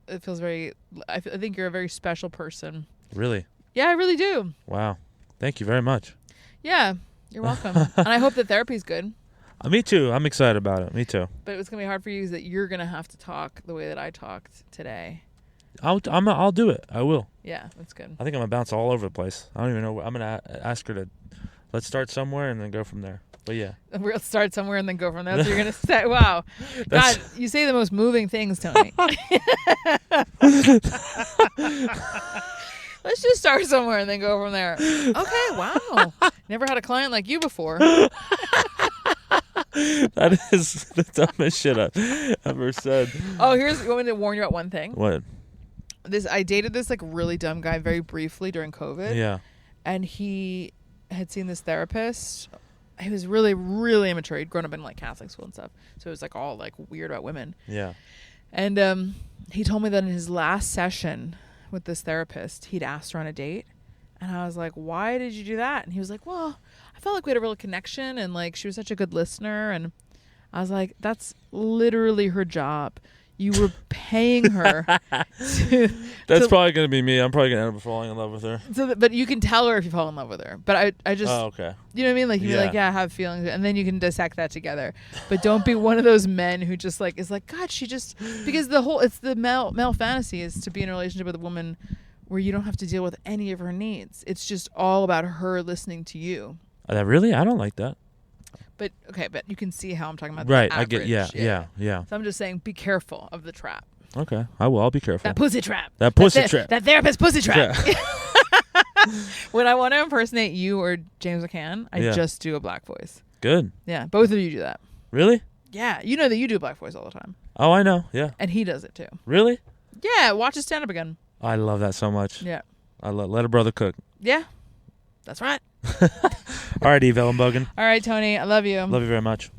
it feels very, I think you're a very special person. Really? Yeah, I really do. Wow. Thank you very much. Yeah, you're welcome. And I hope the therapy's good. Me too. I'm excited about it. Me too. But what's going to be hard for you is that you're going to have to talk the way that I talked today. I'll do it. I will. Yeah, that's good. I think I'm gonna bounce all over the place. I don't even know. I'm gonna ask her to let's start somewhere and then go from there. But yeah, We'll start somewhere and then go from there. That's what you're going to say. Wow. God, you say the most moving things, Tony. Let's just start somewhere and then go from there. Okay, wow. Never had a client like you before. that is the dumbest shit I've ever said. Oh, you want me to warn you about one thing? What? I dated this like really dumb guy very briefly during COVID. Yeah. And he had seen this therapist. He was really, really immature. He'd grown up in like Catholic school and stuff. So it was like all like weird about women. Yeah. And he told me that in his last session with this therapist, he'd asked her on a date. And I was like, why did you do that? And he was like, well, I felt like we had a real connection and like she was such a good listener. And I was like, that's literally her job. You were paying her to. That's probably gonna be me. I'm probably gonna end up falling in love with her. But you can tell her if you fall in love with her. But I just. Oh, okay. You know what I mean? Like you'd be like, yeah, I have feelings, and then you can dissect that together. But don't be one of those men who just like is like, God, she just because it's the male fantasy is to be in a relationship with a woman where you don't have to deal with any of her needs. It's just all about her listening to you. Really? I don't like that. But you can see how I'm talking about. Right, the I get. average. Yeah. So I'm just saying, be careful of the trap. Okay, I will. I'll be careful. That pussy trap. That pussy trap. That therapist pussy trap. When I want to impersonate you or James McCann, I just do a black voice. Good. Yeah, both of you do that. Really? Yeah, you know that you do a black voice all the time. Oh, I know. Yeah. And he does it too. Really? Yeah, watch his stand up again. I love that so much. Yeah. I let a brother cook. Yeah, that's right. All right, Eve Ellenbogen. All right, Tony, I love you. Love you very much.